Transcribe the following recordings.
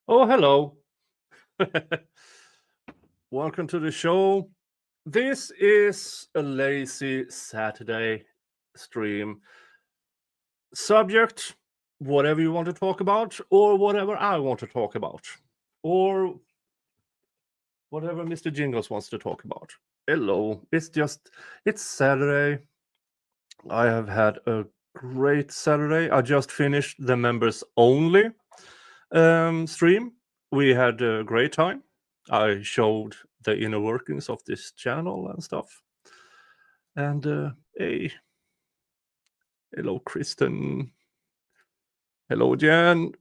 Oh, hello. Welcome to the show. This is a lazy Saturday stream. Subject, whatever you want to talk about, or whatever I want to talk about, or whatever Mr. Jingles wants to talk about. Hello. It's Saturday. I have had a great Saturday. I just finished the members only stream. We had a great time. I showed the inner workings of this channel and stuff. And hey, hello Kristen, hello Jan,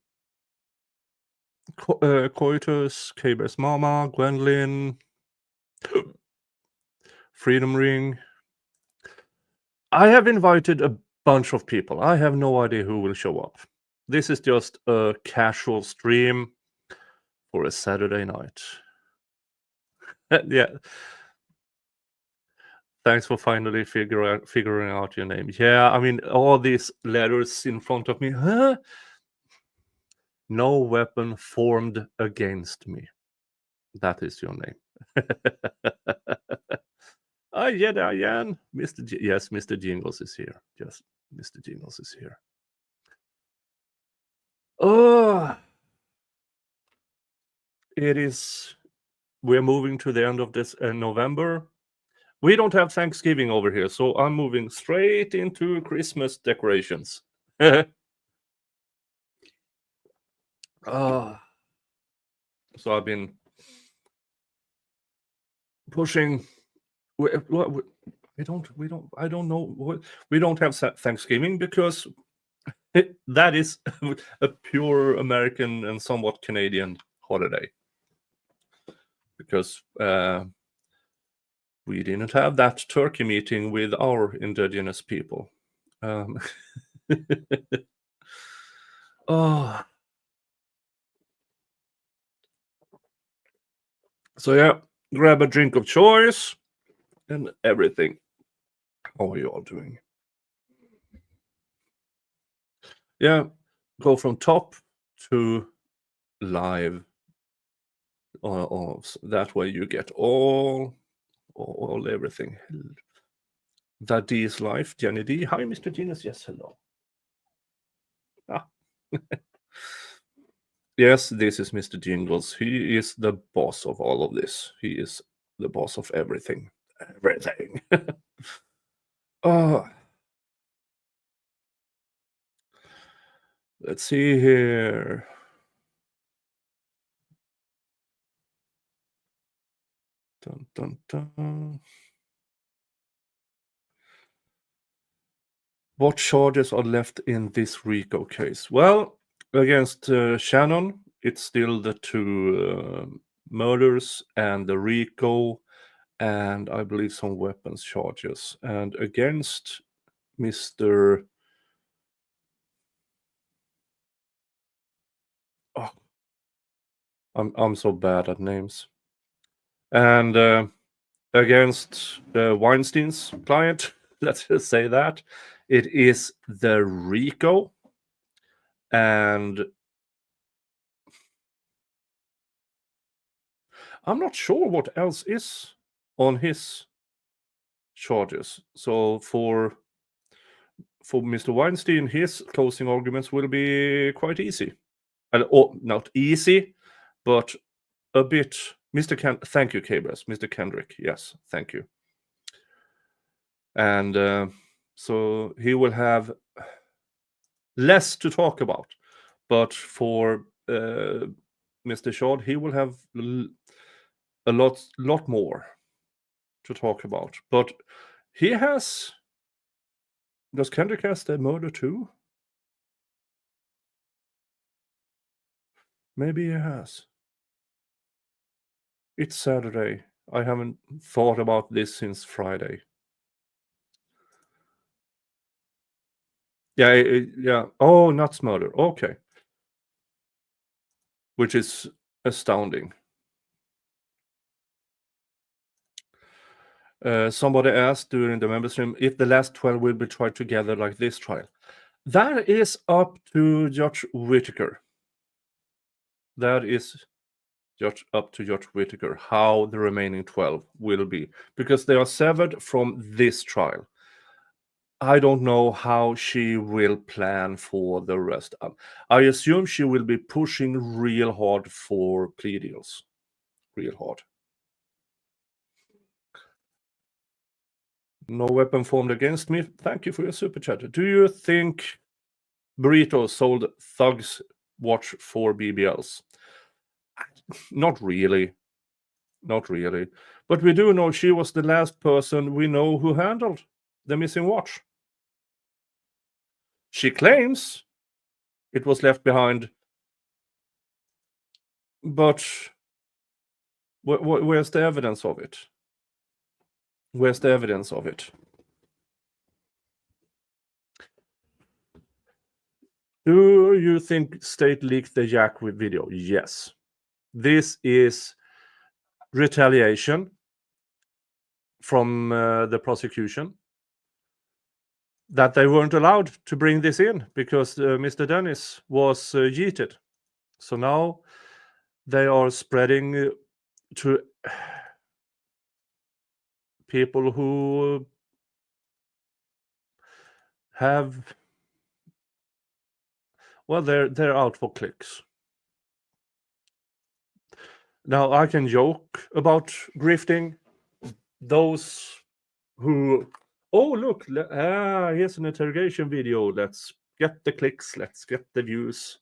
Coitus, K-Bear's Mama, Gwendolyn, Freedom Ring. I have invited a bunch of people. I have no idea who will show up. This is just a casual stream for a Saturday night. Yeah. Thanks for finally figuring out your name. Yeah, I mean, all these letters in front of me. Huh? No weapon formed against me. That is your name. Yeah, Diane. Yes, Mr. Jingles is here. Yes, Mr. Jingles is here. Oh, it is. We're moving to the end of this November. We don't have Thanksgiving over here, so I'm moving straight into Christmas decorations. So I've been pushing. I don't know. We don't have Thanksgiving because that is a pure American and somewhat Canadian holiday. Because we didn't have that turkey meeting with our indigenous people. Oh. So yeah, grab a drink of choice and everything. How are you all doing? Yeah, go from top to live. That way you get all everything. That D is life. Jenny D. Hi, Mr. Genus. Yes, hello. Yes, this is Mr. Jingles. He is the boss of all of this. He is the boss of everything. Everything. Let's see here. Dun, dun, dun. What charges are left in this RICO case? Well, against Shannon, It's still the 2 murders and the RICO, and I believe some weapons charges. And against Mr. Oh, I'm so bad at names. And against Weinstein's client, let's just say that, it is the RICO, and I'm not sure what else is on his charges. So for Mr. Weinstein, his closing arguments will be quite easy. Or not easy, but a bit. Thank you, Cabras. Mr. Kendrick. Yes, thank you. And so he will have less to talk about. But for Mr. Shaw, he will have a lot more to talk about. But he has. Does Kendrick has the murder too? Maybe he has. It's Saturday. I haven't thought about this since Friday. Yeah, yeah. Oh, nuts murder. Okay. Which is astounding. Somebody asked during the member stream if the last 12 will be tried together like this trial. That is up to Judge Whittaker. That is up to Judge Whittaker how the remaining 12 will be, because they are severed from this trial. I don't know how she will plan for the rest. I assume she will be pushing real hard for plea deals. Real hard. No weapon formed against me. Thank you for your super chat. Do you think Burrito sold Thugs watch for BBLs? Not really. Not really. But we do know she was the last person we know who handled the missing watch. She claims it was left behind, but where's the evidence of it? Where's the evidence of it? Do you think state leaked the Jack with video? Yes. This is retaliation from the prosecution that they weren't allowed to bring this in because Mr. Dennis was yeeted. So now they are spreading to people who have, well, they're out for clicks. Now I can joke about grifting. Those who, oh look, here's an interrogation video. Let's get the clicks. Let's get the views.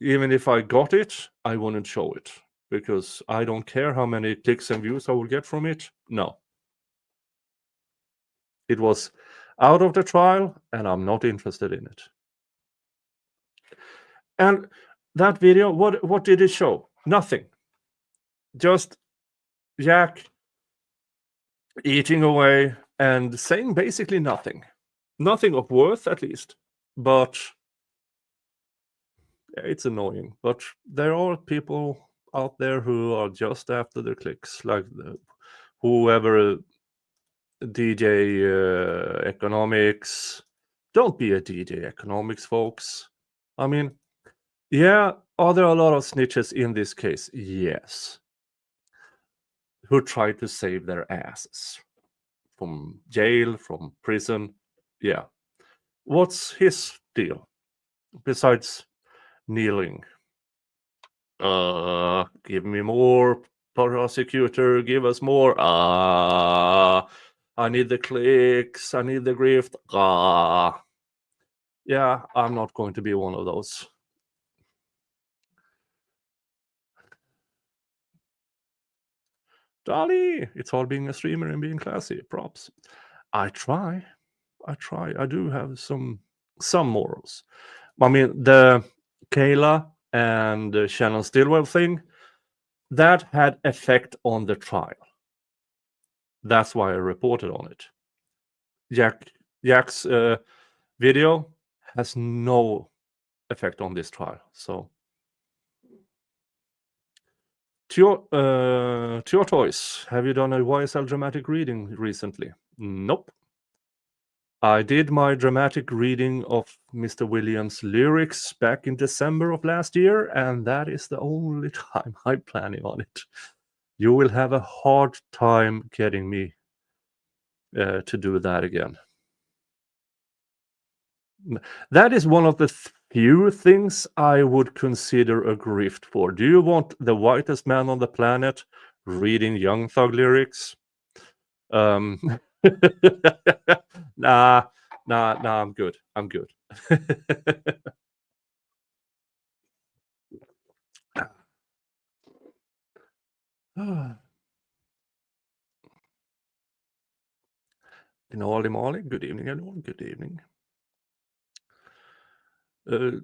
Even if I got it, I wouldn't show it because I don't care how many clicks and views I will get from it. No. It was out of the trial and I'm not interested in it. And that video, what did it show? Nothing. Just Jack eating away and saying basically nothing. Nothing of worth, at least. But it's annoying. But there are people out there who are just after the clicks, like whoever DJ Economics. Don't be a DJ Economics, folks. I mean, yeah, are there a lot of snitches in this case? Yes. Who tried to save their asses from jail, from prison. Yeah. What's his deal besides kneeling? Give me more, prosecutor, give us more. I need the clicks, I need the grift. Yeah, I'm not going to be one of those. Dolly, it's all being a streamer and being classy. Props. I try. I do have some morals. I mean, the Kayla and Shannon Stillwell thing, that had effect on the trial. That's why I reported on it. Jack's video has no effect on this trial. So to your choice, have you done a YSL dramatic reading recently? Nope. I did my dramatic reading of Mr. Williams' lyrics back in December of last year, and that is the only time I'm planning on it. You will have a hard time getting me to do that again. That is one of the few things I would consider a grift for. Do you want the whitest man on the planet reading Young Thug lyrics? Nah, I'm good. I'm good. Molly, good evening, everyone. Good evening.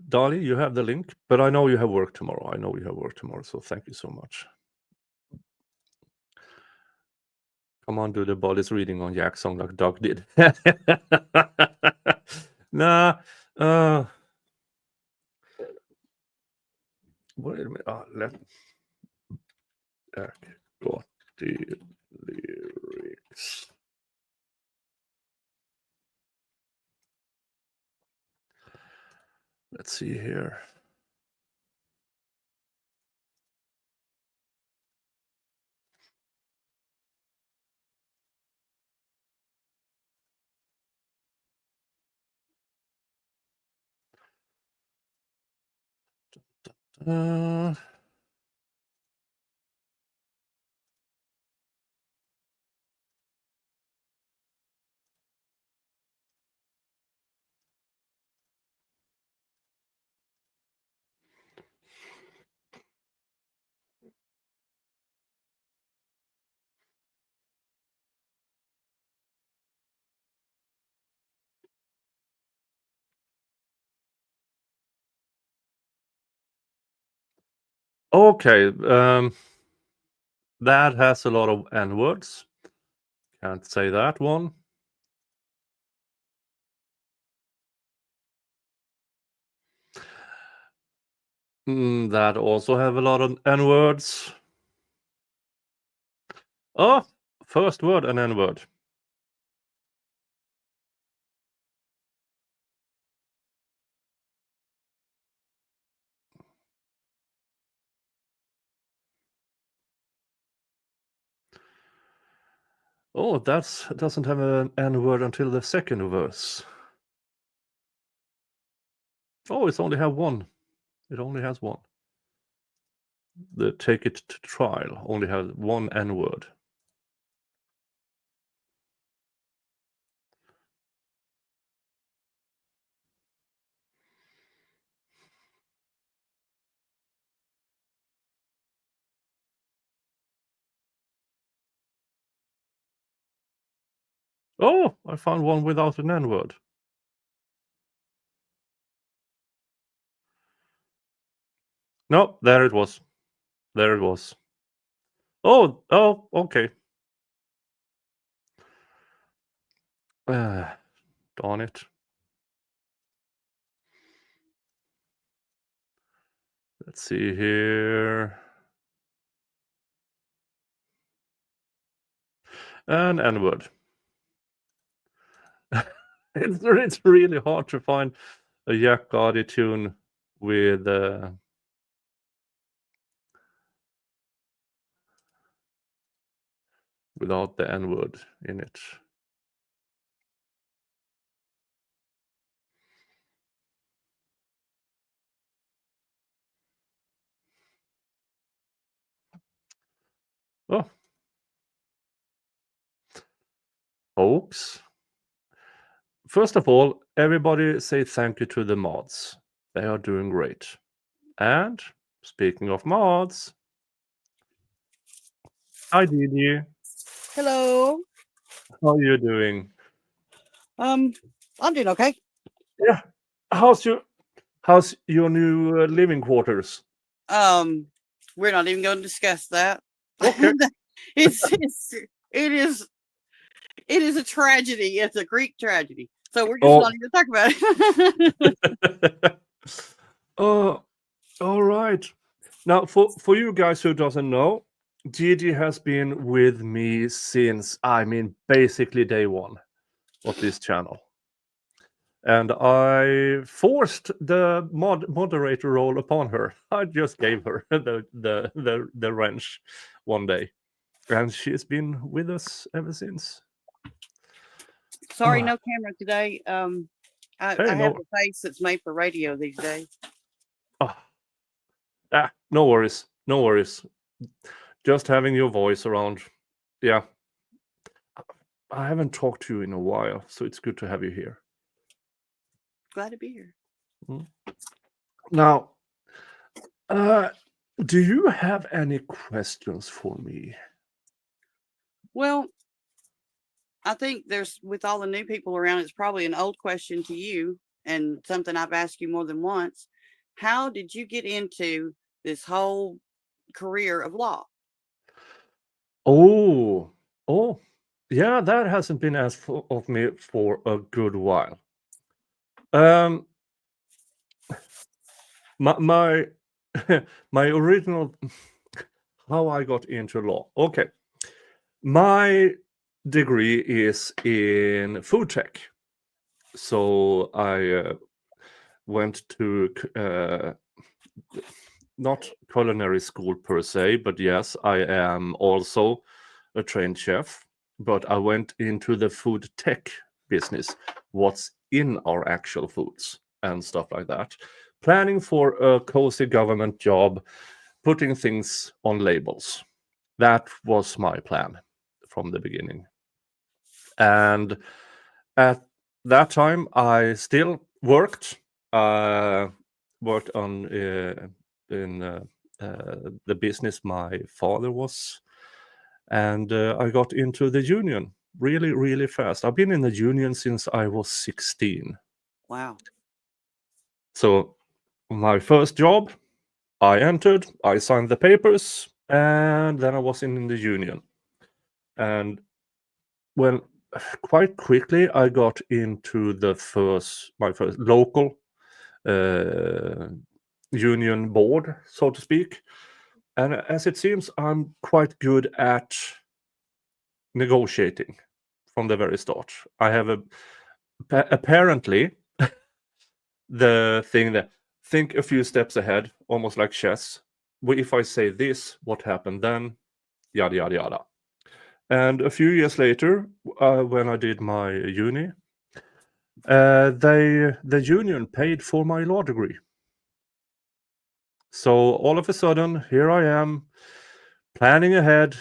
Dolly, you have the link, but I know you have work tomorrow. So thank you so much. Come on, do the body's reading on Jack's song like Doug did. Nah. Wait a minute. Let Jack got the lyrics. Let's see here. Okay, that has a lot of N-words. Can't say that one. That also have a lot of N-words. Oh, first word an N-word. Oh, that doesn't have an N-word until the second verse. Oh, it's only have one. It only has one. The Take It to Trial only has one N-word. Oh, I found one without an N-word. No, there it was. There it was. Oh, okay. Darn it. Let's see here. An N-word. It's really hard to find a Jack Gotti tune with without the N-word in it. Oh, folks. First of all, everybody say thank you to the mods. They are doing great. And speaking of mods, hi Didi. Hello. How are you doing? I'm doing okay. Yeah. How's How's your new living quarters? We're not even going to discuss that. Okay. it's it is it is a tragedy. It's a Greek tragedy. So we're just not Oh, even talking about it. all right. Now, for you guys who doesn't know, Gigi has been with me since, I mean, basically day one of this channel. And I forced the moderator role upon her. I just gave her the wrench one day, and she's been with us ever since. Sorry, no camera today. I Hey, have no, a face that's made for radio these days. no worries, no worries. Just having your voice around, yeah. I haven't talked to you in a while, so it's good to have you here. Glad to be here. Now, do you have any questions for me? Well, I think there's, with all the new people around, it's probably an old question to you and something I've asked you more than once. How did you get into this whole career of law? Oh, yeah, that hasn't been asked of me for a good while. My my original how I got into law. Okay, my degree is in food tech, so I went to not culinary school per se, but yes, I am also a trained chef. But I went into the food tech business, what's in our actual foods and stuff like that. Planning for a cozy government job, putting things on labels. That was my plan from the beginning. And at that time, I still worked. Worked on in the business my father was, and I got into the union really, really fast. I've been in the union since I was 16. Wow. So my first job, I entered, I signed the papers, and then I was in the union. And well, quite quickly I got into my first local union board, so to speak. And as it seems, I'm quite good at negotiating from the very start. I have apparently the thing that think a few steps ahead, almost like chess. If I say this, what happened then? Yada yada yada. And a few years later, when I did my uni, the union paid for my law degree. So all of a sudden, here I am, planning ahead,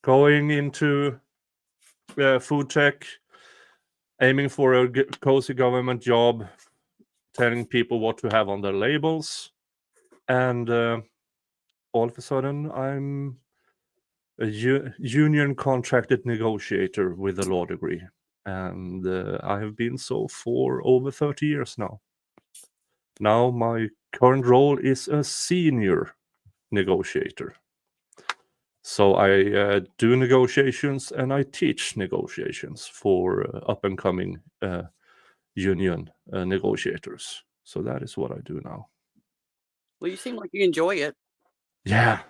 going into food tech, aiming for a cozy government job, telling people what to have on their labels, and all of a sudden, I'm a union contracted negotiator with a law degree, and I have been so for over 30 years now. Now my current role is a senior negotiator. So I do negotiations and I teach negotiations for up and coming union negotiators. So that is what I do now. Well, you seem like you enjoy it. Yeah.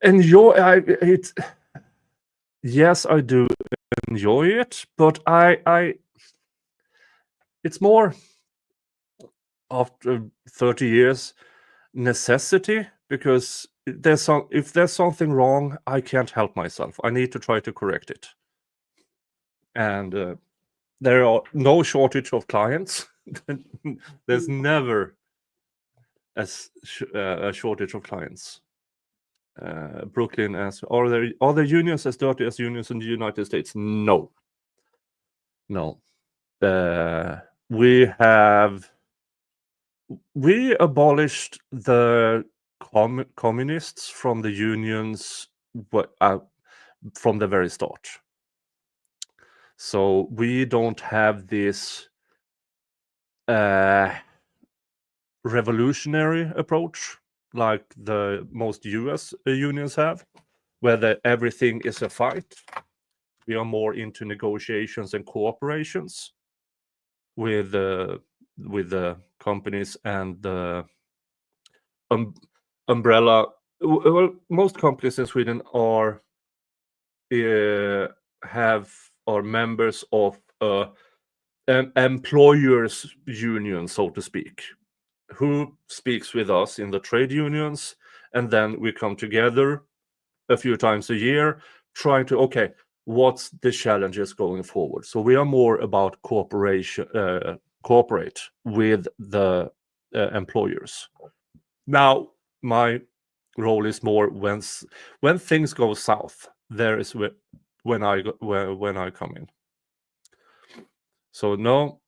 Enjoy it. Yes, I do enjoy it, but I it's more after 30 years necessity, because if there's something wrong, I can't help myself. I need to try to correct it. And there are no shortage of clients. There's never a shortage of clients. Brooklyn asks, are there unions as dirty as unions in the United States? No. We abolished the communists from the unions from the very start. So we don't have this revolutionary approach like the most US unions have, where everything is a fight. We are more into negotiations and cooperations with the companies and the umbrella. Well, most companies in Sweden are members of an employers union, so to speak, who speaks with us in the trade unions, and then we come together a few times a year trying to, okay, what's the challenges going forward. So we are more about cooperate with the employers. Now my role is more when things go south, there is when I come in. So no,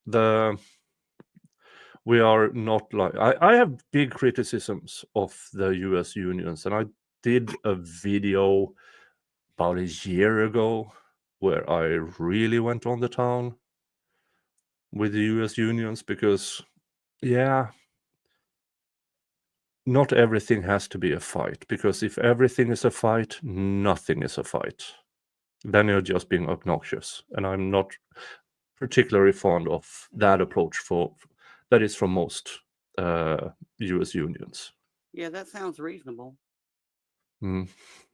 we are not like I have big criticisms of the US unions, and I did a video about a year ago where I really went on the town with the US unions because, yeah, not everything has to be a fight, because if everything is a fight, nothing is a fight. Then you're just being obnoxious, and I'm not particularly fond of that approach that is from most US unions. Yeah, that sounds reasonable. Mm.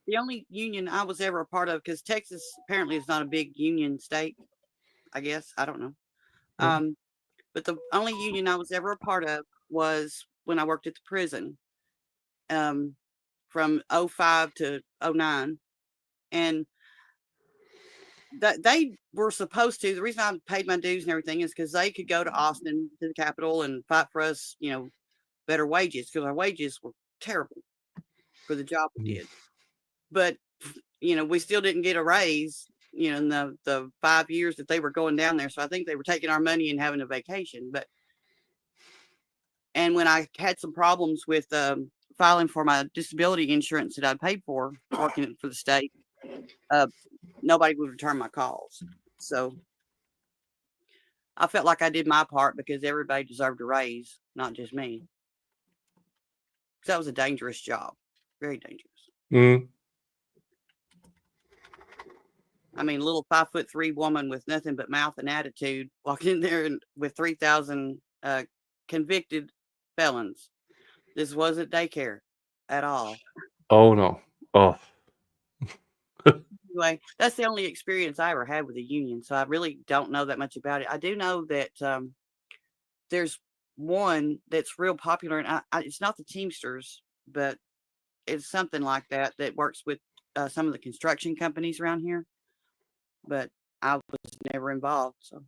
The only union I was ever a part of, because Texas apparently is not a big union state, I guess. I don't know. Mm. But the only union I was ever a part of was when I worked at the prison from 05 to 09. And that they were supposed to, the reason I paid my dues and everything is because they could go to Austin, to the Capitol, and fight for us, better wages, because our wages were terrible for the job we did. But, we still didn't get a raise, in the 5 years that they were going down there. So I think they were taking our money and having a vacation. And when I had some problems with filing for my disability insurance that I paid for working for the state, nobody would return my calls. So I felt like I did my part because everybody deserved a raise, not just me. Because that was a dangerous job, very dangerous. Mm. I mean, a little 5'3" woman with nothing but mouth and attitude walking in there with 3,000 convicted felons. This wasn't daycare at all. Oh no. Oh. Anyway, that's the only experience I ever had with a union, so I really don't know that much about it. I do know that there's one that's real popular, and it's not the Teamsters, but it's something like that works with some of the construction companies around here. But I was never involved, so.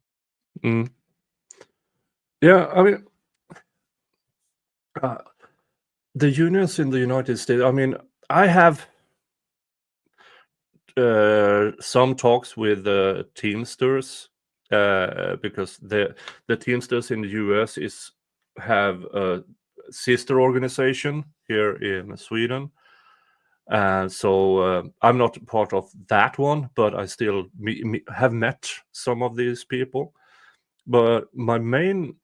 Mm. Yeah, I mean, the unions in the United States. I mean, I have some talks with the Teamsters because the Teamsters in the US have a sister organization here in Sweden. So I'm not part of that one, but I still have met some of these people. But my main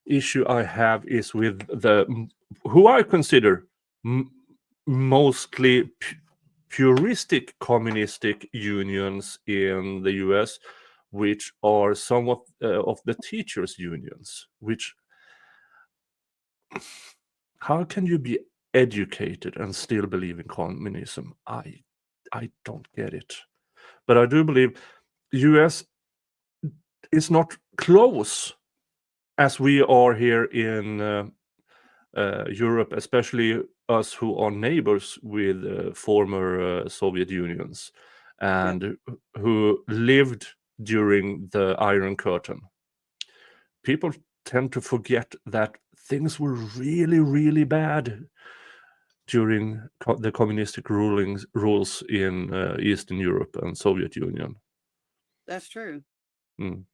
issue I have is with who I consider mostly puristic communistic unions in the US, which are somewhat of the teachers' unions. Which, how can you be educated and still believe in communism? I don't get it. But I do believe US is not close as we are here in Europe, especially us who are neighbors with former Soviet unions and who lived during the Iron Curtain. People tend to forget that things were really, really bad during the communistic rules in Eastern Europe and Soviet Union. That's true. Mm.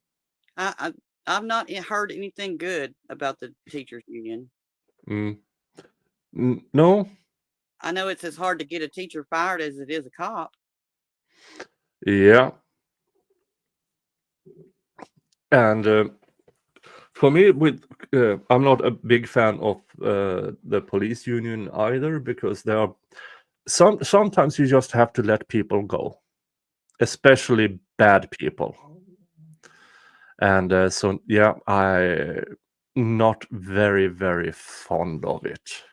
I've not heard anything good about the teachers union. Mm. No. I know it's as hard to get a teacher fired as it is a cop. Yeah. And for me, I'm not a big fan of the police union either, because there are sometimes you just have to let people go, especially bad people. And so yeah, I not very fond of it.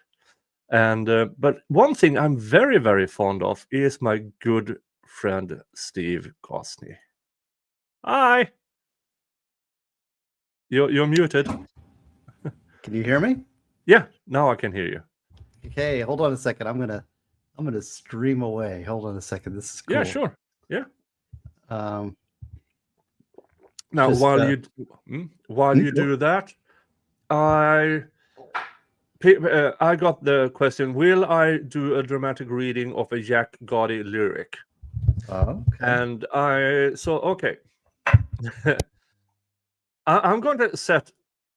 And but one thing I'm very fond of is my good friend Steve Gosney. Hi. You're muted. Can you hear me? Yeah, now I can hear you. Okay, hold on a second. I'm gonna stream away. Hold on a second. This is cool. Yeah, sure. Yeah. Um, Now, just, while you sure. do that, I got the question: will I do a dramatic reading of a Jack Gotti lyric? Oh, okay. And okay. I'm going to set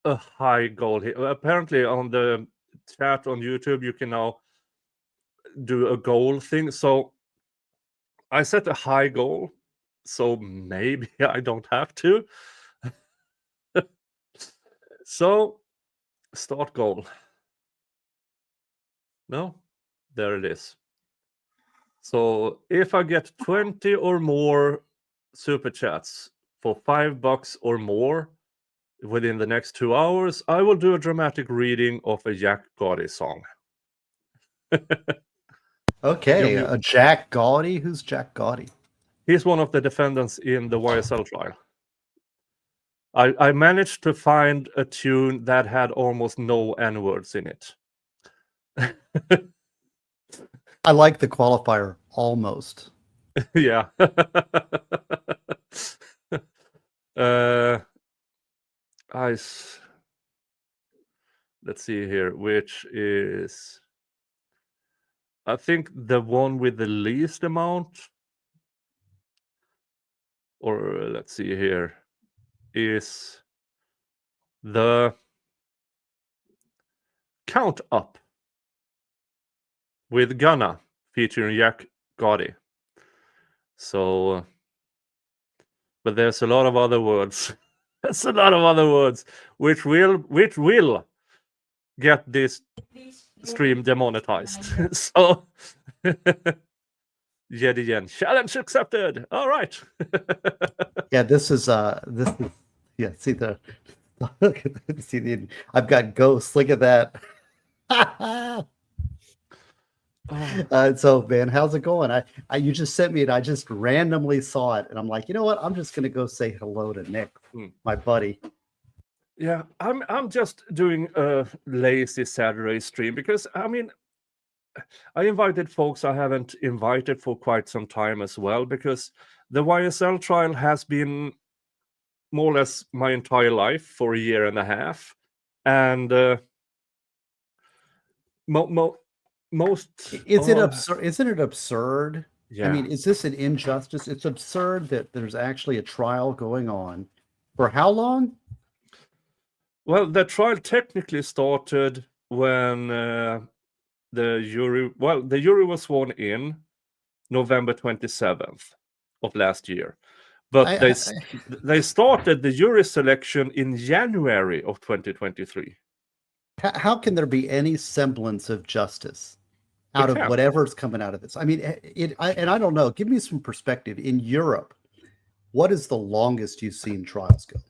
a high goal here. Apparently, on the chat on YouTube, you can now do a goal thing. So I set a high goal, so maybe I don't have to. So, start goal. No, there it is. So if I get 20 or more super chats for $5 or more within the next 2 hours, I will do a dramatic reading of a Jack Gotti song. Okay, Jack Gotti. Who's Jack Gotti? He's one of the defendants in the YSL trial. I managed to find a tune that had almost no N-words in it. I like the qualifier almost. Yeah. Let's see here, which is, I think, the one with the least amount, or let's see here, is the Count Up with Gunna featuring Jack Gotti. So, but there's a lot of other words. There's a lot of other words which will get this stream demonetized. So, yet again, challenge accepted. All right. Yeah, this is yeah. See the I've got ghosts. Look at that. So man, how's it going? I you just sent me it. I just randomly saw it, and I'm like, you know what? I'm just gonna go say hello to Nick, my buddy. Yeah, I'm just doing a lazy Saturday stream because I mean, I invited folks I haven't invited for quite some time as well, because the YSL trial has been more or less my entire life for a year and a half, and most Isn't it absurd? Yeah. I mean, is this an injustice? It's absurd that there's actually a trial going on. For how long? Well, the trial technically started when the jury was sworn in November 27th of last year. But they started the jury selection in January of 2023. How can there be any semblance of justice out of whatever's coming out of this? I mean, I don't know. Give me some perspective. In Europe, what is the longest you've seen trials go?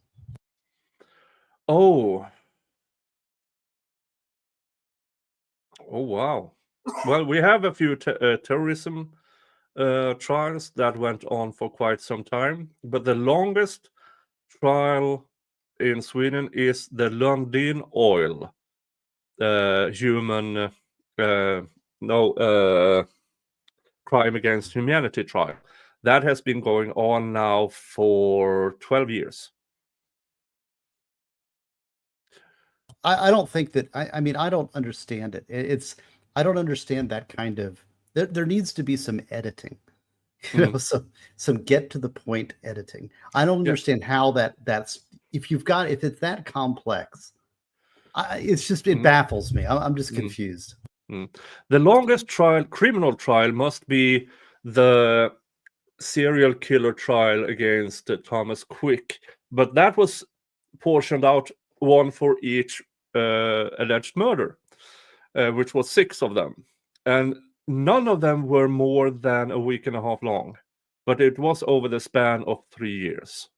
Oh, wow. Well, we have a few terrorism trials that went on for quite some time, but the longest trial in Sweden is the Lundin Oil crime against humanity trial. That has been going on now for 12 years. I don't think that. I mean, I don't understand it. I don't understand that kind of. There needs to be some editing, you know, some get to the point editing. I don't understand how that's if it's that complex. It baffles me. I'm just confused. The longest criminal trial must be the serial killer trial against Thomas Quick but that was portioned out, one for each alleged murder, which was 6 of them, and none of them were more than a week and a half long, but it was over the span of 3 years.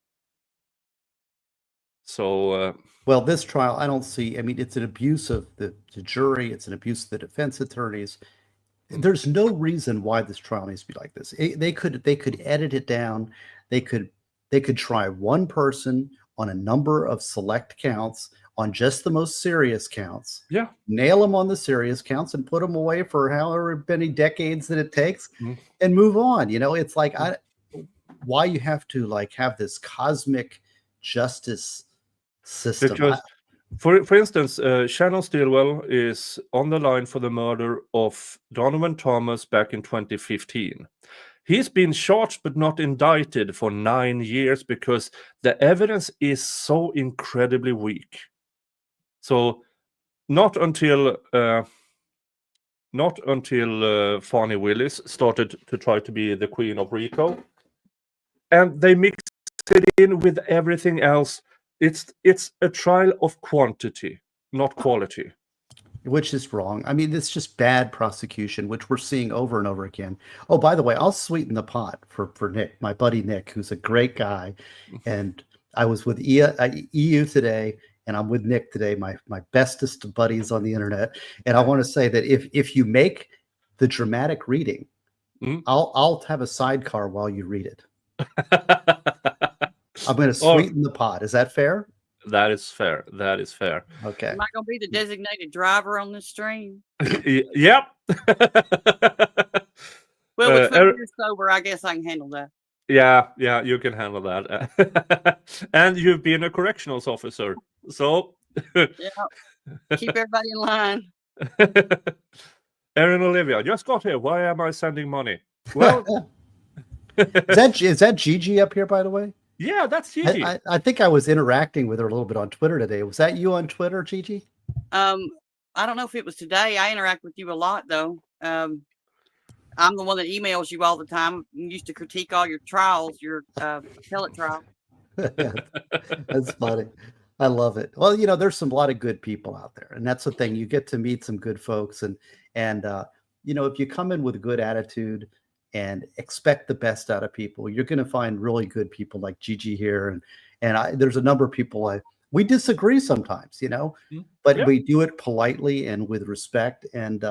So Well, this trial, I don't see. I mean, it's an abuse of the jury. It's an abuse of the defense attorneys. There's no reason why this trial needs to be like this. They could edit it down. They could try one person on a number of select counts, on just the most serious counts. yeah, Nail them on the serious counts and put them away for however many decades that it takes, Mhm. and move on. You know, it's like why you have to like have this cosmic justice system. because for instance, Shannon Stillwell is on the line for the murder of Donovan Thomas back in 2015. He's been charged but not indicted for 9 years because the evidence is so incredibly weak. So not until Fani Willis started to try to be the queen of RICO, and they mixed it in with everything else. It's a trial of quantity, not quality. Which is wrong. I mean, it's just bad prosecution, which we're seeing over and over again. Oh, by the way, I'll sweeten the pot for Nick, my buddy Nick, who's a great guy. And I was with EU today, and I'm with Nick today, my bestest buddies on the internet. And I want to say that if you make the dramatic reading, I'll have a sidecar while you read it. I'm going to sweeten the pot. Is that fair? That is fair. That is fair. Okay. Am I going to be the designated driver on this stream? Yep. Well, with 2 years sober, I guess I can handle that. Yeah, you can handle that. And you've been a corrections officer, so Yeah. Keep everybody in line. Erin Olivia just got here. Why am I sending money? Well, is that Gigi up here, by the way? Yeah, that's Gigi. I think I was interacting with her a little bit on Twitter today. Was that you on Twitter, Gigi? I don't know if it was today. I interact with you a lot, though. I'm the one that emails you all the time. You used to critique all your trials, your appellate trial. That's funny. I love it. Well, you know, there's a lot of good people out there, and that's the thing. You get to meet some good folks, and you know, if you come in with a good attitude and expect the best out of people, you're going to find really good people like Gigi here, and there's a number of people we disagree sometimes, you know, but we do it politely and with respect, and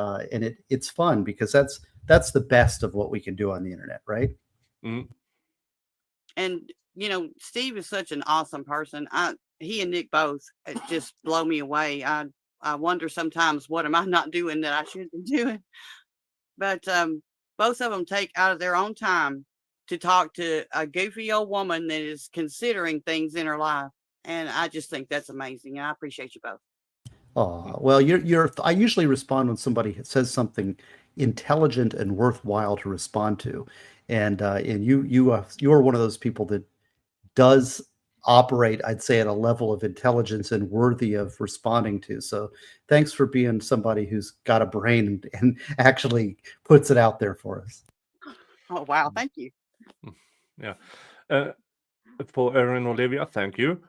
it's fun because that's the best of what we can do on the internet, right? And you know, Steve is such an awesome person. He and Nick both just blow me away. I wonder sometimes, what am I not doing that I should be doing? But both of them take out of their own time to talk to a goofy old woman that is considering things in her life. And I just think that's amazing. And I appreciate you both. Oh, well, I usually respond when somebody says something intelligent and worthwhile to respond to. And you are one of those people that does operate, I'd say, at a level of intelligence and worthy of responding to. So thanks for being somebody who's got a brain and actually puts it out there for us. Oh, wow. Thank you. Yeah. For Erin Olivia, thank you.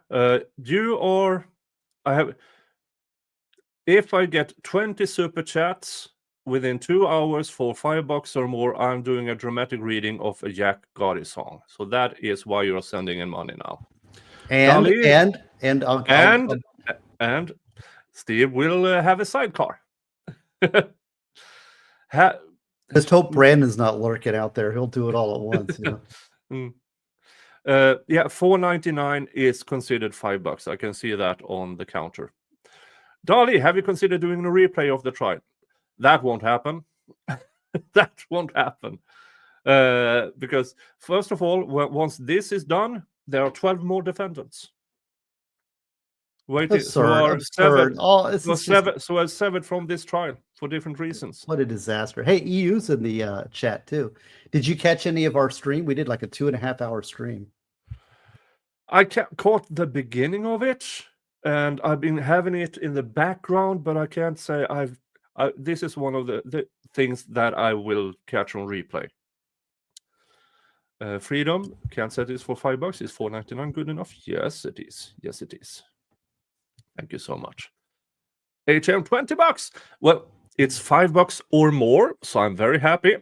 If I get 20 super chats within 2 hours for $5 or more, I'm doing a dramatic reading of a Jack Gotti song. So that is why you're sending in money now. And Steve will have a sidecar. Just hope Brandon's not lurking out there. He'll do it all at once. You know? Yeah, $4.99 is considered $5. I can see that on the counter. Dolly, have you considered doing a replay of the trial? That won't happen. That won't happen. Because first of all, once this is done, there are 12 more defendants waiting. Absurd. So are severed from this trial for different reasons. What a disaster. Hey, EU's in the chat too. Did you catch any of our stream? We did like a 2.5 hour stream. I caught the beginning of it, and I've been having it in the background, but I can't say this is one of the things that I will catch on replay. Freedom, can't set this for $5. Is $4.99 good enough? Yes, it is. Yes, it is. Thank you so much. HM, $20. Well, it's $5 or more, so I'm very happy.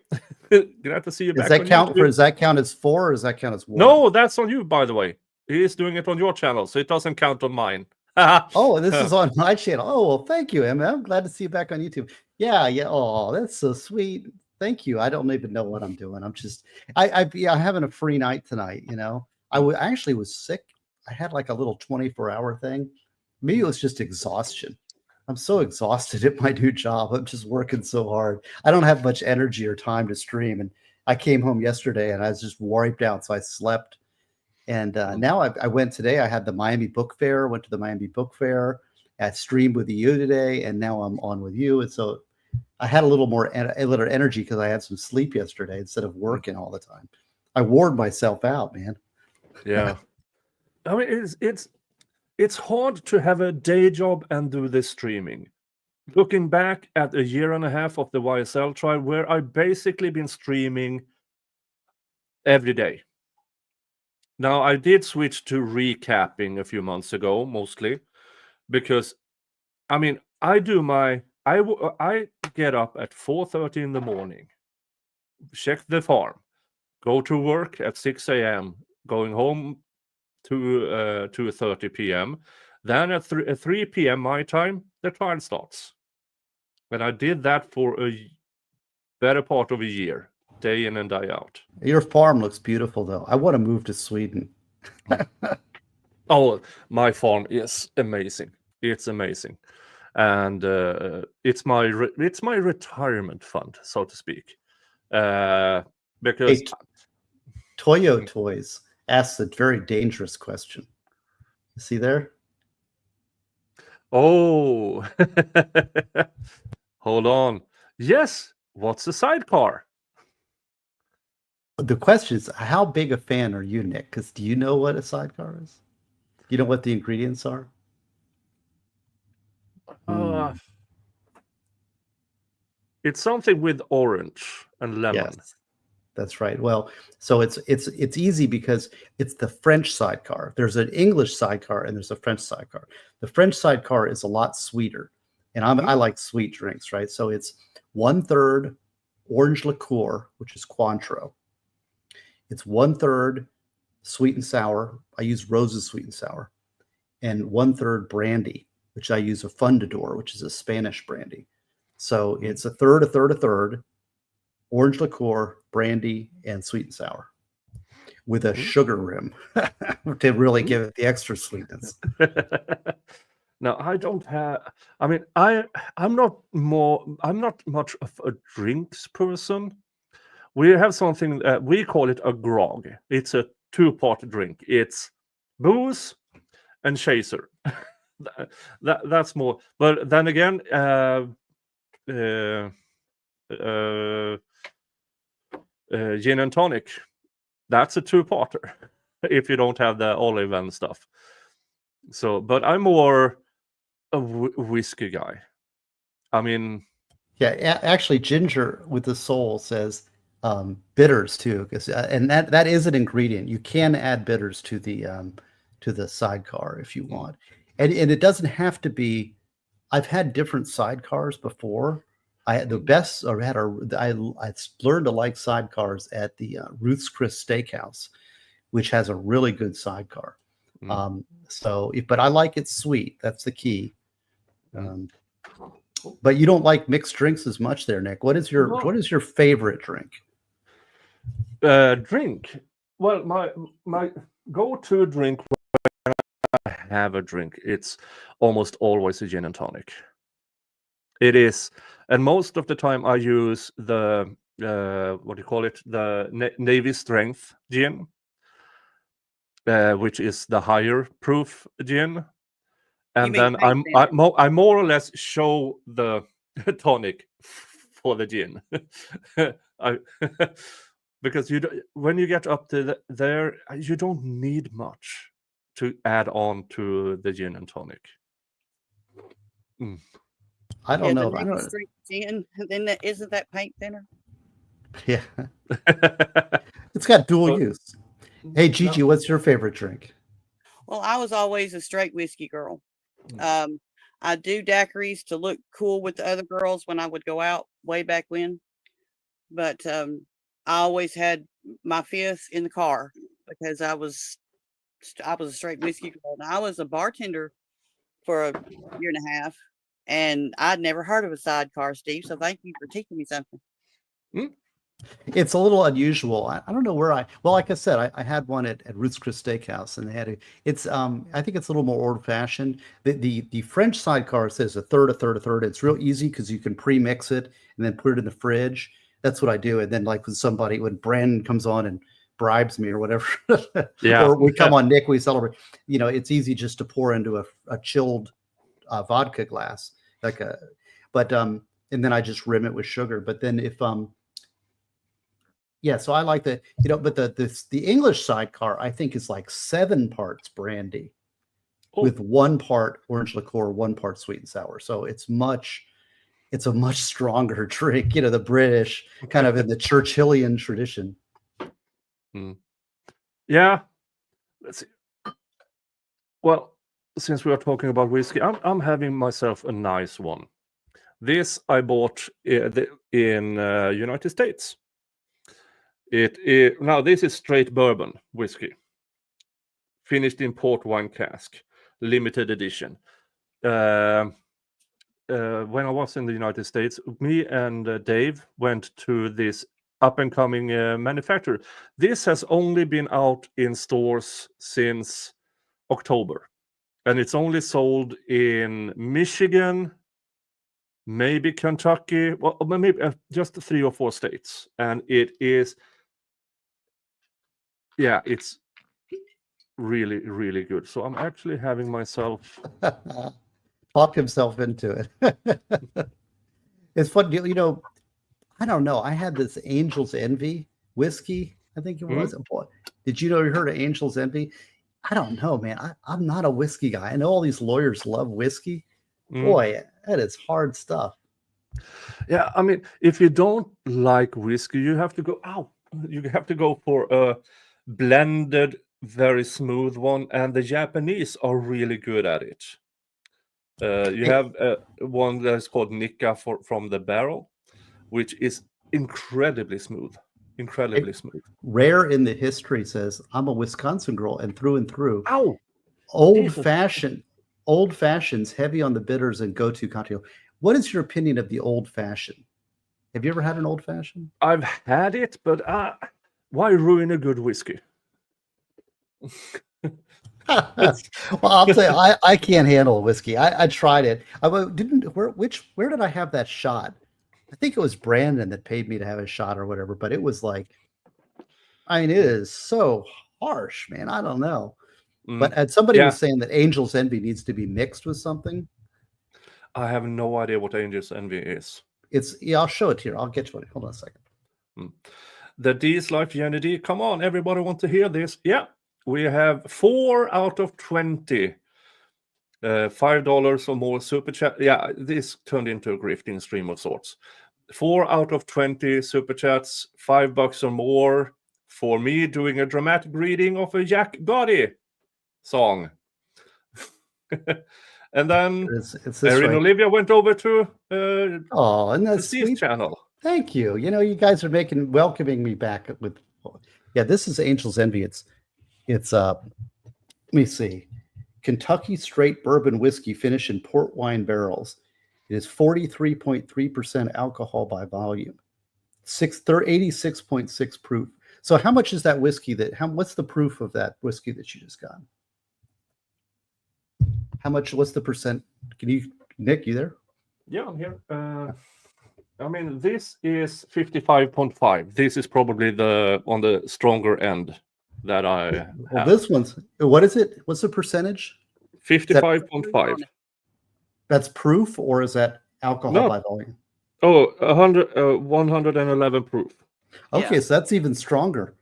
Glad to see you Does back. does that count as 4 or does that count as 1? No, that's on you, by the way. He is doing it on your channel, so it doesn't count on mine. Oh, this is on my channel. Oh, well, thank you, Emma. I'm glad to see you back on YouTube. Yeah. Oh, that's so sweet. Thank you. I don't even know what I'm doing. I'm just, I'm having a free night tonight. I actually was sick. I had like a little 24-hour thing. Maybe it was just exhaustion. I'm so exhausted at my new job. I'm just working so hard. I don't have much energy or time to stream. And I came home yesterday and I was just wiped out. So I slept. And now I went today. I had the Miami Book Fair, went to the Miami Book Fair. I streamed with you today, and now I'm on with you. And so I had a little energy because I had some sleep yesterday instead of working all the time. I wore myself out, man. Yeah. I mean, it's hard to have a day job and do this streaming. Looking back at a year and a half of the YSL trial, where I basically been streaming every day. Now, I did switch to recapping a few months ago, mostly, because, I mean, I get up at 4:30 in the morning, check the farm, go to work at 6 a.m., going home to 2:30 p.m. Then at 3 p.m. my time, the trial starts. And I did that for a better part of a year, day in and day out. Your farm looks beautiful, though. I want to move to Sweden. Oh, my farm is amazing. It's amazing. And it's my retirement fund, so to speak. Because Hey, Toyo Toys asks a very dangerous question. You see there? Oh, hold on. Yes, what's a sidecar? The question is, how big a fan are you, Nick? Because do you know what a sidecar is? Do you know what the ingredients are? It's something with orange and lemon. Yes, that's right. Well, so it's easy because it's the French sidecar. There's an English sidecar and there's a French sidecar. The French sidecar is a lot sweeter, and I like sweet drinks, right? So it's 1/3 orange liqueur, which is Cointreau. It's 1/3 sweet and sour. I use Rose's sweet and sour, and 1/3 brandy, which I use a Fundador, which is a Spanish brandy. So it's a third, orange liqueur, brandy, and sweet and sour with a sugar rim to really give it the extra sweetness. Now, I don't have, I mean, I'm not much of a drinks person. We have something, we call it a grog. It's a 2-part drink. It's booze and chaser. That's more. But then again, gin and tonic, that's a 2-parter if you don't have the olive and stuff. So, but I'm more a whiskey guy. I mean, yeah, actually, Ginger with the Soul says bitters too, and that is an ingredient. You can add bitters to the sidecar if you want, and it doesn't have to be. I've had different sidecars before. I had the best, or I learned to like sidecars at the Ruth's Chris Steakhouse, which has a really good sidecar. But I like it sweet. That's the key. But you don't like mixed drinks as much there, Nick. What is your favorite drink? Drink. Well, my go-to drink when I have a drink, it's almost always a gin and tonic. It is, and most of the time I use the what do you call it? The Navy Strength gin, which is the higher proof gin. And then I more or less show the tonic for the gin, because when you get up to there, you don't need much to add on to the gin and tonic. I don't know. I don't. Gin, then isn't that paint thinner? Yeah. It's got dual But- use. Hey, Gigi, what's your favorite drink? Well, I was always a straight whiskey girl. I do daiquiris to look cool with the other girls when I would go out way back when. But I always had my fifth in the car because I was a straight whiskey girl. And I was a bartender for a year and a half, and I'd never heard of a sidecar, Steve. So thank you for teaching me something. It's a little unusual. I don't know where well, like I said, I had one at Ruth's Chris Steakhouse, and they had it's I think it's a little more old fashioned. The French sidecar says a third, a third, a third. It's real easy because you can pre-mix it and then put it in the fridge. That's what I do. And then like when Brandon comes on and bribes me or whatever, or we come on Nick, we celebrate. You know, it's easy just to pour into a chilled vodka glass, and then I just rim it with sugar. But then if yeah, so I like that, you know, but the English sidecar, I think, is like 7 parts brandy with 1 part orange liqueur, 1 part sweet and sour. So it's a much stronger drink, you know, the British kind of in the Churchillian tradition. Yeah. Let's see. Well, since we are talking about whiskey, I'm having myself a nice one. This I bought in United States. Now this is straight bourbon whiskey, finished in port wine cask, limited edition. When I was in the United States, me and Dave went to this up-and-coming manufacturer. This has only been out in stores since October, and it's only sold in Michigan, maybe Kentucky, well, maybe just 3 or 4 states, and it's really, really good. So I'm actually having myself talk himself into it. It's fun, you know. I don't know. I had this Angel's Envy whiskey. I think it was. Did you heard of Angel's Envy? I don't know, man. I'm not a whiskey guy. I know all these lawyers love whiskey. Boy, that is hard stuff. Yeah, I mean, if you don't like whiskey, you have to go for a blended, very smooth one, and the Japanese are really good at it. You have one that is called Nikka from the barrel, which is incredibly smooth. Rare in the history says, I'm a Wisconsin girl and through. Ow! Old fashions, heavy on the bitters and go-to cocktail. What is your opinion of the old fashioned? Have you ever had an old fashioned? I've had it, but why ruin a good whiskey? Well, I'll tell you, I can't handle whiskey. I tried it. Where did I have that shot? I think it was Brandon that paid me to have a shot or whatever, but it was like, I mean, it is so harsh, man. I don't know. But somebody was saying that Angel's Envy needs to be mixed with something. I have no idea what Angel's Envy is. I'll show it to you. I'll get to it. Hold on a second. The D's Life Unity. Come on, everybody want to hear this. Yeah, we have 4 out of 20. $5 or more super chat. Yeah, this turned into a grifting stream of sorts. 4 out of 20 super chats, $5 or more for me doing a dramatic reading of a Jack Gotti song. And then Erin Olivia went over to and that's Steve's channel. Thank you. You know, you guys are welcoming me back with. Yeah, this is Angel's Envy. It's let me see. Kentucky straight bourbon whiskey finished in port wine barrels. It is 43.3% alcohol by volume, 86.6 proof. So how much is that whiskey what's the proof of that whiskey that you just got? What's the percent? Nick, you there? Yeah, I'm here. I mean, this is 55.5. This is probably on the stronger end that I have. Well, this one's, what is it? What's the percentage? 55.5. That's proof, or is that alcohol by volume? Oh, 111 proof. Okay, yeah. So that's even stronger.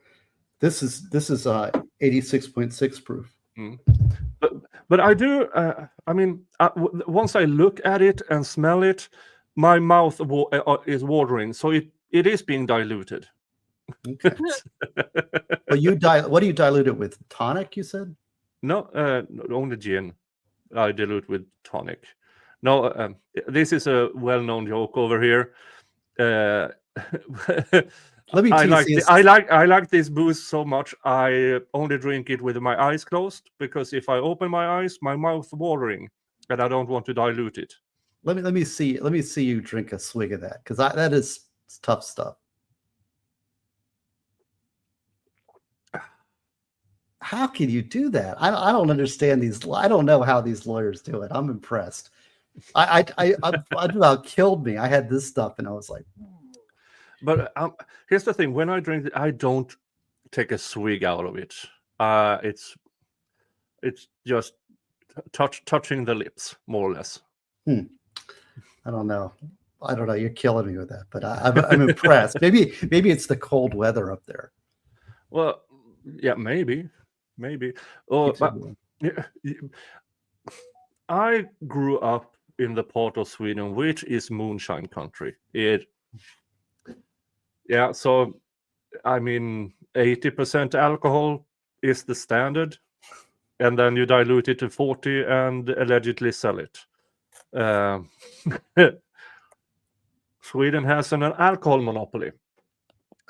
This is 86.6 proof. But I do. I mean, once I look at it and smell it, my mouth is watering. So it is being diluted. Okay. Well, what do you dilute it with? Tonic, you said? No, only gin. I dilute with tonic. No, this is a well-known joke over here. Let me I tease you. I like this booze so much. I only drink it with my eyes closed, because if I open my eyes, my mouth watering, and I don't want to dilute it. Let me see you drink a swig of that, because that is tough stuff. How can you do that? I don't understand these. I don't know how these lawyers do it. I'm impressed. I about killed me. I had this stuff and I was like, But here's the thing: when I drink it, I don't take a swig out of it. It's just touching the lips, more or less. I don't know. You're killing me with that, but I'm impressed. Maybe it's the cold weather up there. Well, yeah, maybe. Oh, but I grew up in the part of Sweden which is moonshine country. So I mean, 80% alcohol is the standard, and then you dilute it to 40 and allegedly sell it. Sweden has an alcohol monopoly,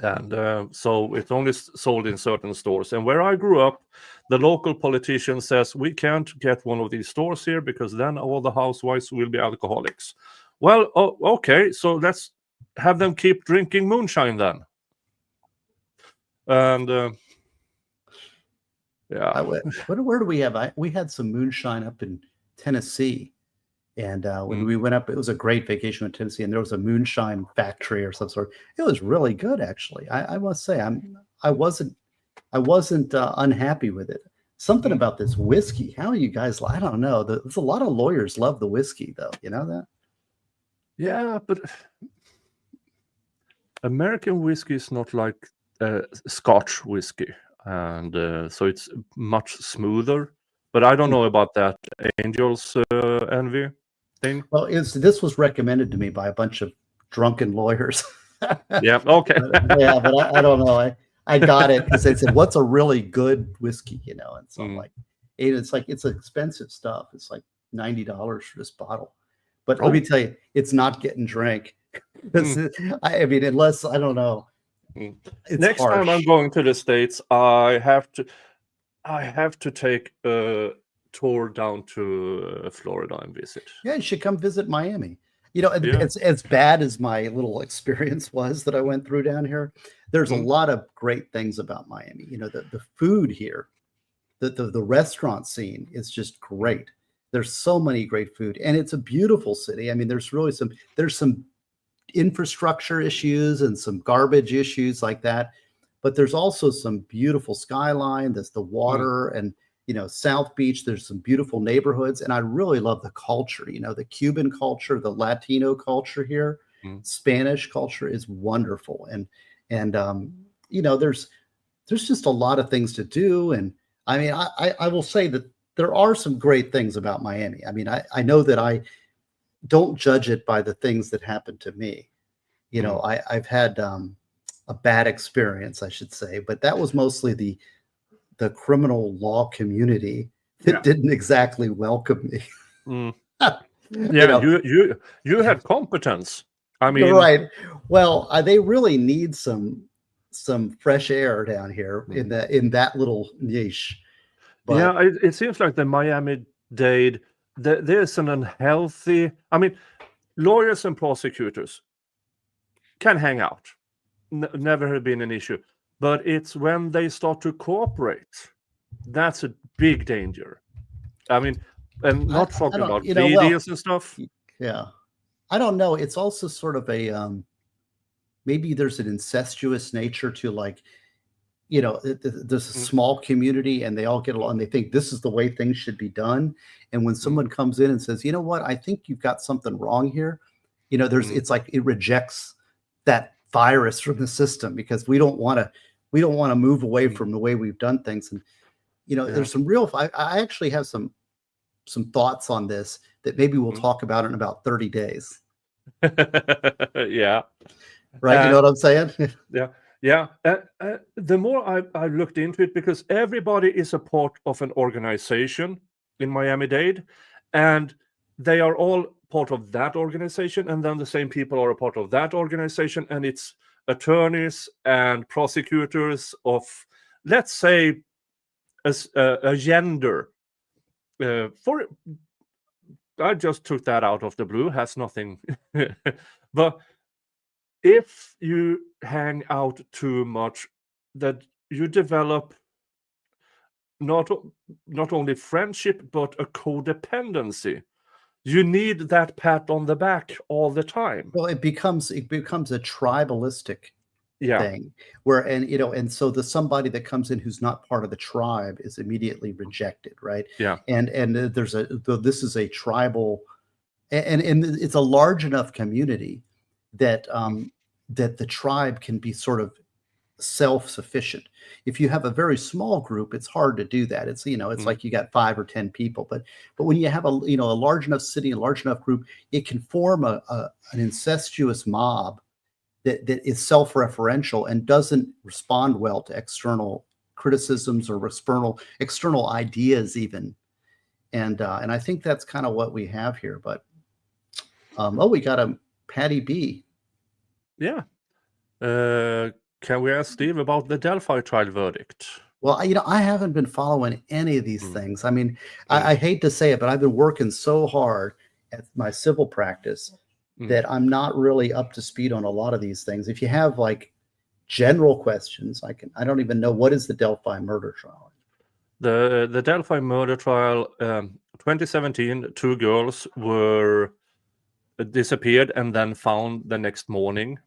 and so it's only sold in certain stores. And where I grew up, the local politician says we can't get one of these stores here because then all the housewives will be alcoholics. Well, okay, so let's have them keep drinking moonshine then. And yeah, where do we have? We had some moonshine up in Tennessee, and when we went up, it was a great vacation in Tennessee, and there was a moonshine factory or some sort. It was really good, actually. I must say, I wasn't unhappy with it. Something about this whiskey. How you guys? I don't know. There's a lot of lawyers love the whiskey, though. You know that? Yeah, but American whiskey is not like Scotch whiskey, and so it's much smoother. But I don't know about that Angel's Envy thing. Well, this was recommended to me by a bunch of drunken lawyers. Yeah. Okay. Yeah, but I don't know. I got it because they said, "What's a really good whiskey?" You know, and so I'm like, it's expensive stuff. It's like $90 for this bottle. But let me tell you, it's not getting drank. I mean, unless I don't know. Next time I'm going to the States, I have to take a tour down to Florida and visit. Yeah, you should come visit Miami. You know, it's as bad as my little experience was that I went through down here. There's a lot of great things about Miami. You know, the food here, the restaurant scene is just great. There's so many great food, and it's a beautiful city. I mean, there's some infrastructure issues and some garbage issues like that, but there's also some beautiful skyline. There's the water, and South Beach. There's some beautiful neighborhoods, and I really love the culture. You know, the Cuban culture, the Latino culture here, Spanish culture is wonderful, and there's just a lot of things to do. And I mean, I will say that there are some great things about Miami. I mean, I know that I don't judge it by the things that happened to me. You know, I've had a bad experience, I should say, but that was mostly the criminal law community that didn't exactly welcome me. You had competence. I mean, you're right. Well, they really need some fresh air down here in that little niche. But, yeah, it seems like the Miami-Dade, there's an unhealthy. I mean, lawyers and prosecutors can hang out. Never have been an issue. But it's when they start to cooperate, that's a big danger. I mean, and not talking about videos and stuff. Yeah. I don't know. It's also sort of a, maybe there's an incestuous nature to, like, there's a small community and they all get along. They think this is the way things should be done. And when someone comes in and says, you know what, I think you've got something wrong here. It's like it rejects that virus from the system because we don't want to move away from the way we've done things. And, there's some real, I actually have some thoughts on this that maybe we'll talk about in about 30 days. Yeah. Right. You know what I'm saying? Yeah. Yeah, the more I looked into it, because everybody is a part of an organization in Miami-Dade, and they are all part of that organization, and then the same people are a part of that organization, and it's attorneys and prosecutors of, let's say, a gender. For I just took that out of the blue, has nothing, but if you hang out too much, that you develop not not only friendship but a codependency. You need that pat on the back all the time. Well, it becomes a tribalistic Yeah, thing where, and so the somebody that comes in who's not part of the tribe is immediately rejected, right? yeah, And this is a tribal, and it's a large enough community that that the tribe can be sort of self-sufficient. If you have a very small group, it's hard to do that. It's it's Mhm. like you got 5 or 10 people, but when you have a large enough city, a large enough group, it can form an incestuous mob that is self-referential and doesn't respond well to external criticisms or external ideas even. And I think that's kind of what we have here. But oh, we got a Patty B. Yeah. Can we ask Steve about the Delphi trial verdict? Well, I haven't been following any of these Mm. things. I mean, Mm. I hate to say it, but I've been working so hard at my civil practice Mm. that I'm not really up to speed on a lot of these things. If you have like general questions, I don't even know, what is the Delphi murder trial? The Delphi murder trial, 2017, 2 girls were disappeared and then found the next morning.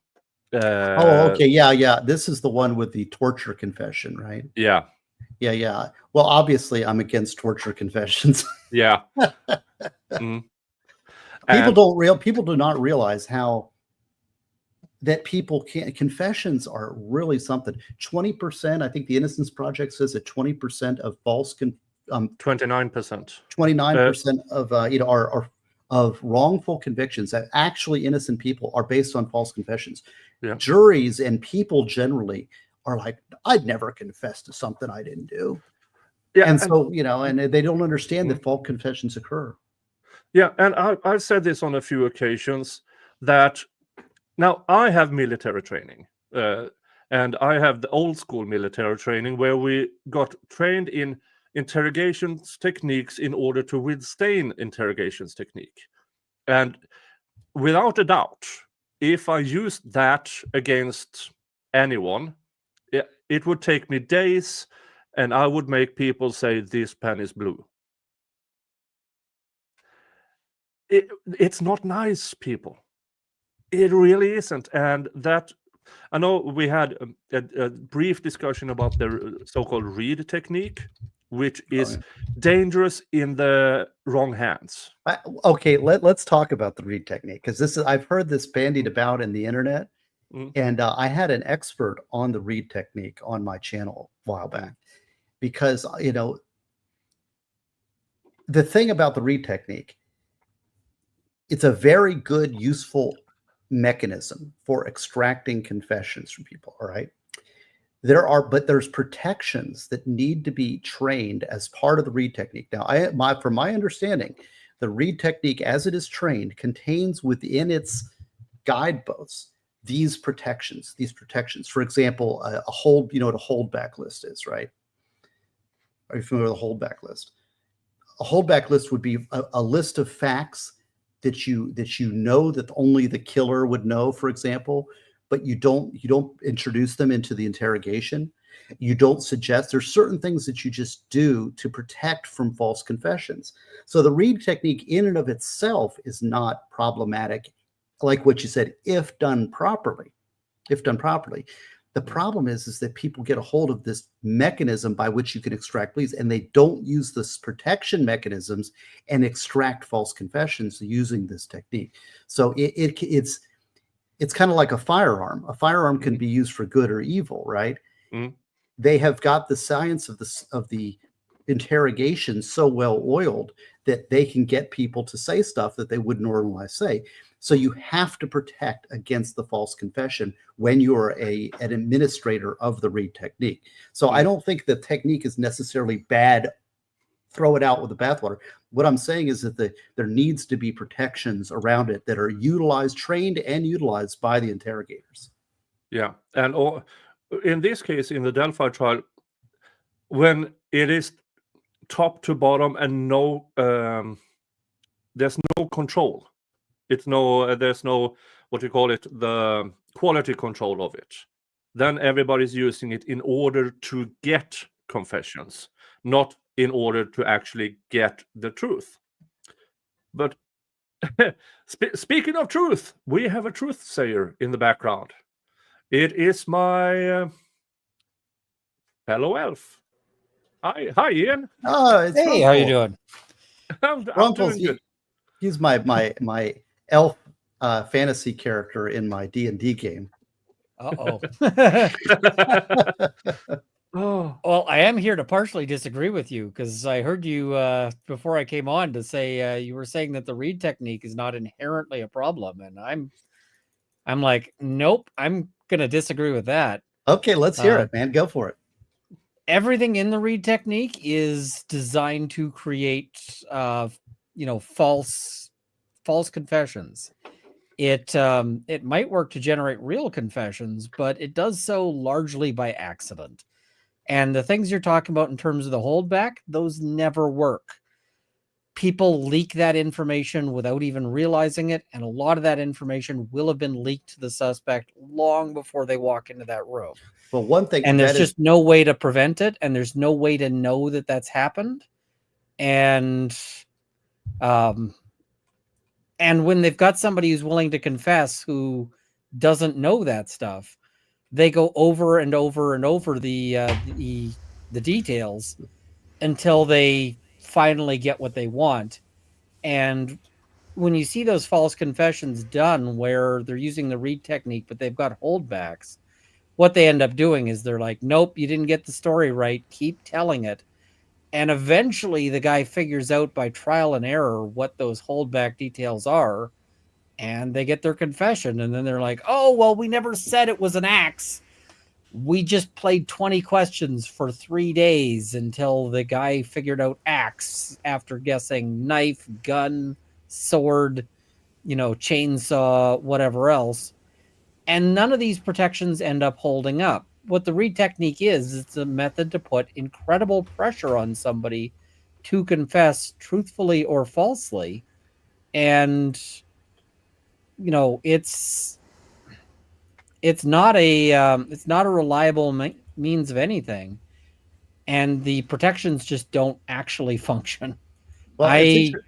Oh, okay. Yeah. This is the one with the torture confession, right? Yeah, Yeah. Well, obviously I'm against torture confessions. yeah. Mm. People do not realize how that people can't. Confessions are really something. 20%, I think the Innocence Project says that 20% of 29%. 29% of are of wrongful convictions that actually innocent people are based on false confessions. Yeah. Juries and people generally are like, I'd never confess to something I didn't do. Yeah, And so, and they don't understand that false confessions occur. Yeah, and I've said this on a few occasions that now I have military training, and I have the old school military training where we got trained in interrogations techniques in order to withstand interrogations technique. And without a doubt, if I used that against anyone, it would take me days, and I would make people say, this pen is blue. It's not nice, people. It really isn't. And that, I know we had a brief discussion about the so-called read technique, which is dangerous in the wrong hands. Okay, let's talk about the read technique, because I've heard this bandied about in the internet, and I had an expert on the read technique on my channel a while back, because the thing about the read technique, it's a very good, useful mechanism for extracting confessions from people. All right. But there's protections that need to be trained as part of the read technique. Now, from my understanding, the read technique as it is trained contains within its guideposts these protections. For example, a holdback list is, right? Are you familiar with a holdback list? A holdback list would be a list of facts that you know that only the killer would know, for example, but you don't introduce them into the interrogation. You don't suggest. There's certain things that you just do to protect from false confessions. So the read technique in and of itself is not problematic, like what you said, if done properly. The problem is that people get a hold of this mechanism by which you can extract leads, and they don't use this protection mechanisms and extract false confessions using this technique. So it's kind of like a firearm. A firearm can be used for good or evil, right? They have got the science of the interrogation so well oiled that they can get people to say stuff that they wouldn't normally say. So you have to protect against the false confession when you're an administrator of the Reed technique. So I don't think the technique is necessarily bad. Throw it out with the bathwater. What I'm saying is that there needs to be protections around it that are utilized, trained and utilized by the interrogators. Yeah, and in this case, in the Delphi trial, when it is top to bottom and there's no control. There's no what you call it, the quality control of it. Then everybody's using it in order to get confessions, not in order to actually get the truth. But speaking of truth, we have a truth sayer in the background. It is my fellow elf. Hi, Ian. Oh, it's Hey, how you doing? I'm Runkle's, doing good. he's my elf fantasy character in my D&D game. Uh-oh. Oh, Well, I am here to partially disagree with you because I heard you before I came on to say you were saying that the Reed technique is not inherently a problem, and I'm like, nope, I'm gonna disagree with that. Okay, let's hear it, man. Go for it. Everything in the Reed technique is designed to create false confessions. It might work to generate real confessions, but it does so largely by accident. And the things you're talking about in terms of the holdback, those never work. People leak that information without even realizing it, and a lot of that information will have been leaked to the suspect long before they walk into that room. Well, one thing, And there's just no way to prevent it, and there's no way to know that that's happened. And when they've got somebody who's willing to confess who doesn't know that stuff, they go over and over and over the details until they finally get what they want. And when you see those false confessions done where they're using the Reed technique, but they've got holdbacks, what they end up doing is they're like, nope, you didn't get the story right. Keep telling it. And eventually the guy figures out by trial and error what those holdback details are, and they get their confession. And then they're like, oh, well, we never said it was an axe. We just played 20 questions for 3 days until the guy figured out axe after guessing knife, gun, sword, chainsaw, whatever else. And none of these protections end up holding up. What the Reed technique is, it's a method to put incredible pressure on somebody to confess truthfully or falsely. And, it's not a reliable means of anything, and the protections just don't actually function. Well,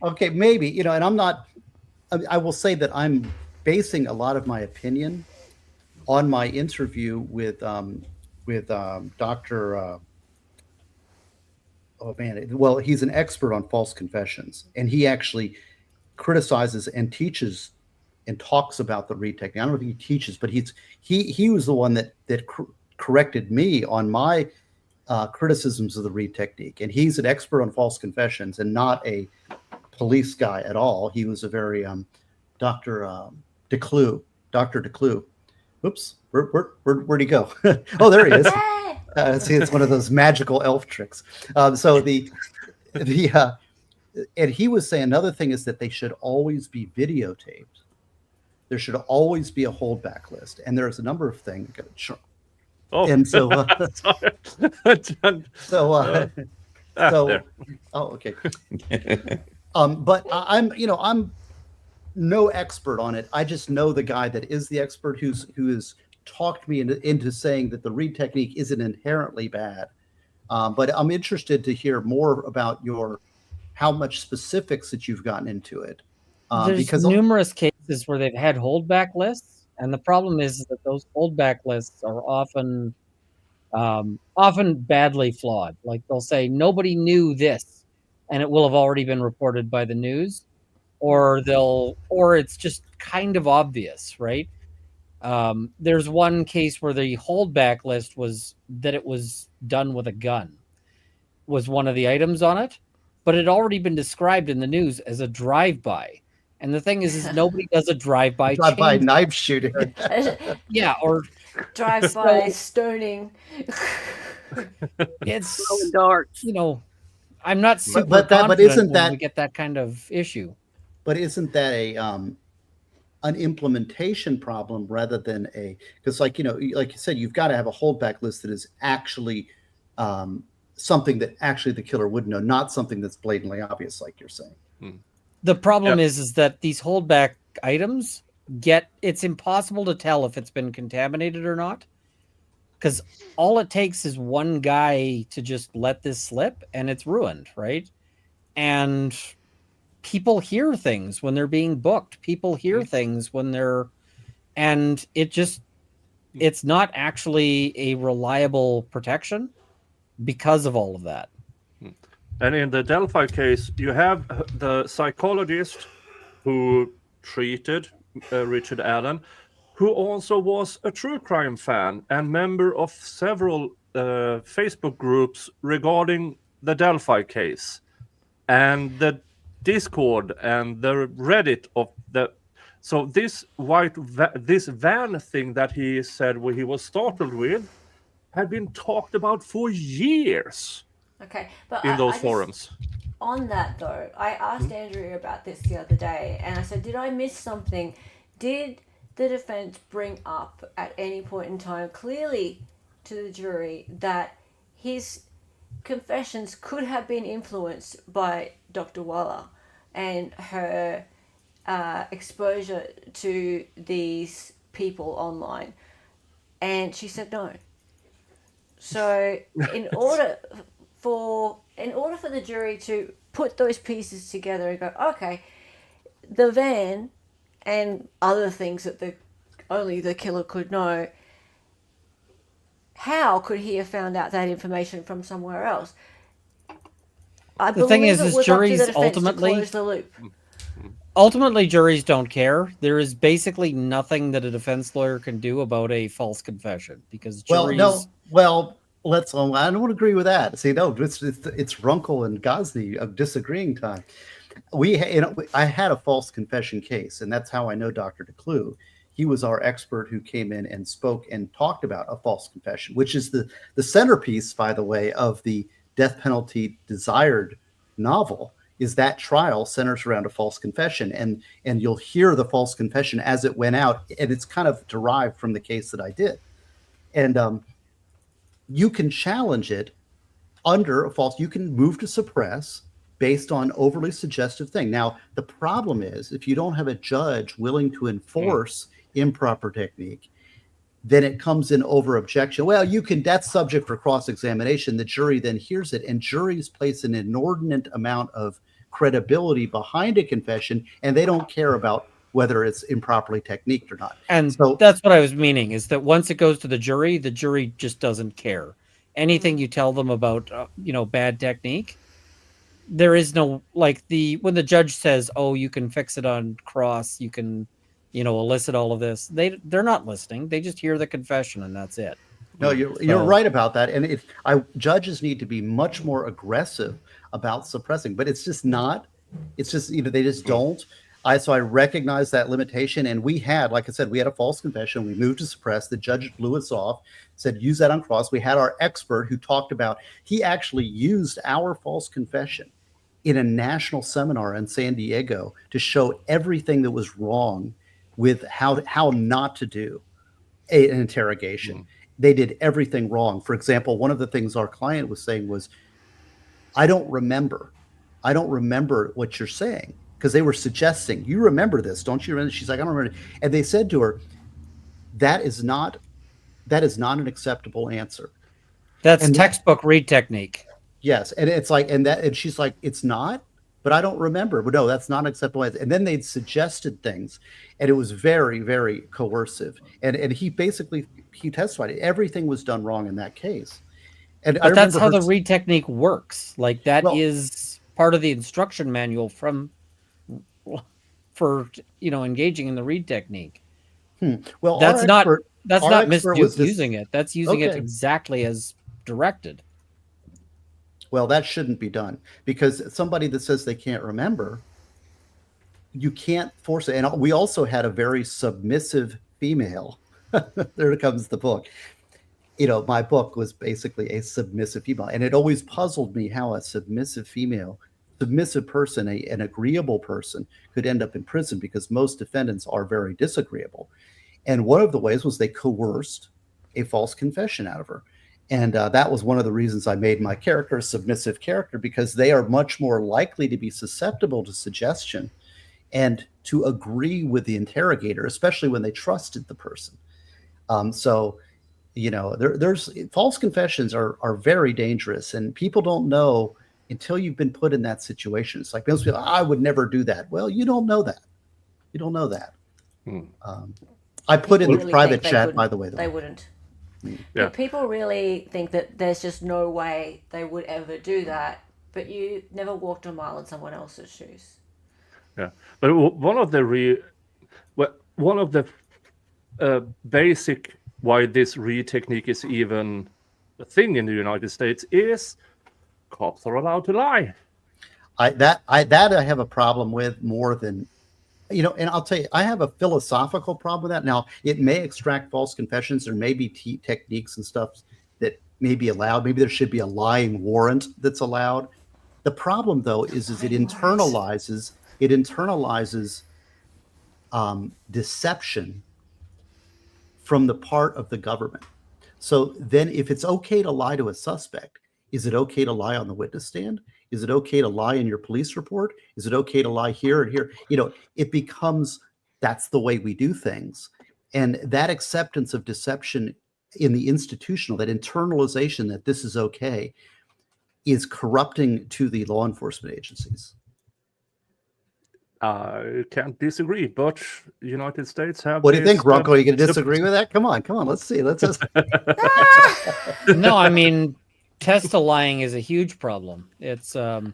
okay, maybe, and I'm not. I will say that I'm basing a lot of my opinion on my interview with Dr. Well, he's an expert on false confessions, and he actually criticizes and teaches and talks about the Reed technique. I don't know if he teaches, but he was the one that corrected me on my criticisms of the Reed technique. And he's an expert on false confessions and not a police guy at all. He was a very Dr. DeClue. Oops, where'd he go? Oh, there he is. See, it's one of those magical elf tricks. And he was saying another thing is that they should always be videotaped. There should always be a holdback list, and there's a number of things. oh, And so, there. oh, okay. But I'm no expert on it. I just know the guy that is the expert who has talked me into saying that the Reed technique isn't inherently bad. But I'm interested to hear more about how much specifics that you've gotten into it. There's numerous cases where they've had holdback lists, and the problem is that those holdback lists are often badly flawed. Like they'll say nobody knew this, and it will have already been reported by the news, or it's just kind of obvious, right? There's one case where the holdback list was that it was done with a gun. was one of the items on it, but it had already been described in the news as a drive-by. And the thing is nobody does a drive-by Drive-by chain. knife shooting. Yeah, or Drive-by stoning. it's Throwing darts. I'm not super but confident isn't when that- we get that kind of issue. But isn't that an implementation problem rather than because like you said, you've got to have a holdback list that is actually something that actually the killer would know, not something that's blatantly obvious, like you're saying. The problem is that these holdback items it's impossible to tell if it's been contaminated or not, because all it takes is one guy to just let this slip and it's ruined, right? And people hear things when they're being booked. People hear things when and it's not actually a reliable protection because of all of that. And in the Delphi case, you have the psychologist who treated Richard Allen, who also was a true crime fan and member of several Facebook groups regarding the Delphi case, and the Discord and the Reddit of the. So this this van thing that he said he was startled with had been talked about for years. Okay, but in those I just, forums. On that though, I asked Andrea about this the other day, and I said, did I miss something? Did the defense bring up at any point in time clearly to the jury that his confessions could have been influenced by Dr. Waller and her exposure to these people online? And she said no. So in order for the jury to put those pieces together and go, okay, the van and other things that only the killer could know, how could he have found out that information from somewhere else? The thing is juries ultimately juries don't care. There is basically nothing that a defense lawyer can do about a false confession because juries. I don't agree with that. See, no, it's Runkle and Gosney of disagreeing time. I had a false confession case, and that's how I know Dr. DeClue. He was our expert who came in and spoke and talked about a false confession, which is the centerpiece, by the way, of the death penalty desired novel. Is that trial centers around a false confession, and you'll hear the false confession as it went out, and it's kind of derived from the case that I did, and you can challenge it under a false. You can move to suppress based on overly suggestive thing. Now, the problem is if you don't have a judge willing to enforce improper technique, then it comes in over objection. Well, that's subject for cross-examination. The jury then hears it, and juries place an inordinate amount of credibility behind a confession, and they don't care about whether it's improperly techniqued or not. And so that's what I was meaning, is that once it goes to the jury just doesn't care. Anything you tell them about, bad technique, there is no, when the judge says, oh, you can fix it on cross, you can, elicit all of this. They're not listening. They just hear the confession and that's it. No, you're right about that. And judges need to be much more aggressive about suppressing, but it's just not, they just don't. So I recognize that limitation, and we had, like I said, we had a false confession. We moved to suppress. The judge blew us off, said use that on cross. We had our expert who talked about, he actually used our false confession in a national seminar in San Diego to show everything that was wrong with how not to do an interrogation. They did everything wrong. For example, one of the things our client was saying was, I don't remember what you're saying. Because they were suggesting, you remember this, don't you? She's like, I don't remember. And they said to her, that is not an acceptable answer. That's textbook read technique. Yes. And it's like, and she's like, it's not, but I don't remember. But no, that's not acceptable. And then they'd suggested things, and it was very, very coercive. And he testified everything was done wrong in that case. But that's how the read technique works. Like that is part of the instruction manual for engaging in the read technique. Well, that's not misusing it. That's using it exactly as directed. Well, that shouldn't be done, because somebody that says they can't remember, you can't force it. And we also had a very submissive female. There comes the book. My book was basically a submissive female, and it always puzzled me how a submissive person, an agreeable person, could end up in prison, because most defendants are very disagreeable. And one of the ways was they coerced a false confession out of her. And that was one of the reasons I made my character a submissive character, because they are much more likely to be susceptible to suggestion and to agree with the interrogator, especially when they trusted the person. There's false confessions are very dangerous, and people don't know until you've been put in that situation. It's like most people, I would never do that. Well, you don't know that. You don't know that. I put in the private chat, by the way. They wouldn't. Yeah. People really think that there's just no way they would ever do that, but you never walked a mile in someone else's shoes. Yeah, but one of the basic why this read technique is even a thing in the United States is cops are allowed to lie. I have a problem with more than, and I'll tell you, I have a philosophical problem with that. Now, it may extract false confessions. There may be techniques and stuff that may be allowed. Maybe there should be a lying warrant that's allowed. The problem, though, is it internalizes deception from the part of the government. So then if it's okay to lie to a suspect, is it okay to lie on the witness stand? Is it okay to lie in your police report? Is it okay to lie here and here? It becomes, that's the way we do things. And that acceptance of deception in the institutional, that internalization that this is okay, is corrupting to the law enforcement agencies. I can't disagree, but the United States have. What do you think, Runkle? Are you going to disagree with that? Come on. Let's see. Let's just. No, I mean, test lying is a huge problem. It's, the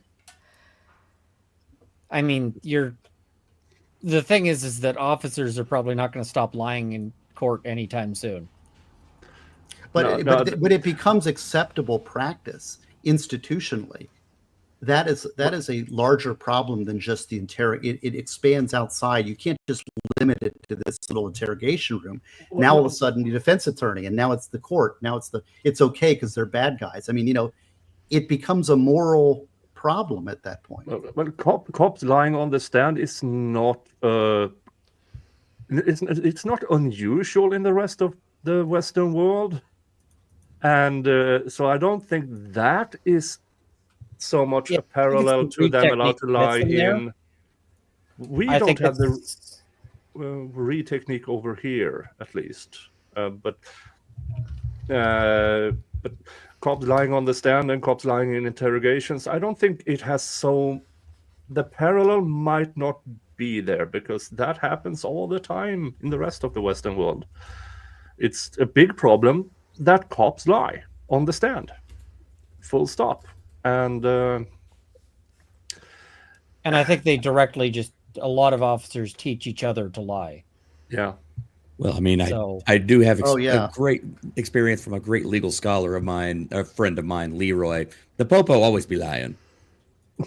thing is that officers are probably not going to stop lying in court anytime soon. But it becomes acceptable practice institutionally. That is a larger problem than just the it expands outside. You can't just limit it to this little interrogation room. Now all of a sudden the defense attorney, and now it's the court. Now it's okay because they're bad guys. It becomes a moral problem at that point. Well, cops lying on the stand is not it's not unusual in the rest of the Western world, and so I don't think that is so much a parallel to them allowed to lie in. We don't have the read technique over here, at least. But cops lying on the stand and cops lying in interrogations, I don't think it has the parallel might not be there, because that happens all the time in the rest of the Western world. It's a big problem that cops lie on the stand. Full stop. And I think they directly a lot of officers teach each other to lie. Yeah. Well, I do have a great experience from a great legal scholar of mine, a friend of mine, Leroy. The popo always be lying.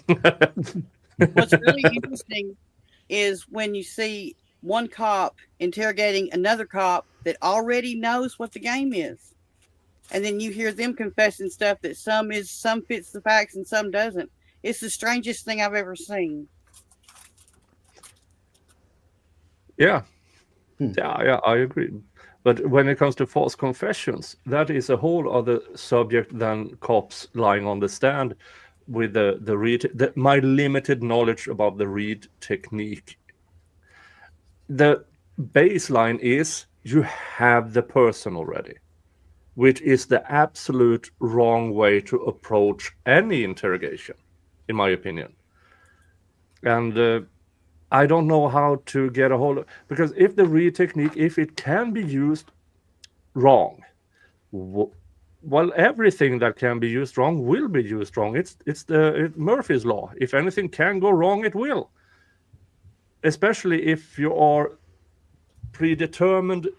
What's really interesting is when you see one cop interrogating another cop that already knows what the game is. And then you hear them confessing stuff that some fits the facts and some doesn't. It's the strangest thing I've ever seen. Yeah. Yeah, I agree. But when it comes to false confessions, that is a whole other subject than cops lying on the stand with my limited knowledge about the read technique. The baseline is you have the person already, which is the absolute wrong way to approach any interrogation, in my opinion. And I don't know how to get a hold of, because if the read technique, if it can be used wrong, well, everything that can be used wrong will be used wrong. It's Murphy's law. If anything can go wrong, it will. Especially if you are predetermined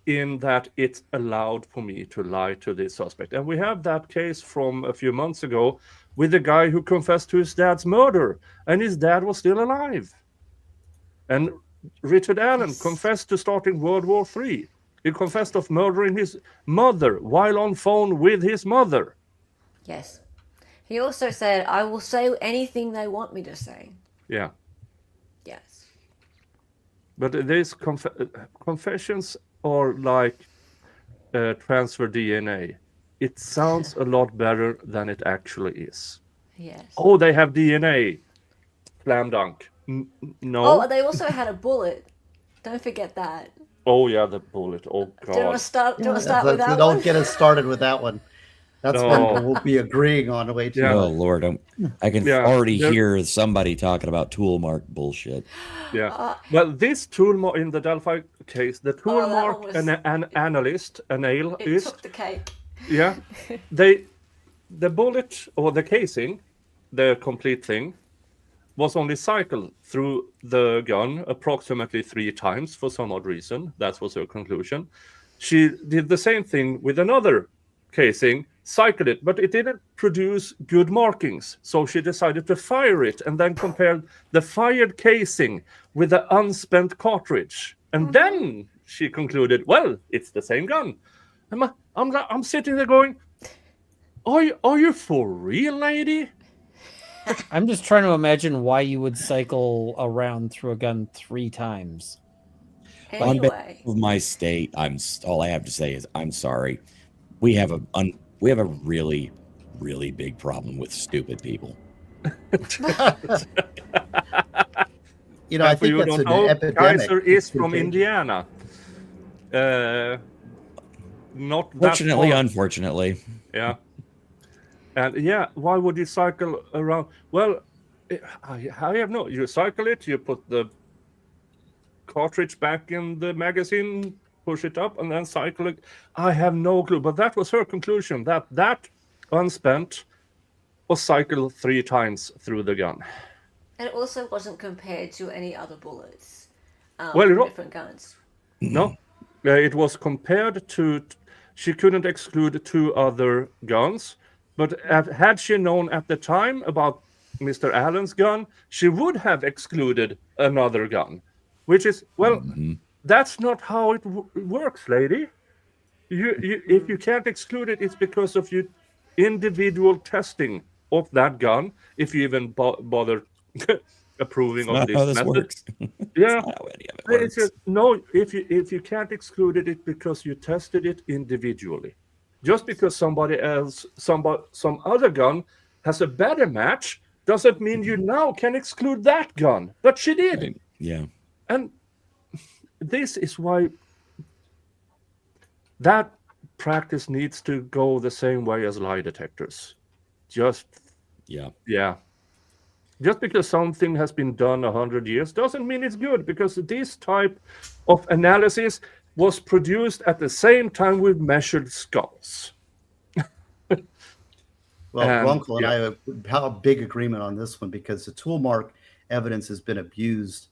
in that it's allowed for me to lie to this suspect. And we have that case from a few months ago with the guy who confessed to his dad's murder, and his dad was still alive. And Richard Allen confessed to starting World War III. He confessed of murdering his mother while on phone with his mother. Yes. He also said, I will say anything they want me to say. Yeah. Yes. But these confessions are like transfer DNA. It sounds a lot better than it actually is. Yes. Oh, they have DNA. Slam dunk. No. Oh, they also had a bullet. Don't forget that. Oh, yeah, the bullet. Oh, God. Do you want to start with that one? Don't get us started with that one. That's No. one we'll be agreeing on way too. Yeah. Oh Lord, I can already hear somebody talking about tool mark bullshit. Yeah, well, this tool mark in the Delphi case, the tool mark an analyst, It took the cake. Yeah, the bullet or the casing, the complete thing, was only cycled through the gun approximately 3 times for some odd reason. That was her conclusion. She did the same thing with another casing, cycled it, but it didn't produce good markings. So she decided to fire it and then compared the fired casing with the unspent cartridge. And then she concluded, well, it's the same gun. I'm sitting there going, are you for real, lady? I'm just trying to imagine why you would cycle around through a gun 3 times. On behalf of my state, all I have to say is I'm sorry. We have a really, really big problem with stupid people. You know, I think that's an epidemic. Kaiser is from Indiana. Not fortunately, unfortunately. Yeah. And yeah, why would you cycle around? Well, I have no. You cycle it, you put the cartridge back in the magazine, push it up, and then cycle it. I have no clue, but that was her conclusion, that unspent was cycled 3 times through the gun. And it also wasn't compared to any other bullets from different guns. No, it was compared to. She couldn't exclude 2 other guns, but had she known at the time about Mr. Allen's gun, she would have excluded another gun, which is, well, that's not how it works, lady. If you can't exclude it, it's because of your individual testing of that gun, if you even bother approving of this method. Works. Yeah, it's just, no. If you can't exclude it, it's because you tested it individually. Just because somebody else, some other gun has a better match, doesn't mean you now can exclude that gun. But she did. Right. Yeah. And this is why that practice needs to go the same way as lie detectors. Just because something has been done 100 years doesn't mean it's good, because this type of analysis was produced at the same time with measured skulls. Well, Runkle and I have a big agreement on this one, because the tool mark evidence has been abused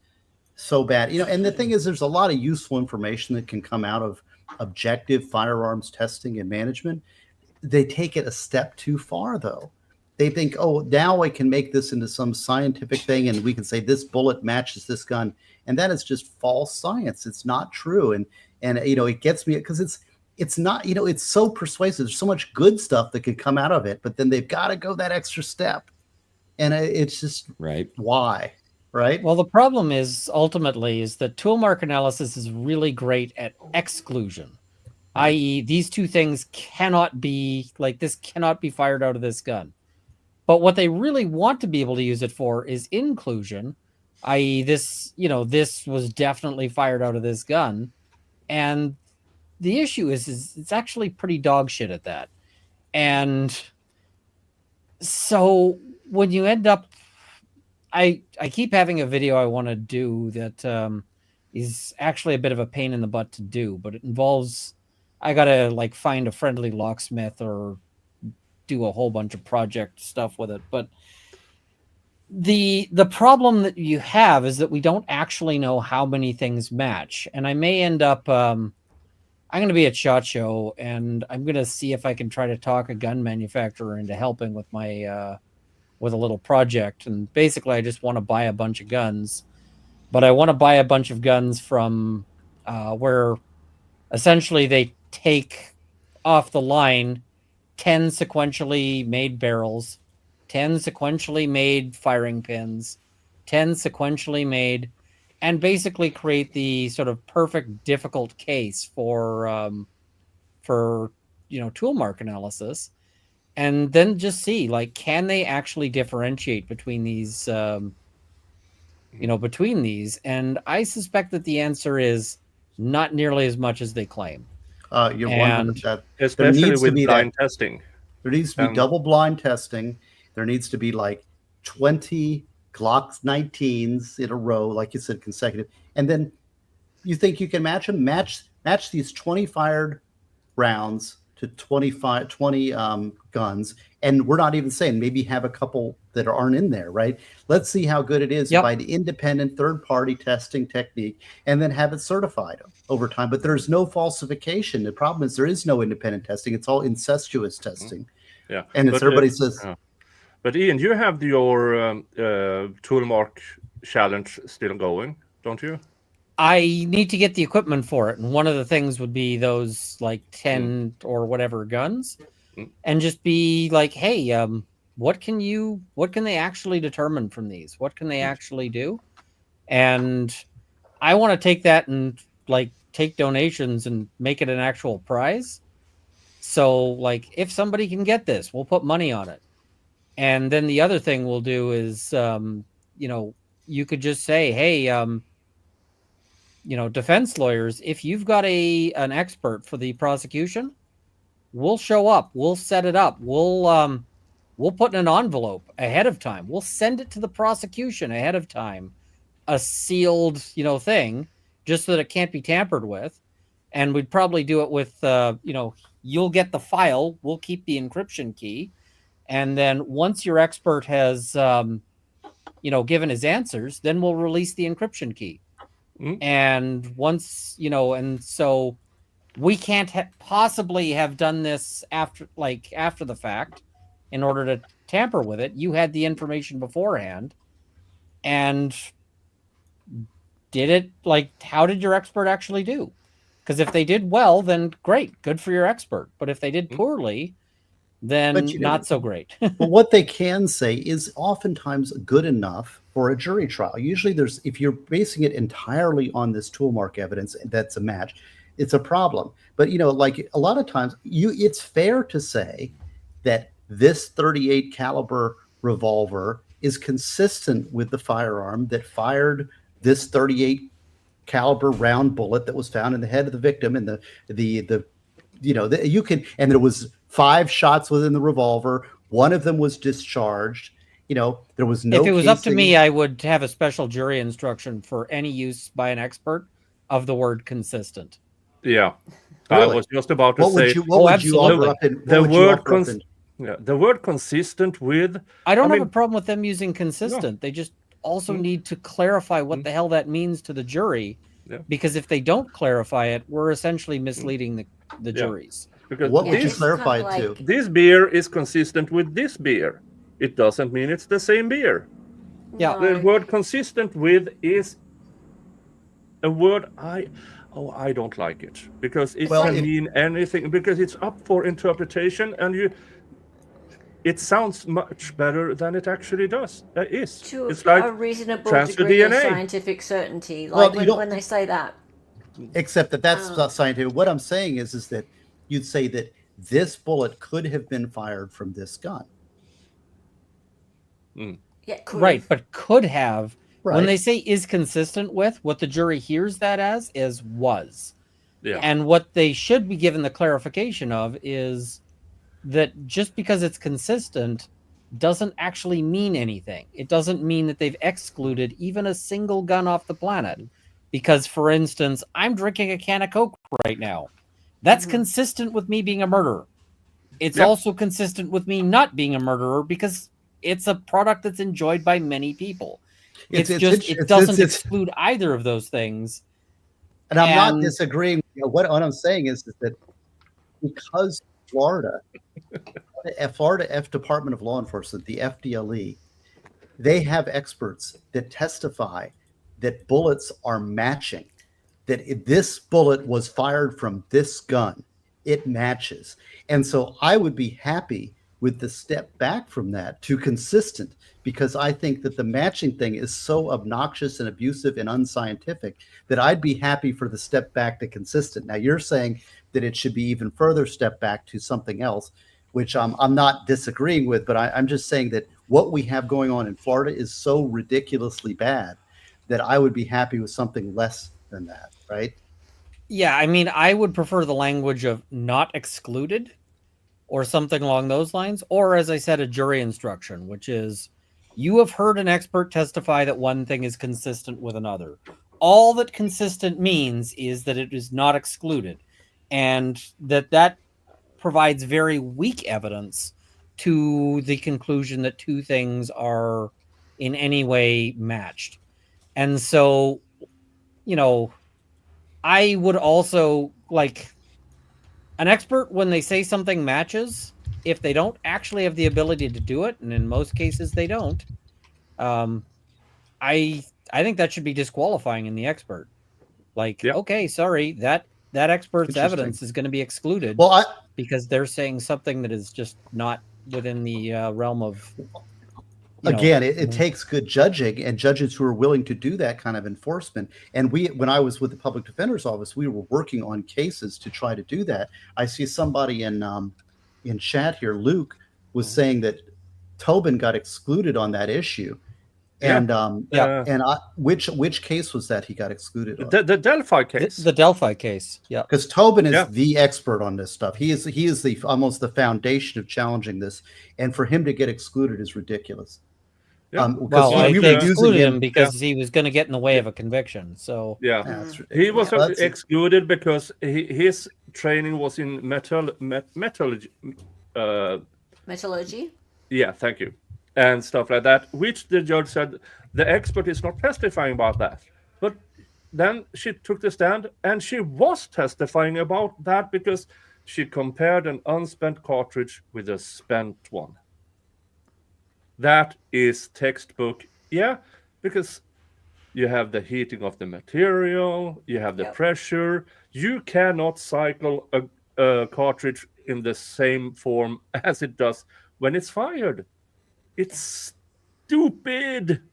so bad. You know, and the thing is, there's a lot of useful information that can come out of objective firearms testing and management. They take it a step too far, though. They think, oh, now I can make this into some scientific thing, and we can say this bullet matches this gun, and that is just false science. It's not true, and you know, it gets me because it's not, you know, it's so persuasive. There's so much good stuff that could come out of it, but then they've got to go that extra step, and it's just why, right? Well, the problem is ultimately is that tool mark analysis is really great at exclusion, i.e., these 2 things cannot be like this cannot be fired out of this gun. But what they really want to be able to use it for is inclusion, i.e., this, you know, this was definitely fired out of this gun. And the issue is it's actually pretty dog shit at that. And so when you end up, I keep having a video I want to do that is actually a bit of a pain in the butt to do, but it involves, I got to like find a friendly locksmith or do a whole bunch of project stuff with it. But the problem that you have is that we don't actually know how many things match. And I may end up I'm going to be at SHOT Show, and I'm going to see if I can try to talk a gun manufacturer into helping with my with a little project. And basically, I just want to buy a bunch of guns, but I want to buy a bunch of guns from where essentially they take off the line 10 sequentially made barrels, 10 sequentially made firing pins, 10 sequentially made, and basically create the sort of perfect difficult case for tool mark analysis, and then just see, like, can they actually differentiate between these between these. And I suspect that the answer is not nearly as much as they claim. You're And 100%. Especially needs to with be blind testing. There needs to be double blind testing. There needs to be like 20 Glock 19s in a row, like you said, consecutive. And then you think you can match them? Match these 20 fired rounds to 20 guns. And we're not even saying, maybe have a couple that aren't in there, right? Let's see how good it is by the independent third-party testing technique, and then have it certified over time. But there's no falsification. The problem is there is no independent testing. It's all incestuous testing. Yeah. And it's everybody says... But Ian, you have your toolmark challenge still going, don't you? I need to get the equipment for it. And one of the things would be those like 10 or whatever guns, and just be like, hey, what can they actually determine from these? What can they actually do? And I want to take that and like take donations and make it an actual prize. So like, if somebody can get this, we'll put money on it. And then the other thing we'll do is, you could just say, hey, defense lawyers, if you've got an expert for the prosecution, we'll show up, we'll set it up, we'll put in an envelope ahead of time, we'll send it to the prosecution ahead of time, a sealed, thing, just so that it can't be tampered with. And we'd probably do it with, you'll get the file, we'll keep the encryption key. And then once your expert has, given his answers, then we'll release the encryption key. And once, and so we can't possibly have done this after the fact in order to tamper with it. You had the information beforehand and did it, how did your expert actually do? Because if they did well, then great, good for your expert. But if they did poorly, then not so great. But what they can say is oftentimes good enough for a jury trial. Usually if you're basing it entirely on this toolmark evidence, that's a match, it's a problem. But, like a lot of times it's fair to say that this 38 caliber revolver is consistent with the firearm that fired this 38 caliber round bullet that was found in the head of the victim, and and there was 5 shots within the revolver. One of them was discharged. There was no. If it was up to me, I would have a special jury instruction for any use by an expert of the word consistent. Yeah, really? I was just about to say. The word consistent with. I don't have a problem with them using consistent. No. They just also need to clarify what the hell that means to the jury, because if they don't clarify it, we're essentially misleading the juries. Because what would you clarify it to? This beer is consistent with this beer. It doesn't mean it's the same beer. Yeah. The word consistent with is a word I don't like it, because it can mean anything, because it's up for interpretation, and it sounds much better than it actually does. To it's like a reasonable transfer degree DNA. of scientific certainty, like when they say that. Except that's not scientific. What I'm saying is that you'd say that this bullet could have been fired from this gun. Yeah, right, but could have. Right. When they say is consistent with, what the jury hears that as is was. Yeah. And what they should be given the clarification of is that just because it's consistent doesn't actually mean anything. It doesn't mean that they've excluded even a single gun off the planet. Because, for instance, I'm drinking a can of Coke right now. That's consistent with me being a murderer. It's also consistent with me not being a murderer, because it's a product that's enjoyed by many people. It doesn't exclude either of those things. And I'm not And- disagreeing. What I'm saying is that because Florida F Department of Law Enforcement, the FDLE, they have experts that testify that bullets are matching, that if this bullet was fired from this gun, it matches. And so I would be happy with the step back from that to consistent, because I think that the matching thing is so obnoxious and abusive and unscientific that I'd be happy for the step back to consistent. Now you're saying that it should be even further step back to something else, which I'm not disagreeing with, but I'm just saying that what we have going on in Florida is so ridiculously bad that I would be happy with something less than that, right? Yeah, I mean, I would prefer the language of not excluded or something along those lines, or as I said, a jury instruction, which is you have heard an expert testify that one thing is consistent with another. All that consistent means is that it is not excluded, and that provides very weak evidence to the conclusion that two things are in any way matched. And so, I would also like an expert when they say something matches, if they don't actually have the ability to do it, and in most cases they don't, I think that should be disqualifying in the expert. Like, okay, sorry, that expert's evidence is going to be excluded. Well, because they're saying something that is just not within the realm of. Again, it takes good judging and judges who are willing to do that kind of enforcement. And when I was with the public defender's office, we were working on cases to try to do that. I see somebody in chat here, Luke, was saying that Tobin got excluded on that issue. And which case was that he got excluded on? The Delphi case. The Delphi case, yeah. Because Tobin is the expert on this stuff. He is the almost the foundation of challenging this, and for him to get excluded is ridiculous. Well, I excluded him because he was going to get in the way of a conviction. So he was excluded because his training was in metallurgy. Metallurgy. Yeah, thank you, and stuff like that. Which the judge said the expert is not testifying about that, but then she took the stand and she was testifying about that because she compared an unspent cartridge with a spent one. That is textbook, because you have the heating of the material, you have the pressure. You cannot cycle a cartridge in the same form as it does when it's fired. It's stupid.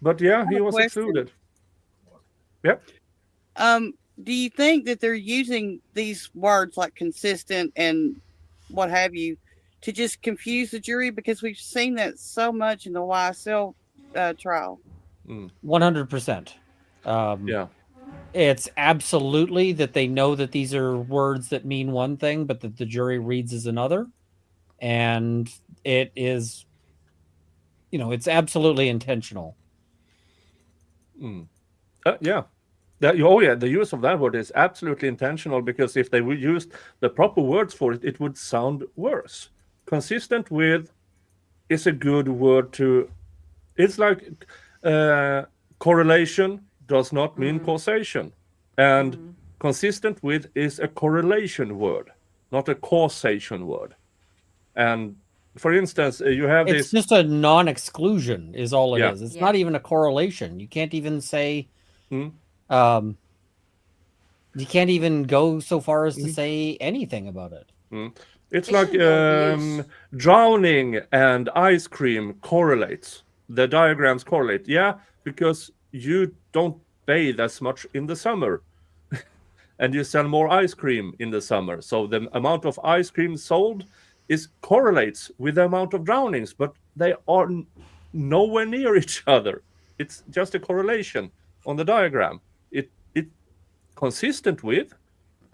But he was excluded. Yep. Do you think that they're using these words like consistent and what have you to just confuse the jury? Because we've seen that so much in the YSL trial. 100%. It's absolutely that they know that these are words that mean one thing, but that the jury reads as another. And it is, it's absolutely intentional. The use of that word is absolutely intentional, because if they would use the proper words for it, it would sound worse. Consistent with is a good word to. It's like correlation does not mean causation, and consistent with is a correlation word, not a causation word. And for instance, you have it's just a non-exclusion is all it is. It's not even a correlation. You can't even say. You can't even go so far as to say anything about it. It's like drowning and ice cream correlates. The diagrams correlate. Because you don't bathe as much in the summer. And you sell more ice cream in the summer. So the amount of ice cream sold correlates with the amount of drownings, but they are nowhere near each other. It's just a correlation on the diagram. It consistent with,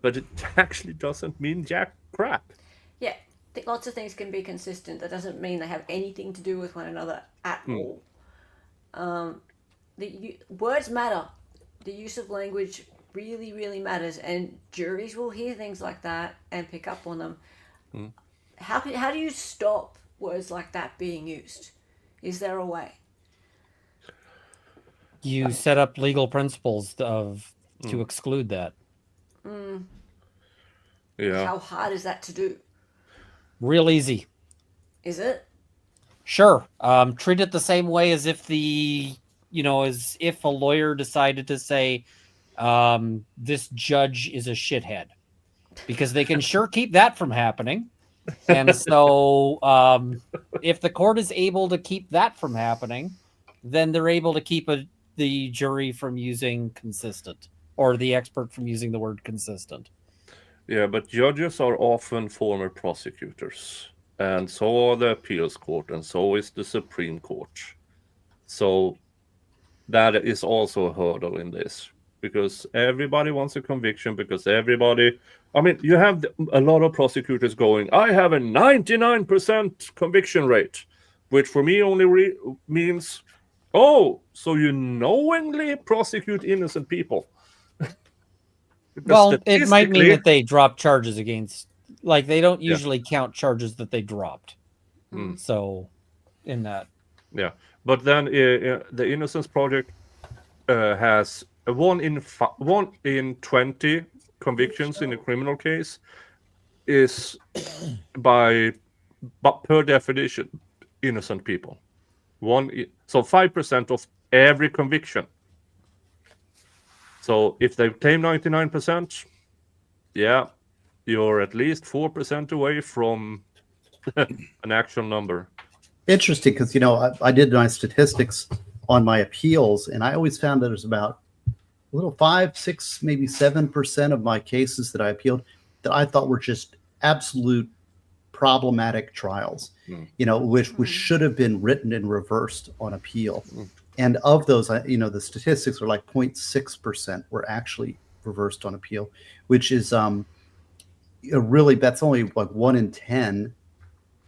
but it actually doesn't mean jack crap. Yeah, I think lots of things can be consistent. That doesn't mean they have anything to do with one another at all. Words matter. The use of language really, really matters, and juries will hear things like that and pick up on them. How do you stop words like that being used? Is there a way? You set up legal principles of to exclude that. Yeah. How hard is that to do? Real easy. Is it? Sure. Treat it the same way as if as if a lawyer decided to say, this judge is a shithead, because they can sure keep that from happening. And so, if the court is able to keep that from happening, then they're able to keep the jury from using consistent, or the expert from using the word consistent. Yeah, but judges are often former prosecutors, and so are the appeals court, and so is the Supreme Court. So that is also a hurdle in this, because everybody wants a conviction, because everybody, I mean, you have a lot of prosecutors going, I have a 99% conviction rate, which for me only means, oh, so you knowingly prosecute innocent people. Well, it might mean that they drop charges against, like, they don't usually count charges that they dropped. So, in that. Yeah, but then the Innocence Project has 1 in 20 convictions in a criminal case is but per definition innocent people. So 5% of every conviction. So if they claim 99%, yeah, you're at least 4% away from an actual number. Interesting, because I did my statistics on my appeals, and I always found that there's about a little 5, 6, maybe 7% of my cases that I appealed that I thought were just absolute problematic trials, which should have been written and reversed on appeal. And of those, the statistics are like 0.6% were actually reversed on appeal, which is really, that's only like 1 in 10.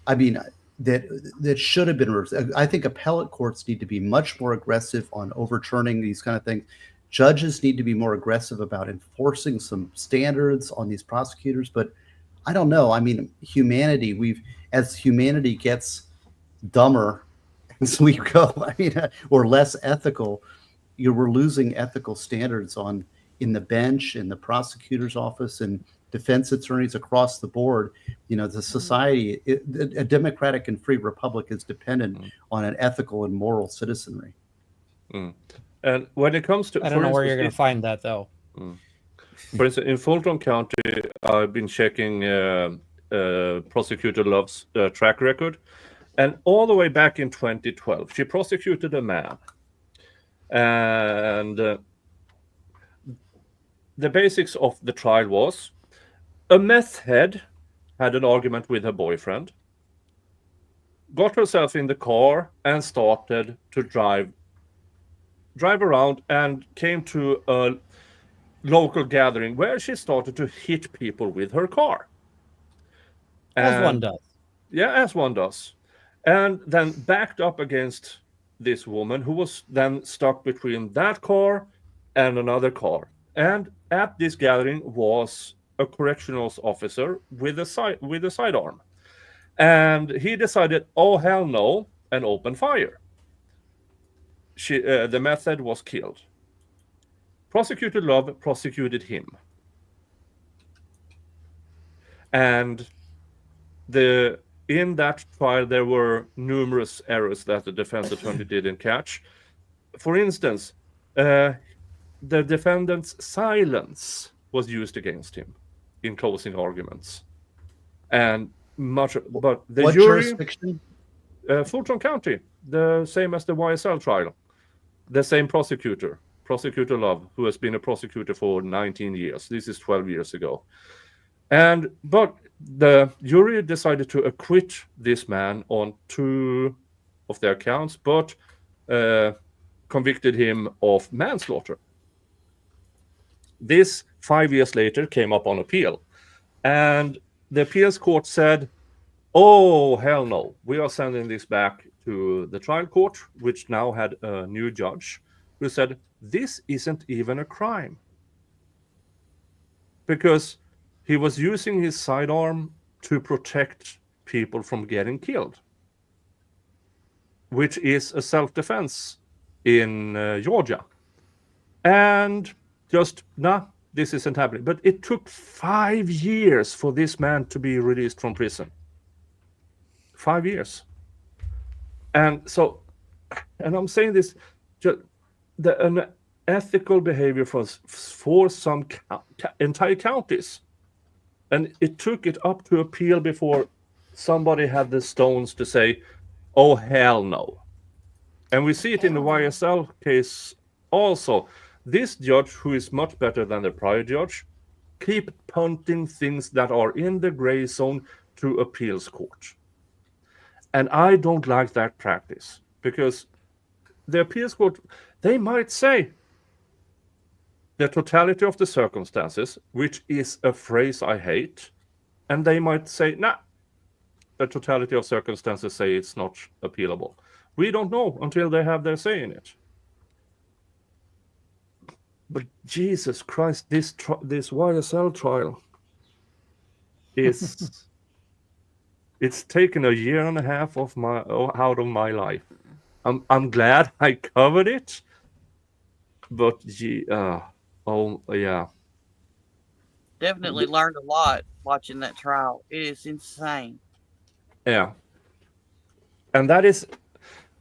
I mean, that should have been reversed. I think appellate courts need to be much more aggressive on overturning these kind of things. Judges need to be more aggressive about enforcing some standards on these prosecutors. But I don't know. I mean, as humanity gets dumber as we go, or less ethical, we're losing ethical standards in the bench, in the prosecutor's office, and defense attorneys across the board. The society, a democratic and free republic is dependent on an ethical and moral citizenry. And when it comes to, I don't know where you're going to find that, though. For instance, in Fulton County, I've been checking Prosecutor Love's track record, and all the way back in 2012, she prosecuted a man, and the basics of the trial was a meth head had an argument with her boyfriend, got herself in the car, and started to drive around, and came to a local gathering where she started to hit people with her car. As one does. Yeah, as one does. And then backed up against this woman who was then stuck between that car and another car. And at this gathering was a correctional officer with a sidearm. And he decided, oh, hell no, and opened fire. The meth head was killed. Prosecutor Love prosecuted him. And in that trial, there were numerous errors that the defense attorney didn't catch. For instance, the defendant's silence was used against him in closing arguments. And but the what jury, jurisdiction? Fulton County, the same as the YSL trial, the same Prosecutor Love, who has been a prosecutor for 19 years. This is 12 years ago. But the jury decided to acquit this man on 2 of their counts, but convicted him of manslaughter. This 5 years later came up on appeal, and the appeals court said, oh, hell no, we are sending this back to the trial court, which now had a new judge, who said, this isn't even a crime, because he was using his sidearm to protect people from getting killed, which is a self-defense in Georgia. And just, nah, this isn't happening. But it took 5 years for this man to be released from prison. 5 years. And so, and I'm saying this, an ethical behavior for some entire counties. And it took it up to appeal before somebody had the stones to say, oh, hell no. And we see it in the YSL case also. This judge, who is much better than the prior judge, keep punting things that are in the gray zone to appeals court. And I don't like that practice, because the appeals court, they might say the totality of the circumstances, which is a phrase I hate, and they might say, nah, the totality of circumstances say it's not appealable. We don't know until they have their say in it. But Jesus Christ, this YSL trial is it's taken a year and a half of out of my life. I'm glad I covered it, but oh yeah, Definitely learned a lot watching that trial. It is insane. yeah, and that is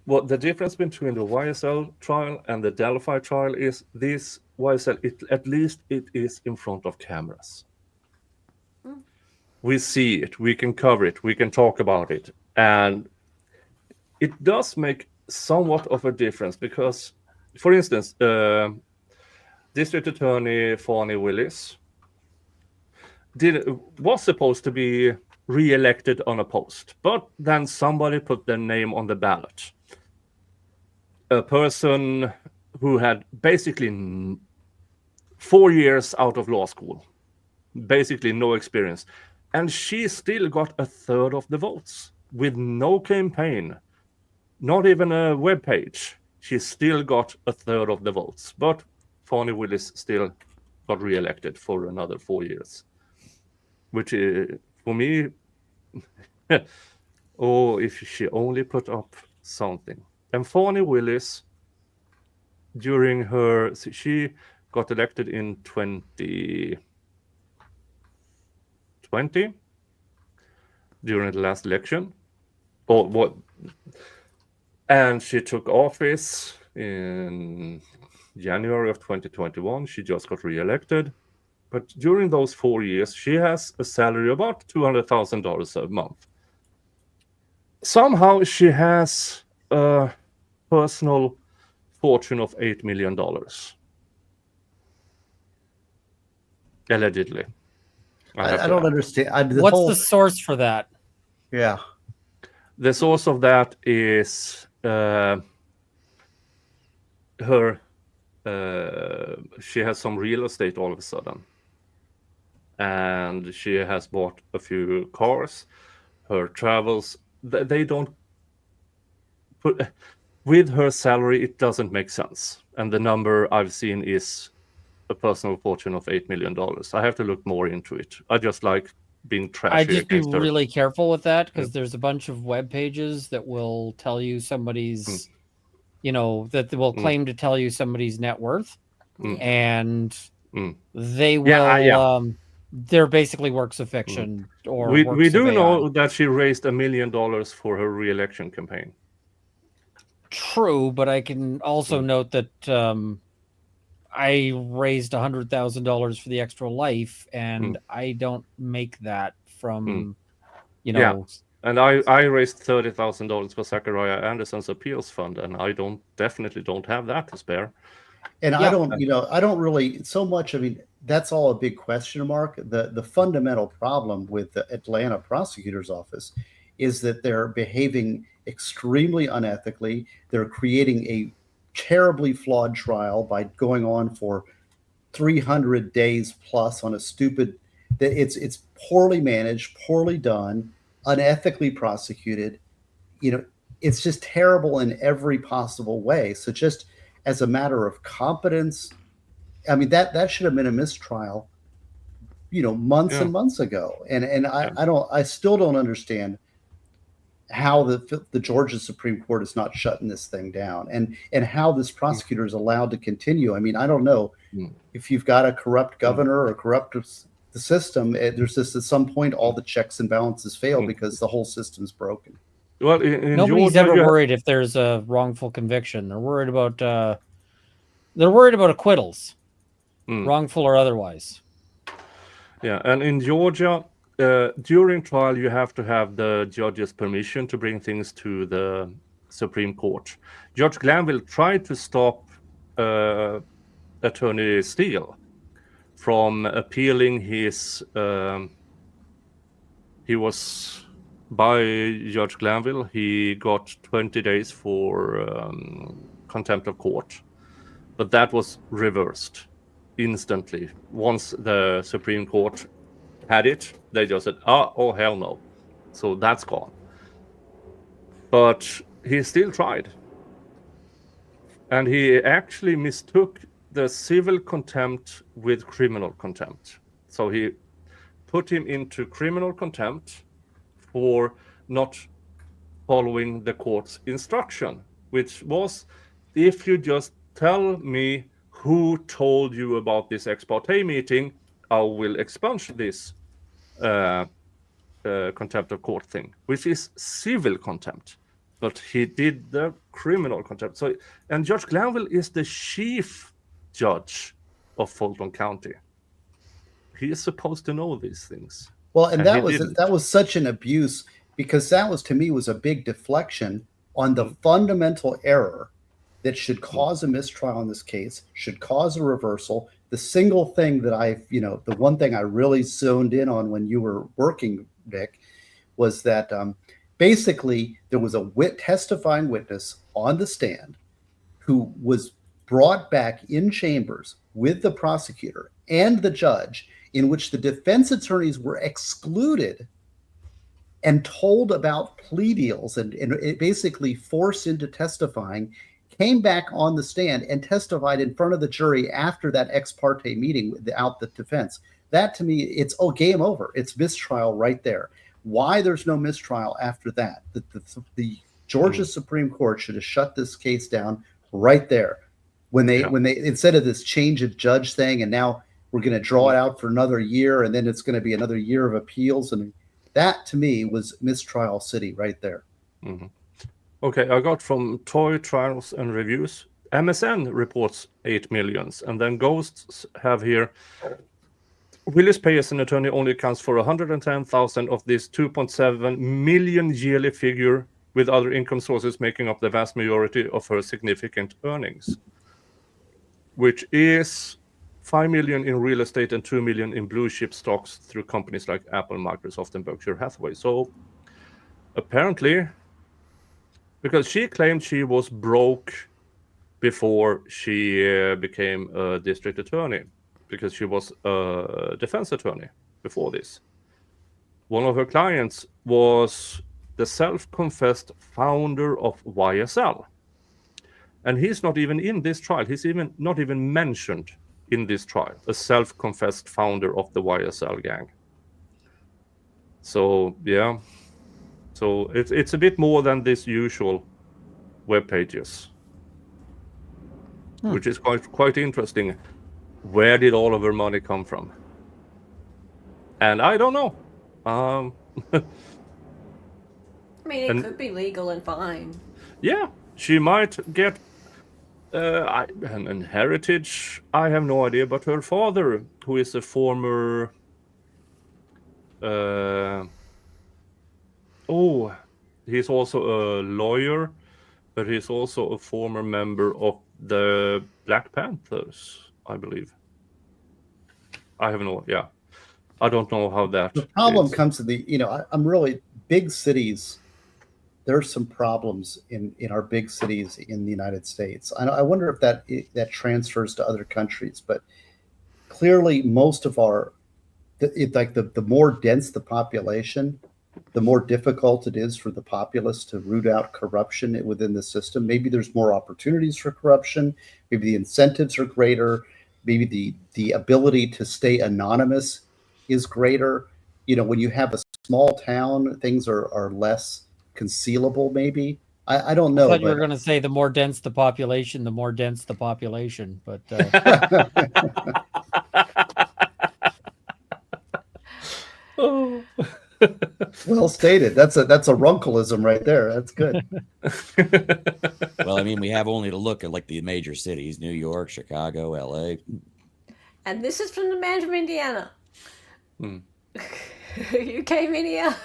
what the difference between the YSL trial and the Delphi trial is. This YSL, at least it is in front of cameras. We see it, we can cover it, we can talk about it, and it does make somewhat of a difference, because, for instance, District Attorney Fani Willis was supposed to be re-elected on a post, but then somebody put their name on the ballot. A person who had basically 4 years out of law school, basically no experience, and she still got a third of the votes with no campaign, not even a web page. She still got a third of the votes, but Fani Willis still got re-elected for another 4 years, which for me, oh, if she only put up something. And Fani Willis, she got elected in 2020 during the last election, or what? And she took office in January of 2021. She just got re-elected. But during those 4 years, she has a salary of about $200,000 a month. Somehow she has a personal fortune of $8 million. Allegedly. I don't understand. What's the source for that? Yeah. The source of that is she has some real estate all of a sudden. And she has bought a few cars. Her travels, they don't put, with her salary, it doesn't make sense. And the number I've seen is a personal fortune of $8 million. I have to look more into it. I just like being trashy. I'd just be really careful with that, because there's a bunch of web pages that will tell you somebody's, that will claim to tell you somebody's net worth, and they will. They're basically works of fiction. Or we do know that she raised $1 million for her re-election campaign. True, but I can also note that I raised $100,000 for the Extra Life, and I don't make that from, Yeah, and I raised $30,000 for Zachariah Anderson's appeals fund, and I definitely don't have that to spare. And I don't really so much. I mean, that's all a big question mark. The fundamental problem with the Atlanta prosecutor's office is that they're behaving extremely unethically. They're creating a terribly flawed trial by going on for 300 days plus on a stupid. It's poorly managed, poorly done, unethically prosecuted. It's just terrible in every possible way. So just as a matter of competence, I mean, that should have been a mistrial, months and months ago. And I still don't understand how the Georgia Supreme Court is not shutting this thing down, and how this prosecutor is allowed to continue. I mean, I don't know if you've got a corrupt governor or corrupt the system. There's just at some point all the checks and balances fail because the whole system's broken. Well, in Nobody's Georgia, ever worried if there's a wrongful conviction. They're worried about acquittals, wrongful or otherwise. Yeah, and in Georgia, during trial, you have to have the judge's permission to bring things to the Supreme Court. Judge Glanville tried to stop Attorney Steele from appealing his. He was by Judge Glanville. He got 20 days for contempt of court, but that was reversed instantly. Once the Supreme Court had it, they just said, oh hell no. So that's gone. But he still tried. And he actually mistook the civil contempt with criminal contempt. So he put him into criminal contempt for not following the court's instruction, which was, if you just tell me who told you about this ex parte meeting, I will expunge this contempt of court thing, which is civil contempt. But he did the criminal contempt. So, and Judge Glanville is the chief judge of Fulton County. He is supposed to know these things. Well, and that was such an abuse, because that was, to me, was a big deflection on the fundamental error that should cause a mistrial in this case, should cause a reversal. The single thing that the one thing I really zoned in on when you were working, Vic, was that basically there was a testifying witness on the stand who was brought back in chambers with the prosecutor and the judge, in which the defense attorneys were excluded and told about plea deals and it basically forced into testifying, came back on the stand and testified in front of the jury after that ex parte meeting without the defense. That, to me, it's game over. It's mistrial right there. Why there's no mistrial after that? The Georgia Supreme Court should have shut this case down right there when they instead of this change of judge thing, and now we're going to draw it out for another year, and then it's going to be another year of appeals. And that, to me, was mistrial city right there. Mm-hmm. Okay, I got from Toy Trials and Reviews. MSN reports 8 million, and then Ghosts have here. Willis pay as an attorney only accounts for 110,000 of this 2.7 million yearly figure, with other income sources making up the vast majority of her significant earnings, which is 5 million in real estate and 2 million in blue chip stocks through companies like Apple, Microsoft, and Berkshire Hathaway. So apparently, because she claimed she was broke before she became a district attorney, because she was a defense attorney before this. One of her clients was the self-confessed founder of YSL. And he's not even in this trial. He's not even mentioned in this trial, a self-confessed founder of the YSL gang. So, yeah. So it's a bit more than this usual web pages, which is quite interesting. Where did all of her money come from? And I don't know. I mean, it could be legal and fine. Yeah, she might get an heritage. I have no idea. But her father, who is a former... he's also a lawyer, but he's also a former member of the Black Panthers, I believe. I have no, I don't know how that. The problem comes to I'm really big cities. There's some problems in our big cities in the United States. I wonder if that transfers to other countries, but clearly most of the more dense the population, the more difficult it is for the populace to root out corruption within the system. Maybe there's more opportunities for corruption. Maybe the incentives are greater. Maybe the ability to stay anonymous is greater. When you have a small town, things are less concealable, maybe. I don't I know. thought you were But going to say the more dense the population, the more dense the population. But Oh. well stated. That's a Runkleism right there. That's good. Well, I mean, we have only to look at like the major cities: New York, Chicago, LA. And this is from the man from Indiana. Hmm. You came in here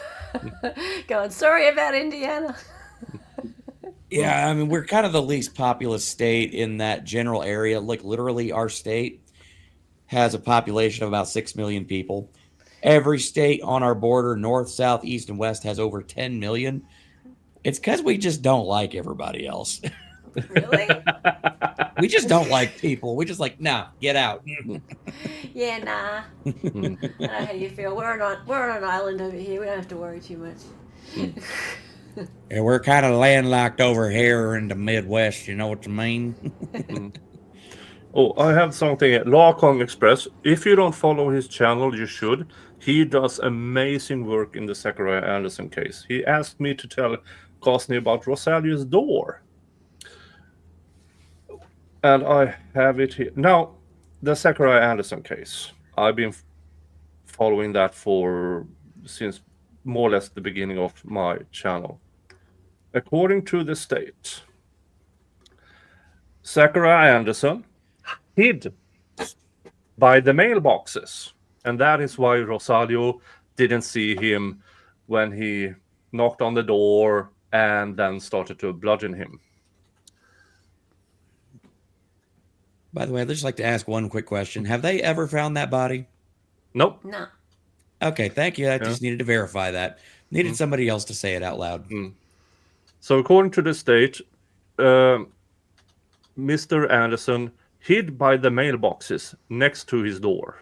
going, sorry about Indiana. Yeah, I mean, we're kind of the least populous state in that general area. Like, literally, our state has a population of about 6 million people. Every state on our border, north, south, east, and west, has over 10 million. It's because we just don't like everybody else. Really? We just don't like people. We just like, nah, get out. Yeah, nah. I know how you feel. We're on an island over here. We don't have to worry too much. And we're kind of landlocked over here in the Midwest. You know what I mean? Oh, I have something at Law Kong Express. If you don't follow his channel, you should. He does amazing work in the Zachariah Anderson case. He asked me to tell Gosney about Rosalio's door. And I have it here. Now, the Zachariah Anderson case. I've been following that since more or less the beginning of my channel. According to the state, Zachariah Anderson hid by the mailboxes, and that is why Rosalio didn't see him when he knocked on the door and then started to bludgeon him. By the way, I'd just like to ask one quick question. Have they ever found that body? Nope. No. Okay, thank you. I just needed to verify that. Needed somebody else to say it out loud. So according to the state, Mr. Anderson hid by the mailboxes next to his door.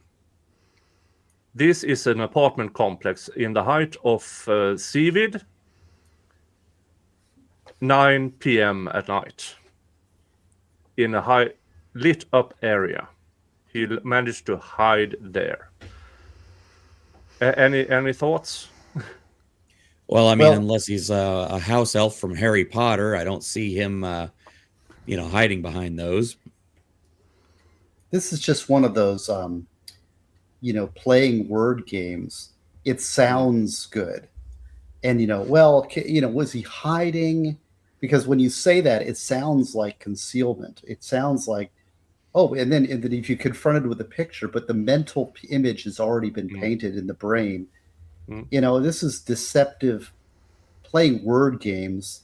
This is an apartment complex in the height of Seavid, 9 p.m. at night, in a high lit up area. He managed to hide there. Any thoughts? Well, I mean, unless he's a house elf from Harry Potter, I don't see him, hiding behind those. This is just one of those, playing word games. It sounds good. And, was he hiding? Because when you say that, it sounds like concealment. It sounds like, and then if you confronted with a picture, but the mental image has already been painted in the brain. This is deceptive, playing word games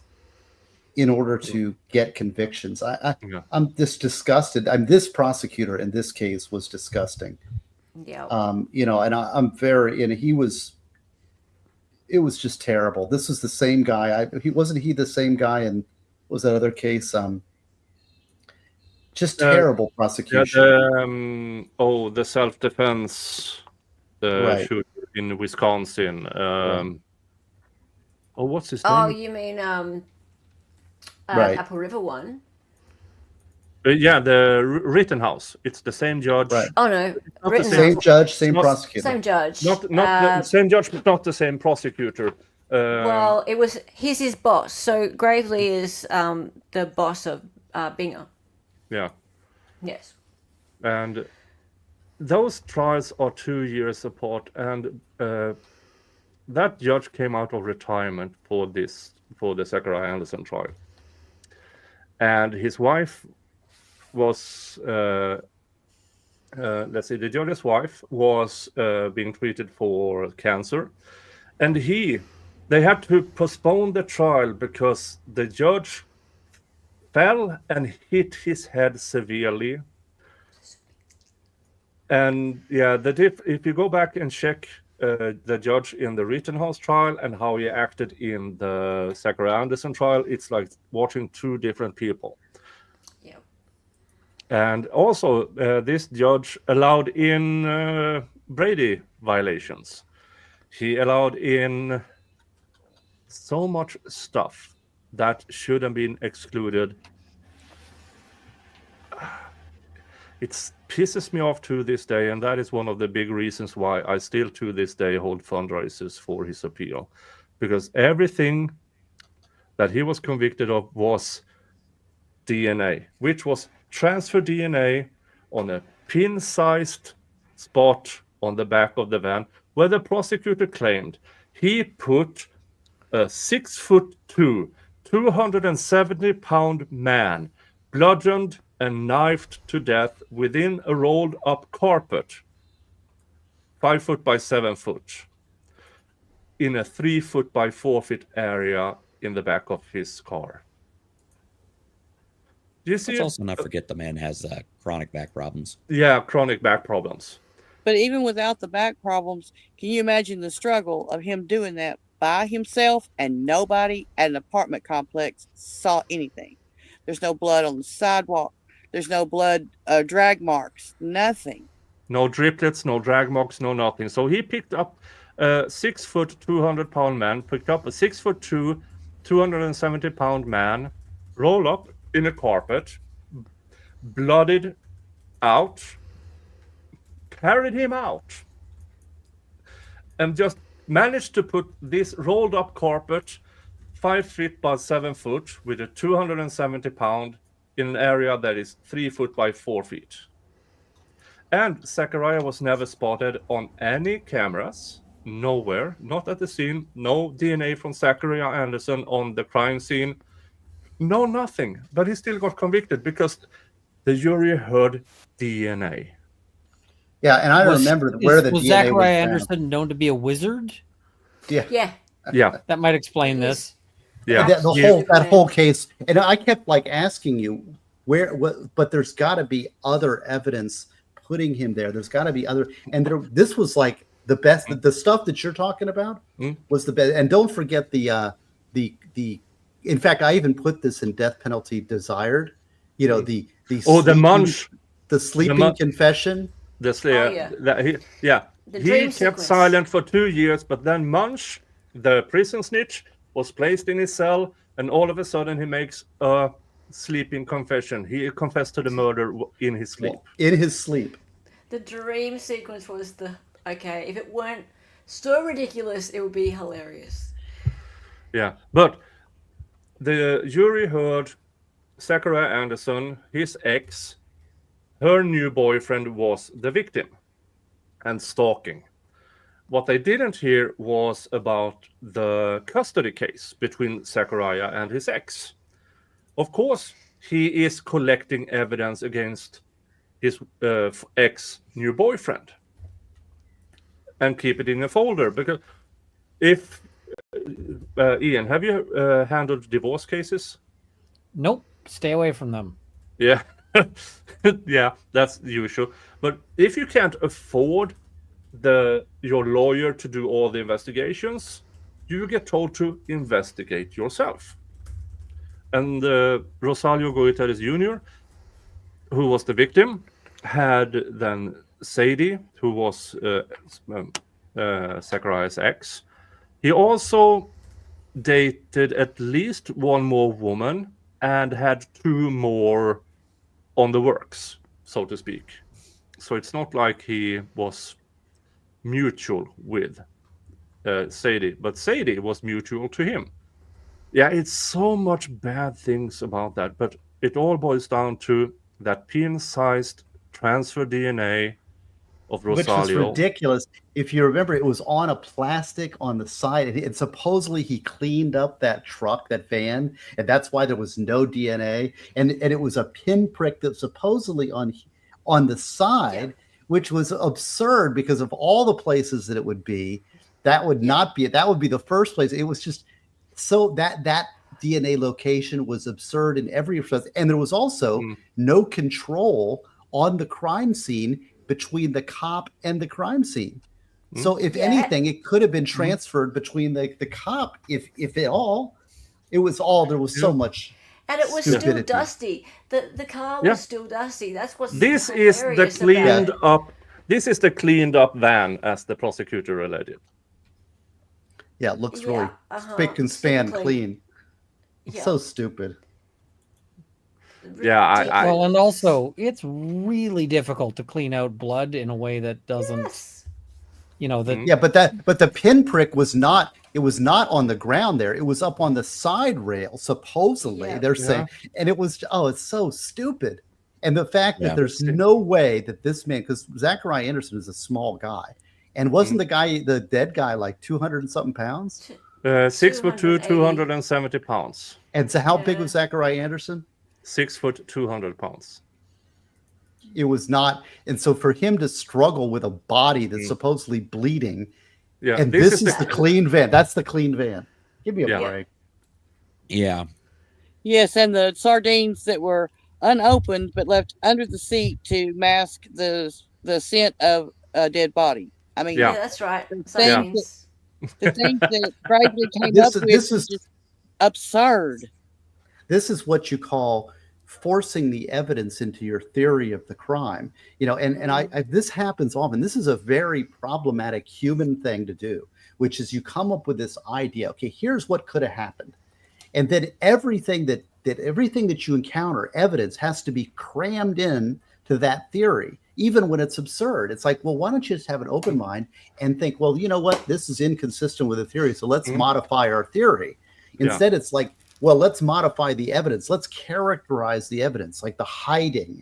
in order to get convictions. I'm just disgusted. This prosecutor in this case was disgusting. Yeah. And I'm very, it was just terrible. This was the same guy. Wasn't he the same guy in, what was that other case? Just terrible prosecution. The self-defense shooter in Wisconsin. What's his name? Oh, you mean Apple River one? The Rittenhouse. It's the same judge. Right. Oh no, same judge, same prosecutor. Same judge. Not the same judge, but not the same prosecutor. Well, he's his boss. So Gravely is the boss of Binger. Yeah. Yes. And those trials are 2 years apart, and that judge came out of retirement for the Zachariah Anderson trial. And his wife was, the judge's wife was being treated for cancer. And they had to postpone the trial because the judge fell and hit his head severely. And if you go back and check the judge in the Rittenhouse trial and how he acted in the Zachariah Anderson trial, it's like watching two different people. Yeah. And also, this judge allowed in Brady violations. He allowed in so much stuff that should have been excluded. It pisses me off to this day, and that is one of the big reasons why I still to this day hold fundraisers for his appeal, because everything that he was convicted of was DNA, which was transfer DNA on a pin-sized spot on the back of the van, where the prosecutor claimed he put a 6'2", 270-pound man, bludgeoned and knifed to death within a rolled-up carpet, 5 foot by 7 foot, in a 3 foot by 4 feet area in the back of his car. Do you see? Let's also not forget the man has chronic back problems. Yeah, chronic back problems. But even without the back problems, can you imagine the struggle of him doing that by himself and nobody at an apartment complex saw anything? There's no blood on the sidewalk. There's no blood drag marks, nothing. No driplets, no drag marks, no nothing. So he picked up a 6 foot, 200-pound man, picked up a 6'2", 270-pound man, rolled up in a carpet, blooded out, carried him out, and just managed to put this rolled up carpet 5 feet by 7 foot with a 270-pound in an area that is 3 foot by 4 feet. And Zachariah was never spotted on any cameras, nowhere, not at the scene, no DNA from Zachariah Anderson on the crime scene, no nothing. But he still got convicted because the jury heard DNA. Yeah, and I remember where the was DNA Zachariah was found. Anderson known to be a wizard? Yeah. Yeah, That might explain He this. yeah. That whole case, and I kept like asking you but there's got to be other evidence putting him there. There's got to be other, and this was like the best. The stuff that you're talking about was the best. And don't forget the. In fact, I even put this in Death Penalty Desired. You know the munch, the sleeping confession. The He dream kept sequence. silent for 2 years, but then Munch, the prison snitch, was placed in his cell, and all of a sudden he makes a sleeping confession. He confessed to the murder in his sleep. In his sleep. The dream sequence was okay. If it weren't so ridiculous, it would be hilarious. Yeah, but the jury heard Zachariah Anderson, his ex, her new boyfriend was the victim and stalking. What they didn't hear was about the custody case between Zachariah and his ex. Of course, he is collecting evidence against his ex new boyfriend and keep it in a folder. Because if Ian, have you handled divorce cases? Nope. Stay away from them. Yeah. Yeah, that's usual. But if you can't afford your lawyer to do all the investigations, you get told to investigate yourself. And Rosalio Goiteres Jr., who was the victim, had then Sadie, who was Zachariah's ex. He also dated at least one more woman and had 2 more on the works, so to speak. So it's not like he was mutual with Sadie, but Sadie was mutual to him. Yeah, it's so much bad things about that, but it all boils down to that pin-sized transfer DNA of Rosalio. Which was ridiculous. If you remember, it was on a plastic on the side, and supposedly he cleaned up that truck, that van, and that's why there was no DNA. And it was a pinprick that supposedly on the side, which was absurd because of all the places that it would be. That would not be it. That would be the first place. It was just so that DNA location was absurd in every respect. And there was also no control on the crime scene between the cop and the crime scene. So if anything, it could have been transferred between the cop, if at all. It was all, there was so much. And it was stupidity. still dusty. The car was still dusty. That's what's This is the hilarious cleaned about it. up. This is the cleaned up van, as the prosecutor alleged. Yeah, it looks really uh-huh, spick and span super clean. It's Yeah. so stupid. Yeah, Well, and also, it's really difficult to clean out blood in a way that doesn't Yes. You know, the Yeah, but the pinprick was not. It was not on the ground there. It was up on the side rail, supposedly. Yeah. They're saying, and it was. Oh, it's so stupid. And the fact Yeah. that there's no way that this man, because Zachariah Anderson is a small guy, and wasn't the dead guy, like 200 and something pounds? 6'2", 280. 270 pounds. And so, how big Yeah. was Zachariah Anderson? 6 foot 200 pounds. It was not. And so, for him to struggle with a body that's supposedly bleeding, Yeah, and this is the clean van. That's the clean van. Give me a Yeah. break. Yeah. Yes, and the sardines that were unopened but left under the seat to mask the scent of a dead body. I mean, Yeah, Yeah. that's right. Yeah. Sardines. the things that Gravely came This up with is- was just absurd. This is what you call forcing the evidence into your theory of the crime. You know, and I this happens often. This is a very problematic human thing to do, which is you come up with this idea. Okay, here's what could have happened, and then everything that you encounter, evidence, has to be crammed in to that theory, even when it's absurd. It's like, well, why don't you just have an open mind and think, well, you know what, this is inconsistent with the theory, so let's modify our theory. Instead, it's like, well, let's modify the evidence. Let's characterize the evidence, like the hiding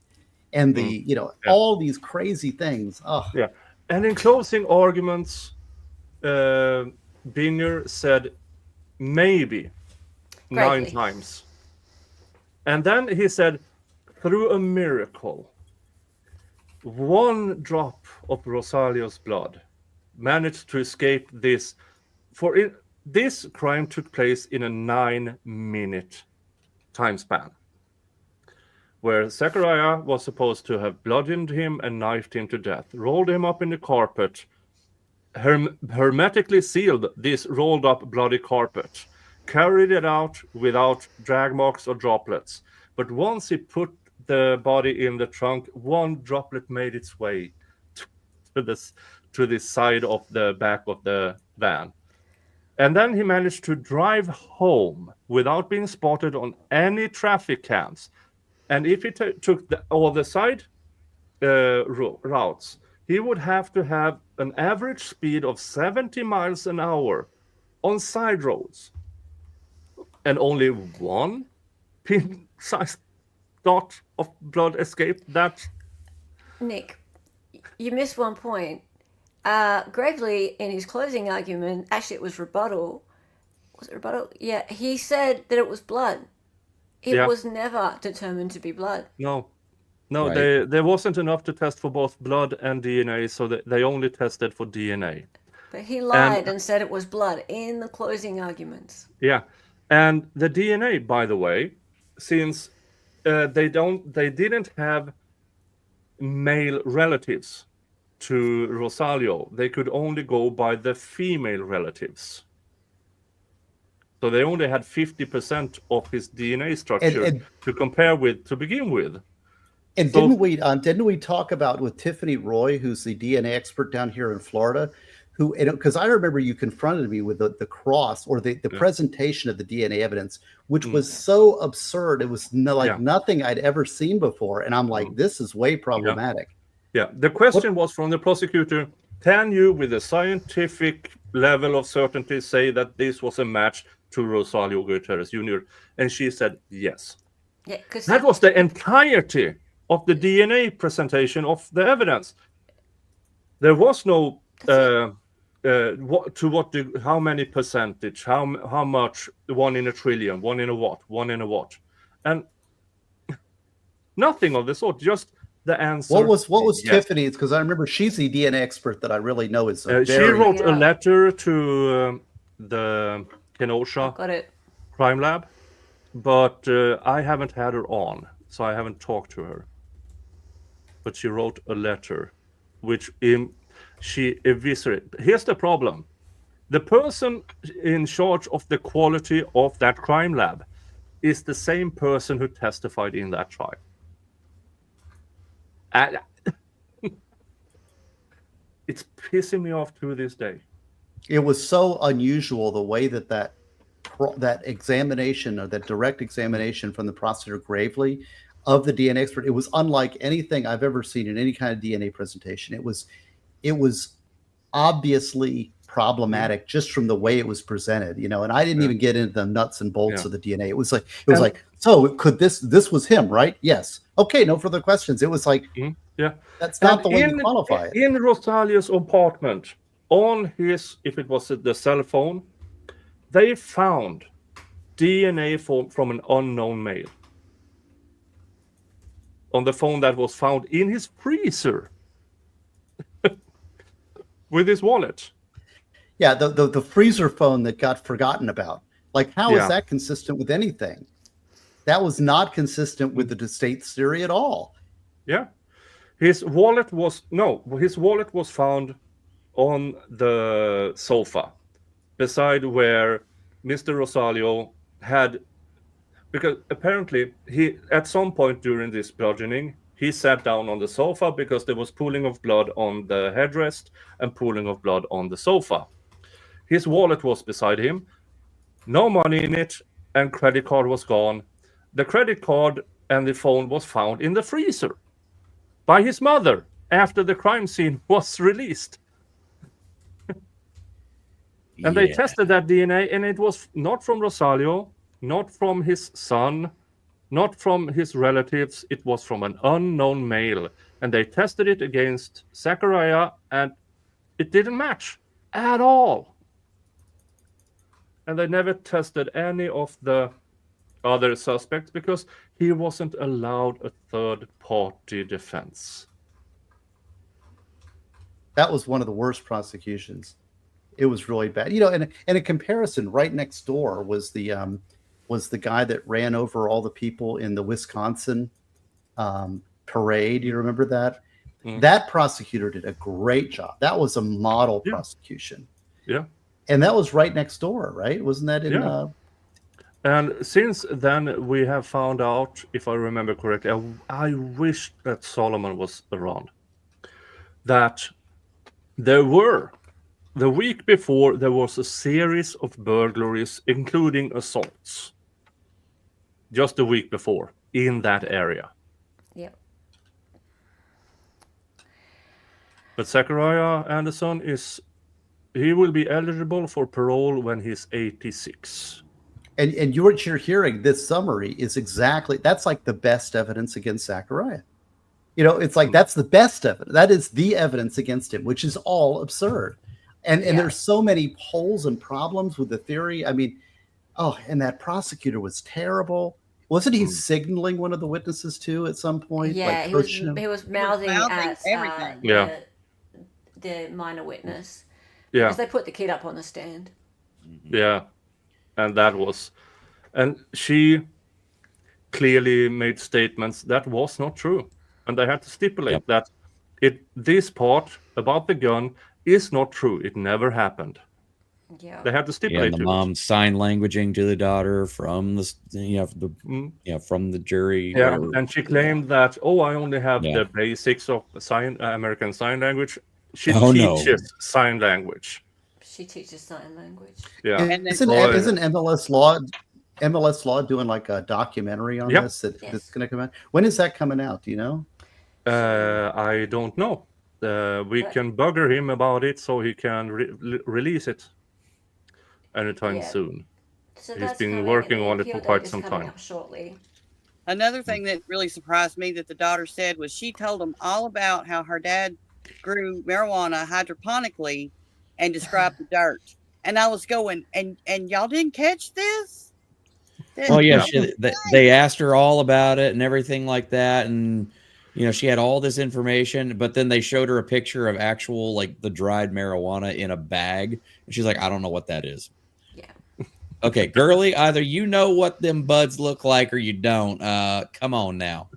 and the, all these crazy things. Oh, Yeah. And in closing arguments, Binier said maybe 9 Gravely. times. And then he said, through a miracle, 1 drop of Rosalio's blood managed to escape this. This crime took place in a 9-minute time span, where Zachariah was supposed to have bludgeoned him and knifed him to death, rolled him up in the carpet, hermetically sealed this rolled up bloody carpet, carried it out without drag marks or droplets. But once he put the body in the trunk, 1 droplet made its way to the side of the back of the van. And then he managed to drive home without being spotted on any traffic cams. And if he took all the side routes, he would have to have an average speed of 70 miles an hour on side roads. And only 1 pin-sized dot of blood escaped that. Nick, you missed one point. Gravely, in his closing argument, actually it was rebuttal. Was it rebuttal? Yeah, he said that it was blood. It was never determined to be blood. No, Right. there wasn't enough to test for both blood and DNA, so they only tested for DNA. But he lied and said it was blood in the closing arguments. Yeah, and the DNA, by the way, since they didn't have male relatives to Rosalio, they could only go by the female relatives. So they only had 50% of his DNA structure And- to compare with to begin with. And So- didn't we talk about with Tiffany Roy, who's the DNA expert down here in Florida, who, because I remember you confronted me with the cross or the presentation of the DNA evidence, which was so absurd. It was nothing I'd ever seen before. And I'm like, this is way problematic. Yeah, the question was from the prosecutor, can you, with a scientific level of certainty, say that this was a match to Rosalio Gutierrez Jr.? And she said yes. Yeah, because That was the entirety of the DNA presentation of the evidence. There was no how many percentage, how much, 1 in a trillion, 1 in a watt, 1 in a watt, and nothing of the sort. Just the answer. What was yes. Tiffany's? Because I remember she's the DNA expert that I really know is a She very. wrote a Yeah. letter to the Kenosha got it. crime lab, but I haven't had her on, so I haven't talked to her. But she wrote a letter, which she eviscerated. Here's the problem: the person in charge of the quality of that crime lab is the same person who testified in that trial. And it's pissing me off to this day. It was so unusual the way that examination, or that direct examination from the prosecutor Gravely of the DNA expert, it was unlike anything I've ever seen in any kind of DNA presentation. It was obviously problematic just from the way it was presented, and I didn't even get into the nuts and bolts of the DNA. It was like, so could this was him, right? Yes. Okay, no further questions. It was like, that's not the way you qualify it. In Rosalio's apartment, on his, if it was the cell phone, they found DNA from an unknown male on the phone that was found in his freezer with his wallet. Yeah, the freezer phone that got forgotten about. Like, how is that consistent with anything? That was not consistent with the state theory at all. Yeah. His wallet was found on the sofa beside where Mr. Rosalio had, because apparently he, at some point during this bludgeoning, he sat down on the sofa because there was pooling of blood on the headrest and pooling of blood on the sofa. His wallet was beside him, no money in it, and credit card was gone. The credit card and the phone was found in the freezer by his mother after the crime scene was released. And they tested that DNA, and it was not from Rosalio, not from his son, not from his relatives. It was from an unknown male. And they tested it against Zachariah, and it didn't match at all. And they never tested any of the other suspects because he wasn't allowed a third-party defense. That was one of the worst prosecutions. It was really bad. And in comparison, right next door was the guy that ran over all the people in the Wisconsin parade. You remember that? That prosecutor did a great job. That was a model prosecution. Yeah. And that was right next door, right? Wasn't that in And since then, we have found out, if I remember correctly, I wish that Solomon was around, that there were, the week before, there was a series of burglaries, including assaults, just the week before, in that area. Yep. But Zachariah Anderson he will be eligible for parole when he's 86. And what you're hearing, this summary is exactly, that's like the best evidence against Zachariah. It's like, that's the best evidence. That is the evidence against him, which is all absurd. And there's so many holes and problems with the theory. I mean, and that prosecutor was terrible. Wasn't he signaling one of the witnesses too at some point? Yeah, like he was mouthing at everything. The minor witness. Yeah. Because they put the kid up on the stand. Yeah. And she clearly made statements that was not true. And they had to stipulate that this part about the gun is not true. It never happened. Yeah. They had to stipulate the mom sign languaging to the daughter from from the jury. Yeah, and she claimed that, I only have the basics of American Sign Language. She teaches sign language. She teaches sign language. Yeah. And Isn't MLS Law doing like a documentary on this that's going to come out? When is that coming out? Do you know? I don't know. We can bugger him about it so he can release it anytime soon. So he's been working on it for quite some time. Shortly. Another thing that really surprised me that the daughter said was she told him all about how her dad grew marijuana hydroponically and described the dirt. And I was going, and y'all didn't catch this? Well, yeah, they asked her all about it and everything like that. And, she had all this information, but then they showed her a picture of actual, like, the dried marijuana in a bag. And she's like, I don't know what that is. Yeah. Okay, girly, either you know what them buds look like or you don't. Come on now.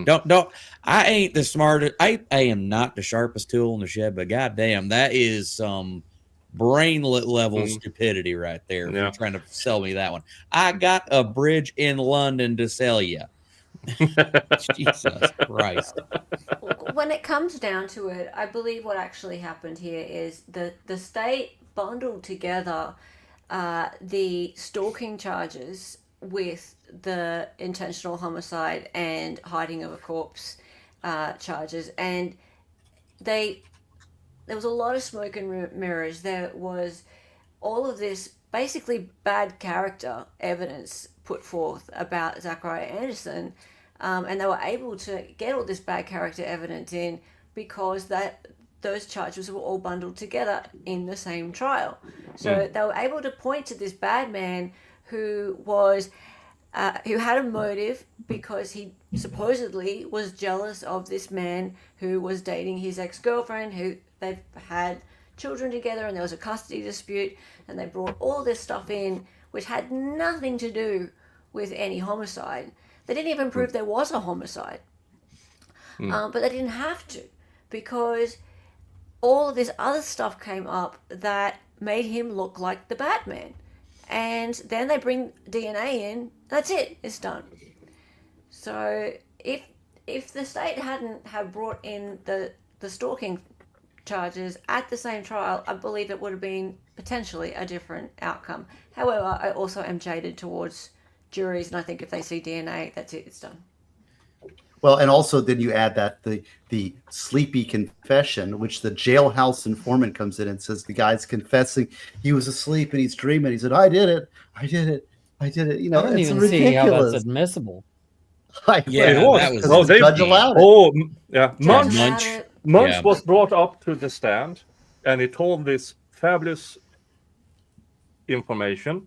Don't. I ain't the smartest. I am not the sharpest tool in the shed, but goddamn, that is some brainlet level stupidity right there. If you're trying to sell me that one. I got a bridge in London to sell you. Jesus Christ. When it comes down to it, I believe what actually happened here is the state bundled together the stalking charges with the intentional homicide and hiding of a corpse charges, and they there was a lot of smoke and mirrors. There was all of this basically bad character evidence put forth about Zachariah Anderson, and they were able to get all this bad character evidence in because those charges were all bundled together in the same trial. So they were able to point to this bad man who had a motive because he supposedly was jealous of this man who was dating his ex-girlfriend, who they've had children together, and there was a custody dispute, and they brought all this stuff in which had nothing to do with any homicide. They didn't even prove there was a homicide, but they didn't have to, because all of this other stuff came up that made him look like the Batman. And then they bring DNA in. That's it. It's done. So if the state hadn't have brought in the stalking charges at the same trial, I believe it would have been potentially a different outcome. However, I also am jaded towards juries, and I think if they see DNA, that's it. It's done. Well, and also then you add that the sleepy confession, which the jailhouse informant comes in and says the guy's confessing he was asleep and he's dreaming. He said, "I did it. You know, I don't it's even ridiculous. see how that's admissible. Yeah, it was. that was Well, the judge allowed it. Oh, yeah. Judge Munch allowed it. Yeah. was brought up to the stand, and he told this fabulous information.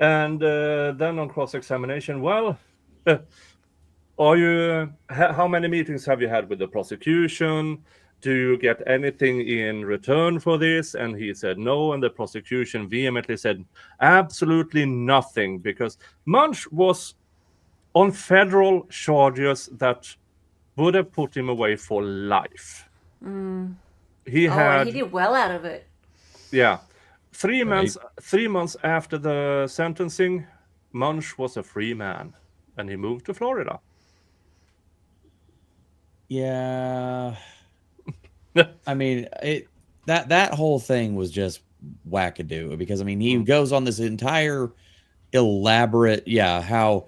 And then on cross-examination, well, how many meetings have you had with the prosecution? Do you get anything in return for this? And he said no, and the prosecution vehemently said absolutely nothing, because Munch was on federal charges that would have put him away for life. He And had, he did well out of it. yeah, 3 Right. months. 3 months after the sentencing, Munch was a free man, and he moved to Florida. Yeah. I mean, that whole thing was just wackadoo, because I mean, he goes on this entire elaborate, how,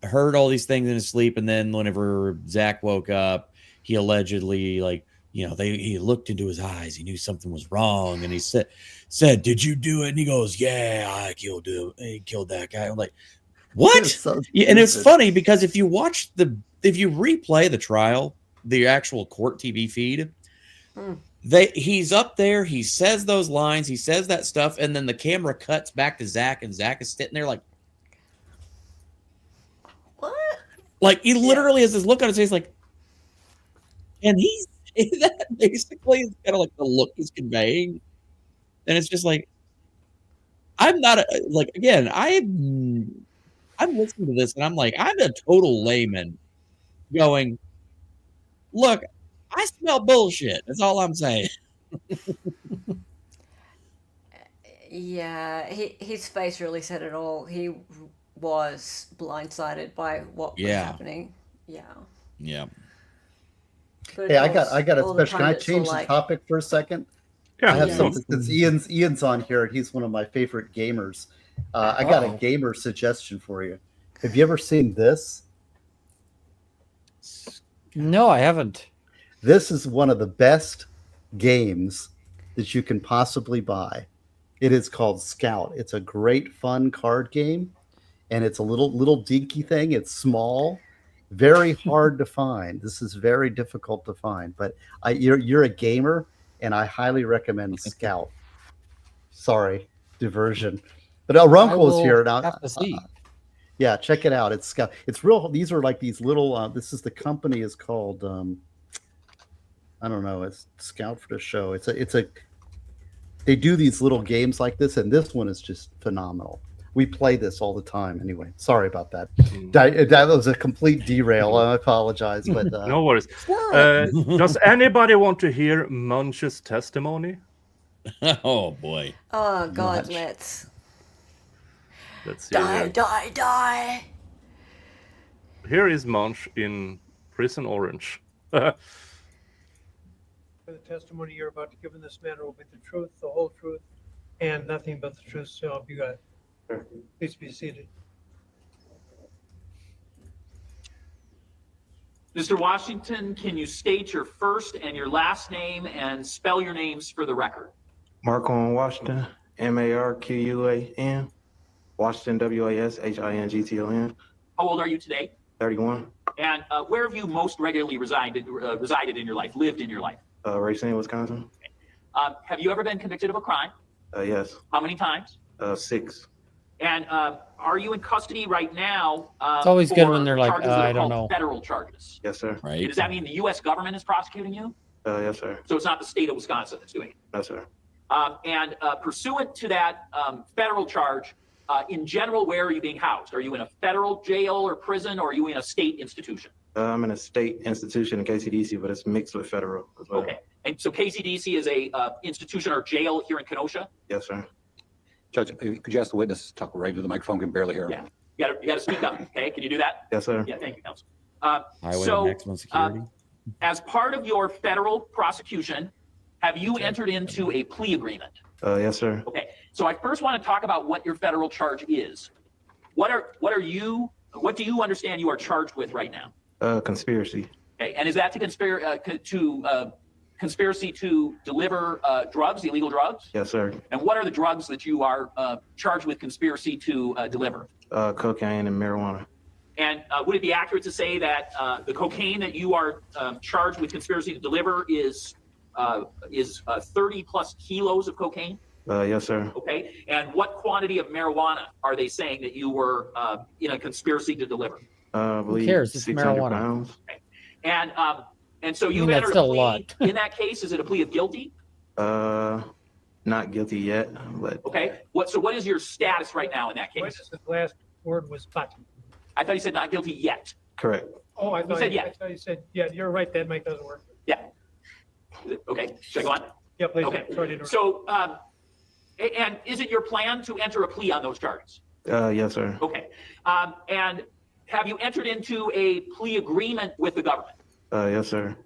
heard all these things in his sleep, and then whenever Zach woke up, he allegedly, like, he looked into his eyes, he knew something was wrong, and he said, "Did you do it?" And he goes, "Yeah, I killed him. I killed that guy." I'm like, what? So Yeah, and it's stupid. funny because if you replay the trial, the actual court TV feed, he's up there, he says those lines, he says that stuff, and then the camera cuts back to Zach, and Zach is sitting there like, What? like he literally has this look on his face, like, and that basically is kind of like the look he's conveying, and it's just like, I'm not again, I'm listening to this, and I'm like, I'm a total layman going, look, I smell bullshit. That's all I'm saying. Yeah, his face really said it all. He was blindsided by what was happening. Yeah. Yeah. But Hey, of I got course, a all the special. Can I pundits were change the like, topic for a second? Yeah, I have Yeah. something since Ian's on here, and he's one of my favorite gamers. I got a gamer suggestion for you. Have you ever seen this? No, I haven't. This is one of the best games that you can possibly buy. It is called Scout. It's a great, fun card game, and it's a little dinky thing. It's small, very hard to find. This is very difficult to find, but you're a gamer, and I highly recommend Scout. Sorry, diversion. But Runkle is here now. Have to see. Yeah, check it out. It's Scout. It's real. These are like these little. This is the company is called. I don't know. It's Scout for the show. It's a. They do these little games like this, and this one is just phenomenal. We play this all the time. Anyway, sorry about that. That was a complete derail. I apologize, but No worries. Does anybody want to hear Munch's testimony? Oh boy. oh God, Much. let's Let's see. die. Here is Munch in Prison Orange. For the testimony you're about to give in this matter will be the truth, the whole truth, and nothing but the truth. So help you God. Please be seated. Mr. Washington, can you state your first and your last name and spell your names for the record? Marquand Washington, Marquan, Washington, Washington. How old are you today? 31. And where have you most regularly resided in your life, lived in your life? Racine, Wisconsin. Have you ever been convicted of a crime? Yes. How many times? 6. And are you in custody right now? It's always good when for they're like, charges that are I don't called know. Federal charges. Yes, sir. Right. Does that mean the U.S. government is prosecuting you? Yes, sir. So it's not the state of Wisconsin that's doing it. No, sir. And pursuant to that federal charge, in general, where are you being housed? Are you in a federal jail or prison, or are you in a state institution? I'm in a state institution in KCDC, but it's mixed with federal as well. Okay. And so KCDC is a institution or jail here in Kenosha? Yes, sir. Judge, could you ask the witness to talk right to the microphone? Can barely hear him. Yeah. You got to speak up. Okay. Can you do that? Yes, sir. Yeah. Thank you, counsel. Highway So, maximum security. As part of your federal prosecution, have you entered into a plea agreement? Yes, sir. Okay, so I first want to talk about what your federal charge is. What do you understand you are charged with right now? Conspiracy. Okay, and is that to conspiracy to deliver drugs, illegal drugs? Yes, sir. And what are the drugs that you are charged with conspiracy to deliver? Cocaine and marijuana. And would it be accurate to say that the cocaine that you are charged with conspiracy to deliver is 30 plus kilos of cocaine? Yes, sir. Okay. And what quantity of marijuana are they saying that you were in a conspiracy to deliver? I believe cares? It's 600 marijuana. pounds. And so you've that's entered a still a plea. lot. In that case, is it a plea of guilty? Not guilty yet, but Okay. What is your status right now in that case? Witness's last word was but. I thought you said not guilty yet. correct. Oh, I thought said you yeah. I thought you said, yeah, you're right, that mic doesn't work. Yeah. Okay. Should I go on? Yeah, please. Okay. Sorry to interrupt. So, and is it your plan to enter a plea on those charges? Yes, sir. Okay. And have you entered into a plea agreement with the government? Yes, sir.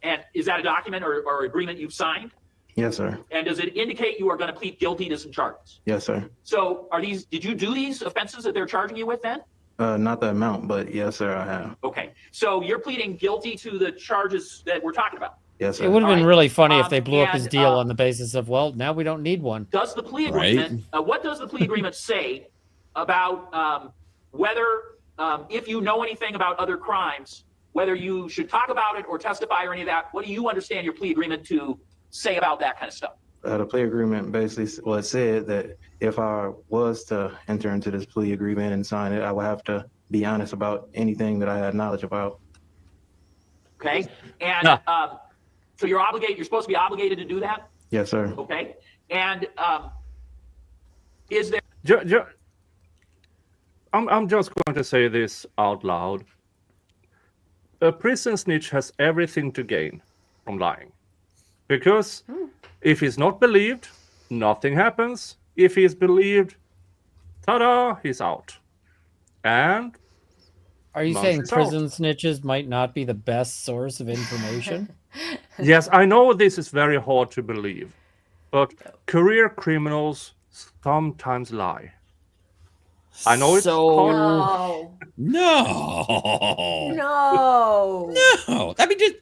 And is that a document or agreement you've signed? Yes, sir. And does it indicate you are going to plead guilty to some charges? Yes, sir. So did you do these offenses that they're charging you with then? Not the amount, but yes, sir, I have. Okay. So you're pleading guilty to the charges that we're talking about. Yes, It sir. would have been Alright. really funny if they blew up his And, deal on the basis of, well, now we don't need one. Does the plea Right. agreement, what does the plea agreement say about whether, if you know anything about other crimes, whether you should talk about it or testify or any of that? What do you understand your plea agreement to say about that kind of stuff? The plea agreement basically said that if I was to enter into this plea agreement and sign it, I would have to be honest about anything that I had knowledge about. Okay. And so you're supposed to be obligated to do that. Yes, sir. Okay. And is there, I'm just going to say this out loud. A prison snitch has everything to gain from lying. Because if he's not believed, nothing happens. If he's believed, ta-da, he's out. And Are you Month saying is out. prison snitches might not be the best source of information? yes, I know this is very hard to believe, but career criminals sometimes lie. I know it's So- hard. No. No. No. I mean, just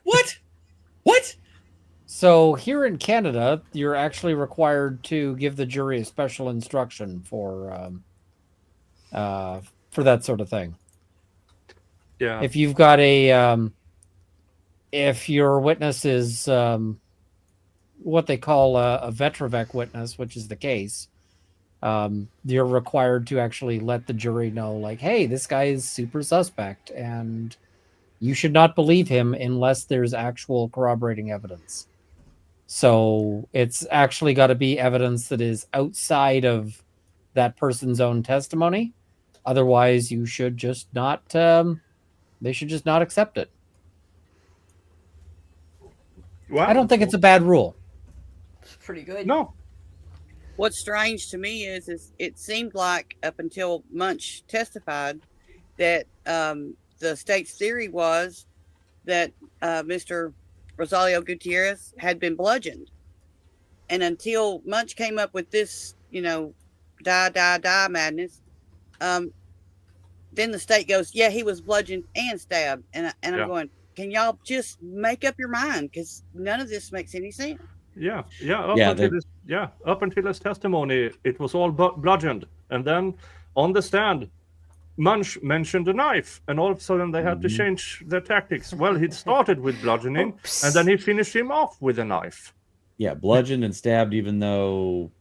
what? What? So here in Canada, you're actually required to give the jury a special instruction for that sort of thing. Yeah. If you've got if your witness is what they call a Vetrovec witness, which is the case, you're required to actually let the jury know, like, hey, this guy is super suspect, and you should not believe him unless there's actual corroborating evidence. So it's actually got to be evidence that is outside of that person's own testimony. Otherwise, you should just not. They should just not accept it. Well, I don't think it's a bad rule. It's pretty good. No. What's strange to me is it seemed like up until Munch testified that the state's theory was that Mr. Rosalio Gutierrez had been bludgeoned. And until Munch came up with this, die madness, then the state goes, yeah, he was bludgeoned and stabbed. And I'm Yeah. going, can y'all just make up your mind? Because none of this makes any sense. Yeah. Up until his testimony, it was all bludgeoned, and then on the stand, Munch mentioned a knife, and all of a sudden they had to change their tactics. Well, he'd started with bludgeoning, and then he finished him off with a knife. Yeah, bludgeoned and stabbed, even though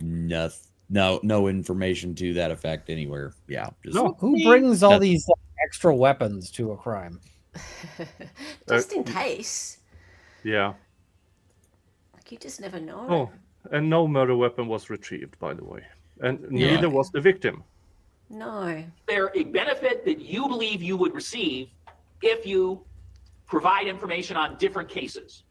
no information to that effect anywhere. Yeah, just No. Who brings all these extra weapons to a crime? Just in case. Yeah. Like, you just never know. Oh, and no murder weapon was retrieved, by the way, and neither was the victim. No. There a benefit that you believe you would receive if you provide information on different cases?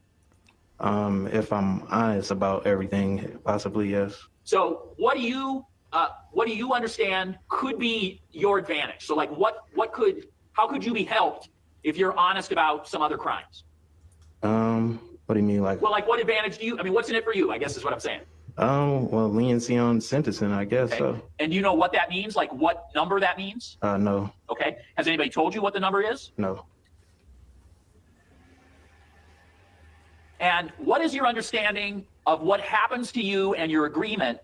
If I'm honest about everything, possibly yes. So what do you understand could be your advantage? So like how could you be helped if you're honest about some other crimes? What do you mean, like? Well, like what advantage what's in it for you, I guess is what I'm saying. Well, leniency on sentencing, I guess. Okay. So. And do you know what that means? Like what number that means? No. Okay. Has anybody told you what the number is? No. And what is your understanding of what happens to you and your agreement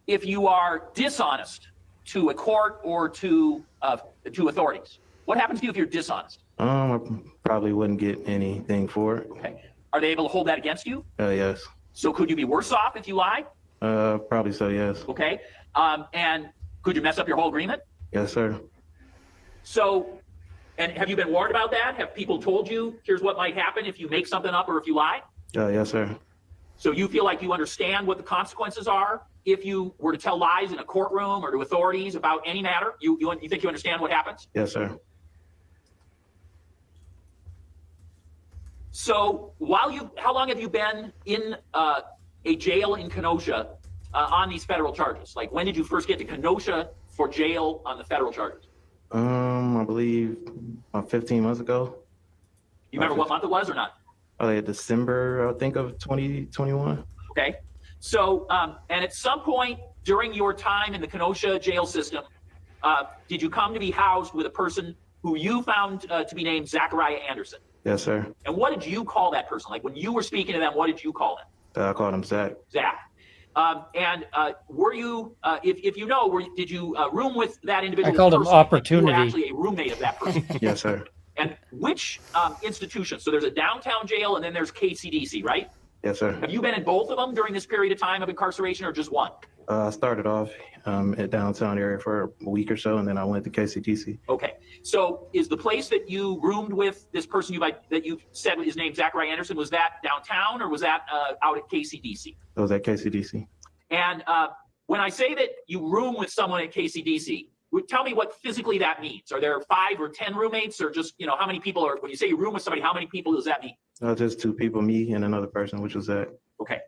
if you are dishonest to a court or to authorities? What happens to you if you're dishonest? I probably wouldn't get anything for it. Okay. Are they able to hold that against you? Yes. So could you be worse off if you lie? Probably so, yes. Okay. And could you mess up your whole agreement? Yes, sir. So, and have you been warned about that? Have people told you, here's what might happen if you make something up or if you lie? Yes, sir. So you feel like you understand what the consequences are if you were to tell lies in a courtroom or to authorities about any matter? You think you understand what happens? Yes, sir. So how long have you been in a jail in Kenosha on these federal charges? Like when did you first get to Kenosha for jail on the federal charges? I believe 15 months ago. You remember what month it was or not? December, I think, of 2021. Okay. So, and at some point during your time in the Kenosha jail system, did you come to be housed with a person who you found to be named Zachariah Anderson? Yes, sir. And what did you call that person? Like when you were speaking to them, what did you call him? I called him Zach. Zach. And were you, if you know, did you room with that individual? I called him Opportunity. You were actually a roommate of that person. Yes, sir. And which institution? So there's a downtown jail and then there's KCDC, right? Yes, sir. Have you been in both of them during this period of time of incarceration or just one? I started off at downtown area for a week or so, and then I went to KCDC. Okay. So is the place that you roomed with this person that you said his name Zachariah Anderson, was that downtown or was that out at KCDC? It was at KCDC. And when I say that you room with someone at KCDC, tell me what physically that means. Are there 5 or 10 roommates, or just, how many people are, when you say you room with somebody, how many people does that mean? Just 2 people, me and another person, which was Zach. Okay.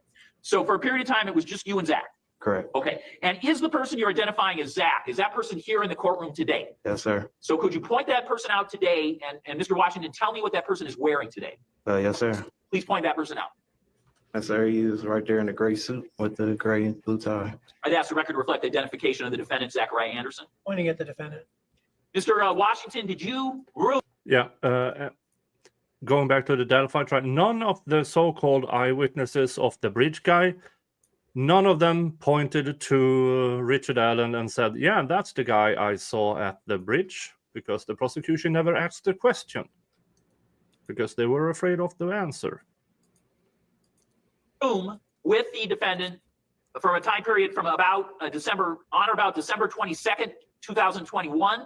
So for a period of time, it was just you and Zach. Correct. Okay. And is the person you're identifying as Zach, is that person here in the courtroom today? Yes, sir. So could you point that person out today, and Mr. Washington, tell me what that person is wearing today? Yes, sir. Please point that person out. Yes, sir. He is right there in the gray suit with the gray and blue tie. I'd ask the record to reflect the identification of the defendant, Zachariah Anderson. Pointing at the defendant. Mr. Washington, did you room? Yeah. Going back to the Delphi trial, none of the so-called eyewitnesses of the bridge guy, none of them pointed to Richard Allen and said, yeah, that's the guy I saw at the bridge, because the prosecution never asked the question, because they were afraid of the answer. Room with the defendant from a time period from about December 22nd, 2021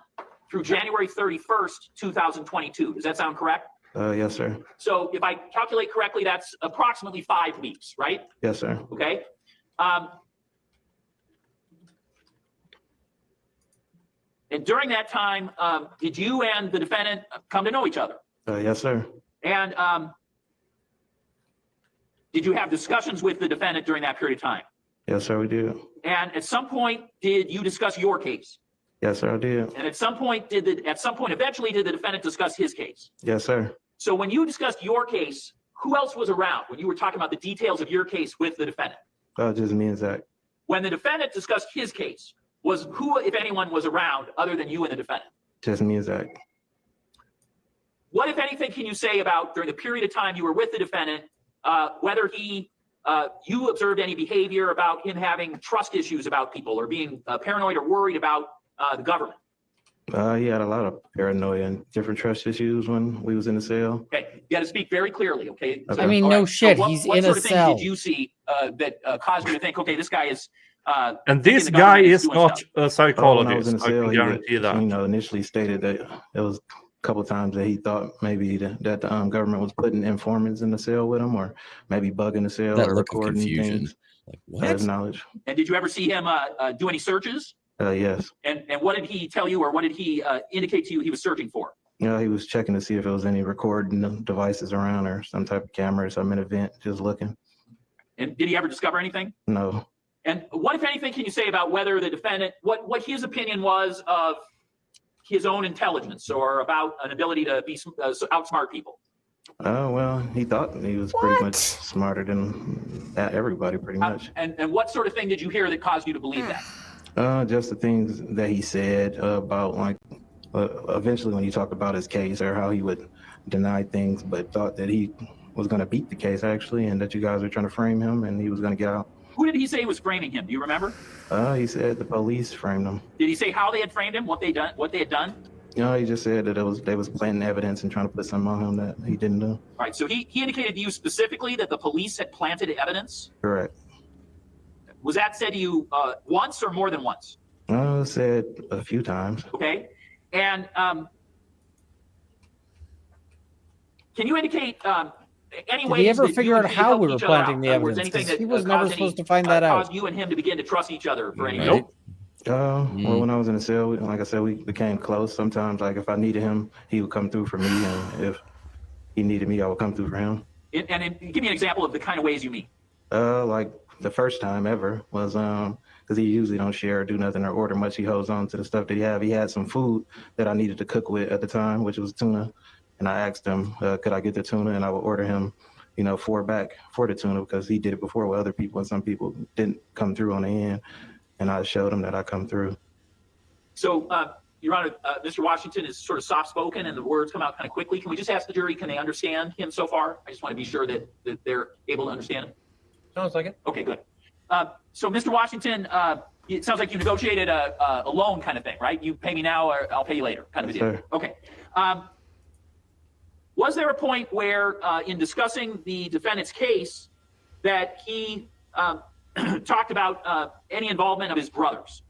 through January 31st, 2022. Does that sound correct? Yes, sir. So if I calculate correctly, that's approximately 5 weeks, right? Yes, sir. Okay. And during that time, did you and the defendant come to know each other? Yes, sir. And did you have discussions with the defendant during that period of time? Yes, sir, we did. And at some point, did you discuss your case? Yes, sir, I did. And at some point, eventually, did the defendant discuss his case? Yes, sir. So when you discussed your case, who else was around when you were talking about the details of your case with the defendant? Just me and Zach. When the defendant discussed his case, who, if anyone, was around other than you and the defendant? Just me and Zach. What, if anything, can you say about during the period of time you were with the defendant, whether you observed any behavior about him having trust issues about people or being paranoid or worried about the government? He had a lot of paranoia and different trust issues when we was in the cell. Okay, you got to speak very clearly. Okay. Okay. I mean, All no right. shit. what, He's what in sort a of things cell. did you see that caused you to think, okay, this guy is? And thinking this the guy government is doing not stuff? a When I was psychologist. in the I cell, can he guarantee that. initially stated that it was a couple times that he thought maybe that the government was putting informants in the cell with him, or maybe bugging the cell That or look of recording confusion. things. Like, I have what? knowledge. And did you ever see him do any searches? Yes. And what did he tell you, or what did he indicate to you he was searching for? He was checking to see if there was any recording devices around or some type of camera or some event, just looking. And did he ever discover anything? No. And what, if anything, can you say about whether the defendant, what his opinion was of his own intelligence or about an ability to be outsmart people? Well, he thought he was pretty much smarter than everybody, pretty much. And what sort of thing did you hear that caused you to believe that? Just the things that he said about, like, eventually when he talked about his case or how he would deny things, but thought that he was going to beat the case, actually, and that you guys were trying to frame him and he was going to get out. Who did he say was framing him? Do you remember? He said the police framed him. Did he say how they had framed him, what they had done? He just said that they was planting evidence and trying to put something on him that he didn't do. All right, so he indicated to you specifically that the police had planted evidence? Correct. Was that said to you once or more than once? Said a few times. Okay. And can you indicate any Did ways he ever that figure you out and he how helped we were each other planting out? the In other words, evidence? anything 'Cause that he was never caused supposed to find that out. caused you and him to begin to trust each other for any Right. reason? Well, when I was in the cell, like I said, we became close. Sometimes, like, if I needed him, he would come through for me, and if he needed me, I would come through for him. And give me an example of the kind of ways you mean. Like the first time ever was because he usually don't share or do nothing or order much. He holds on to the stuff that he have. He had some food that I needed to cook with at the time, which was tuna, and I asked him, could I get the tuna, and I would order him, 4 back for the tuna because he did it before with other people, and some people didn't come through on the end, and I showed him that I come through. So, Your Honor, Mr. Washington is sort of soft-spoken and the words come out kind of quickly. Can we just ask the jury, can they understand him so far? I just want to be sure that they're able to understand him. Sounds like it. Okay, good. So, Mr. Washington, it sounds like you negotiated a loan kind of thing, right? You pay me now or I'll pay you later kind of a deal. Sir. Okay. Was there a point where, in discussing the defendant's case, that he talked about any involvement of his brothers?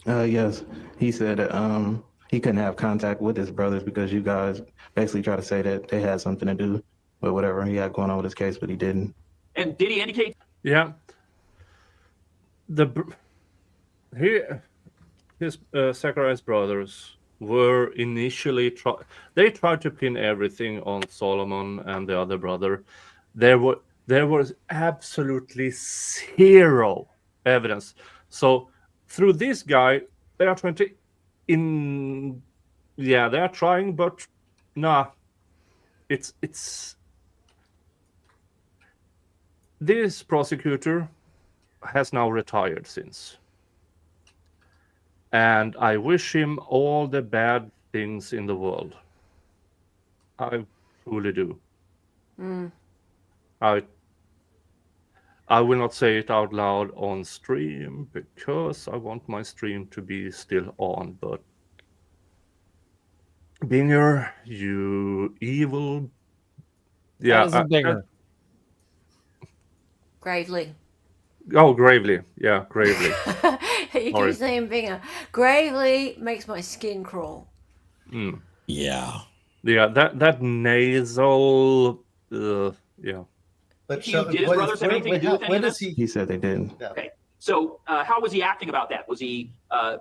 Yes, he said that he couldn't have contact with his brothers because you guys basically try to say that they had something to do with whatever he had going on with his case, but he didn't. And did he indicate? Yeah. His Zacharias brothers were initially they tried to pin everything on Solomon and the other brother. There was absolutely zero evidence. So through this guy, they are trying to they are trying, but nah. It's this prosecutor has now retired since. And I wish him all the bad things in the world. I truly do. I will not say it out loud on stream because I want my stream to be still on. But Binger, you evil. Yeah. That is a Binger. Gravely. Oh, Gravely. Yeah, Gravely. You Sorry. keep saying Binger. Gravely makes my skin crawl. Yeah. Yeah, that nasal. Yeah. But Did his brothers have anything to do with any of this? He said they didn't. Okay. So how was he acting about that? Was he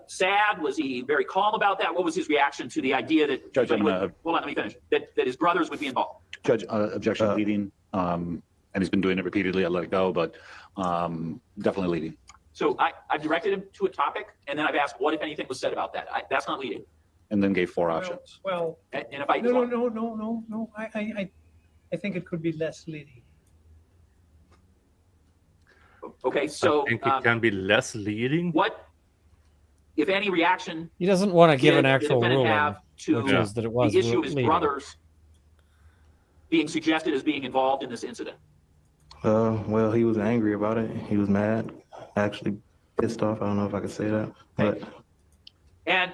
sad? Was he very calm about that? What was his reaction to the idea that Judge, hold on, let me finish. That his brothers would be involved? Judge, objection leading, and he's been doing it repeatedly. I let it go, but definitely leading. So I've directed him to a topic, and then I've asked what, if anything, was said about that. That's not leading. And then gave 4 options. Well, And if I no. I think it could be less leading. okay, so I think it can be less leading. what if any reaction He doesn't want to give did an the actual defendant ruling, have to which is that it was the issue of his legal. brothers being suggested as being involved in this incident? Well, he was angry about it. He was mad, actually pissed off. I don't know if I could say that, but And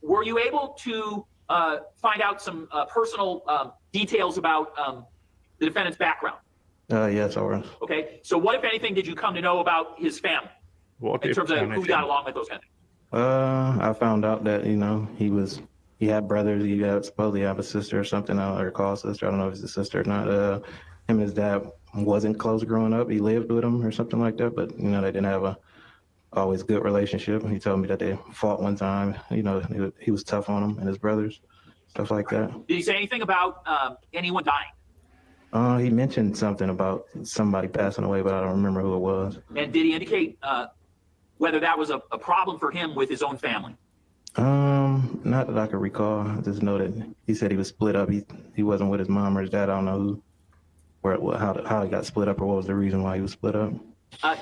were you able to find out some personal details about the defendant's background? yes, I was. Okay, so what, if anything, did you come to know about his family What in if terms of who he anything? got along with, those kind of things? I found out that he had brothers. He had supposedly have a sister or something. I don't recall sister. I don't know if it's a sister or not. Him and his dad wasn't close growing up. He lived with him or something like that, but they didn't have a always good relationship. He told me that they fought one time. He was tough on him and his brothers, stuff like that. Did he say anything about anyone dying? He mentioned something about somebody passing away, but I don't remember who it was. And did he indicate whether that was a problem for him with his own family? Not that I could recall. I just know that he said he was split up. He wasn't with his mom or his dad. I don't know how he got split up or what was the reason why he was split up.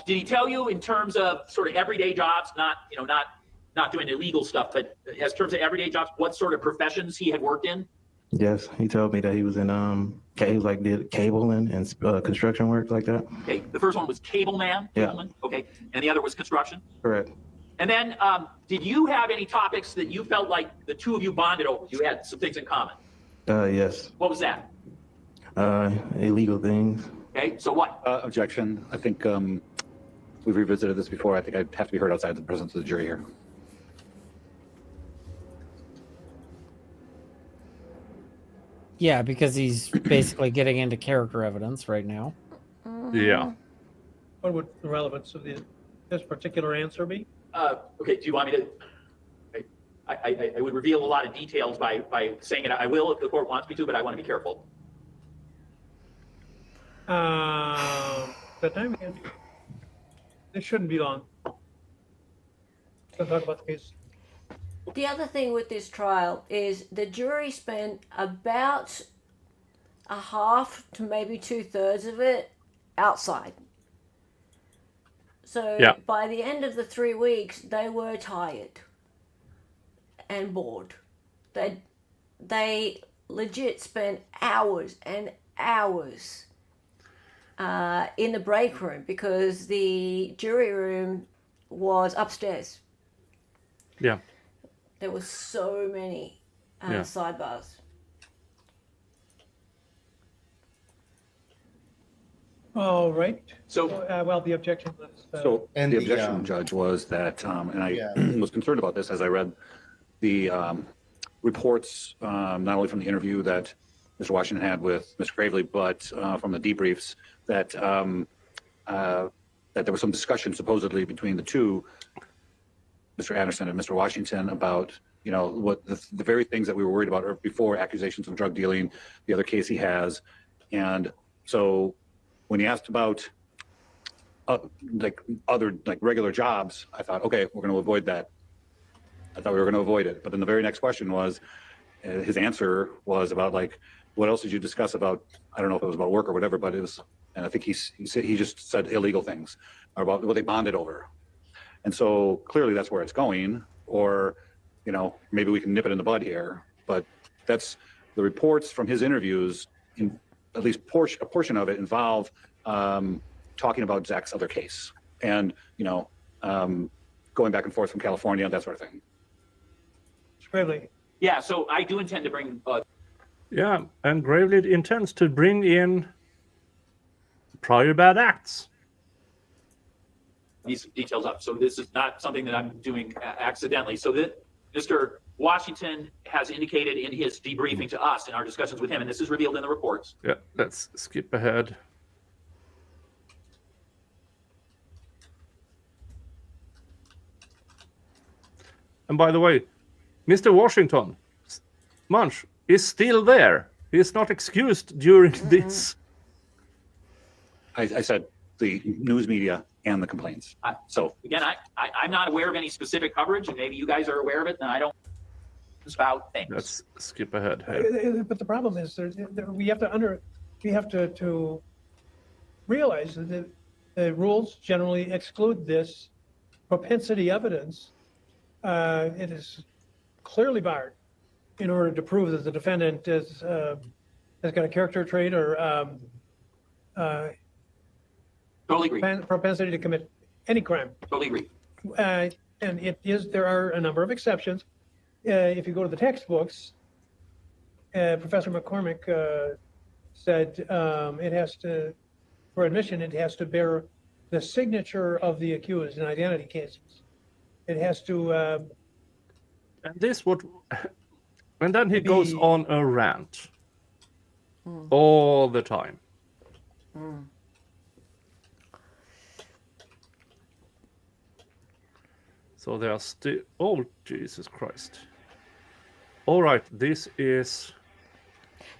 Did he tell you in terms of sort of everyday jobs, not doing illegal stuff, but as terms of everyday jobs, what sort of professions he had worked in? Yes, he told me that he was in did cable and construction work like that. Okay, the first one was cable man. Yeah. Cableman, okay, and the other was construction. Correct. And then, did you have any topics that you felt like the two of you bonded over? You had some things in common. Yes. What was that? Illegal things. Okay, so what? Objection. I think we've revisited this before. I think I'd have to be heard outside the presence of the jury here. Yeah, because he's basically getting into character evidence right now. Yeah. What would the relevance of this particular answer be? Okay, do you want me to? I would reveal a lot of details by saying it. I will if the court wants me to, but I want to be careful. The time again. This shouldn't be long. Let's talk about the case. The other thing with this trial is the jury spent about a half to maybe 2/3 of it outside. So Yeah. by the end of the 3 weeks, they were tired and bored. They legit spent hours and hours in the break room because the jury room was upstairs. Yeah. There were so many Yeah. sidebars. All right. So, Well, the objection was. So and the the, objection, Judge, was that, and I Yeah. was concerned about this as I read the reports, not only from the interview that Mr. Washington had with Mr. Gravely, but from the debriefs that that there was some discussion supposedly between the two, Mr. Anderson and Mr. Washington, about what the very things that we were worried about before, accusations of drug dealing, the other case he has, and so when he asked about other regular jobs, I thought, okay, we're going to avoid that. I thought we were going to avoid it. But then the very next question was, his answer was about what else did you discuss about? I don't know if it was about work or whatever, but it was, and I think he just said illegal things or about what they bonded over. And so clearly that's where it's going, or maybe we can nip it in the bud here. But that's the reports from his interviews. In at least a portion of it involve talking about Zach's other case and going back and forth from California, that sort of thing. Gravely. yeah, so I do intend to bring Yeah, and Gravely intends to bring in prior bad acts. these details up. So this is not something that I'm doing accidentally. So that Mr. Washington has indicated in his debriefing to us in our discussions with him, and this is revealed in the reports. Yeah, let's skip ahead. And by the way, Mr. Washington, Munch, is still there. He is not excused during this. I said the news media and the complaints. So Again, I'm not aware of any specific coverage, and maybe you guys are aware of it, and I don't spout things. Let's skip ahead here. But the problem is we have to realize that the rules generally exclude this propensity evidence it is clearly barred in order to prove that the defendant has got a character trait or Totally agree. propensity to commit any crime. Totally agree. And there are a number of exceptions. If you go to the textbooks, Professor McCormick said it has to, for admission, it has to bear the signature of the accused in identity cases. It has to. And this would, and then he goes be- on a rant all the time. So they are still. Oh, Jesus Christ! All right, this is.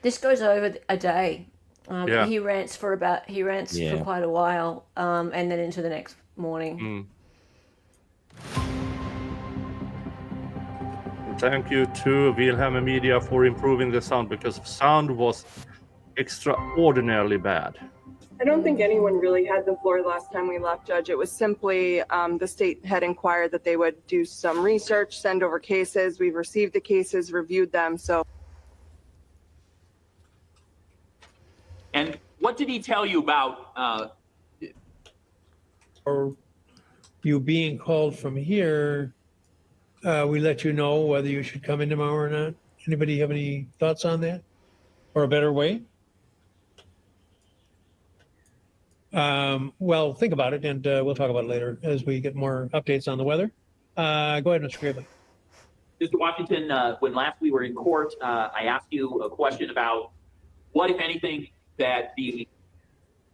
This goes over a day. Yeah. He rants for Yeah. quite a while, and then into the next morning. Thank you to Wilhelm Media for improving the sound, because sound was extraordinarily bad. I don't think anyone really had the floor last time we left, Judge. It was simply the state had inquired that they would do some research, send over cases. We've received the cases, reviewed them. So. And what did he tell you about? Or you being called from here, we let you know whether you should come in tomorrow or not. Anybody have any thoughts on that? Or a better way? Well, think about it, and we'll talk about it later as we get more updates on the weather. Go ahead, Mr. Gravely. Mr. Washington, when last we were in court, I asked you a question about what, if anything, that the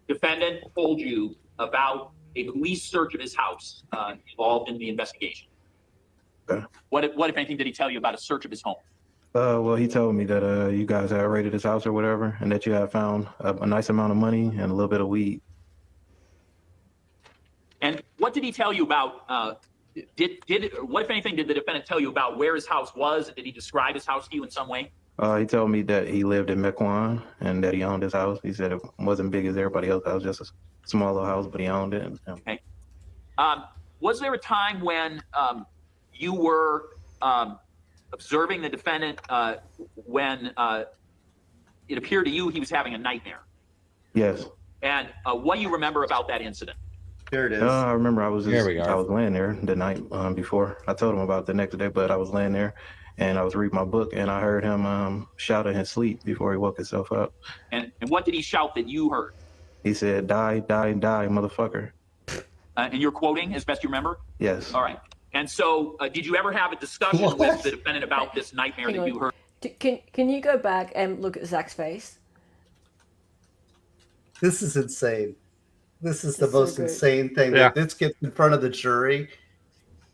defendant told you about a police search of his house involved in the investigation. Okay. What, if anything, did he tell you about a search of his home? Well, he told me that you guys had raided his house or whatever, and that you had found a nice amount of money and a little bit of weed. And what did he tell you about? What, if anything, did the defendant tell you about where his house was? Did he describe his house to you in some way? He told me that he lived in Mequon and that he owned his house. He said it wasn't big as everybody else's house, just a small little house, but he owned it. Okay. Was there a time when you were observing the defendant when it appeared to you he was having a nightmare? Yes. And what do you remember about that incident? There it is. I remember I was There we are. I was laying there the night before. I told him about it the next day, but I was laying there and I was reading my book and I heard him shout in his sleep before he woke himself up. And what did he shout that you heard? He said, "Die, die, die, motherfucker." And you're quoting as best you remember? Yes. All right. And so did you ever have a discussion with the defendant about this nightmare Hang that on. you heard? Can you go back and look at Zach's face? This is insane. This is the It's so most good. insane thing. Yeah. That this gets in front of the jury.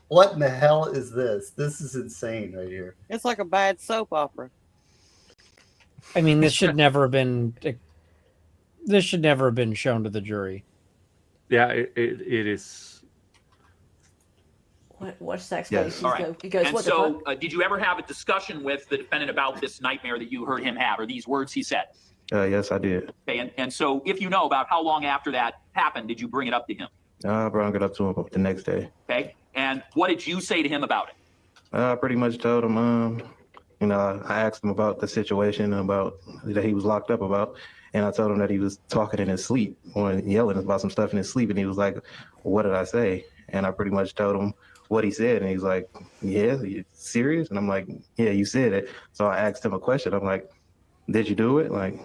What in the hell is this? This is insane right here. It's like a bad soap opera. I mean, this should never have been. This should never have been shown to the jury. Yeah, it is. What's Zach's Yes. face? All right. He goes, And what the fuck? so did you ever have a discussion with the defendant about this nightmare that you heard him have, or these words he said? Yes, I did. Okay. And so if you know about how long after that happened, did you bring it up to him? I brought it up to him the next day. Okay. And what did you say to him about it? I pretty much told him, I asked him about the situation about that he was locked up about, and I told him that he was talking in his sleep or yelling about some stuff in his sleep, and he was like, "What did I say?" And I pretty much told him what he said, and he's like, "Yeah, you serious?" And I'm like, "Yeah, you said it." So I asked him a question. I'm like, "Did you do it?" Like,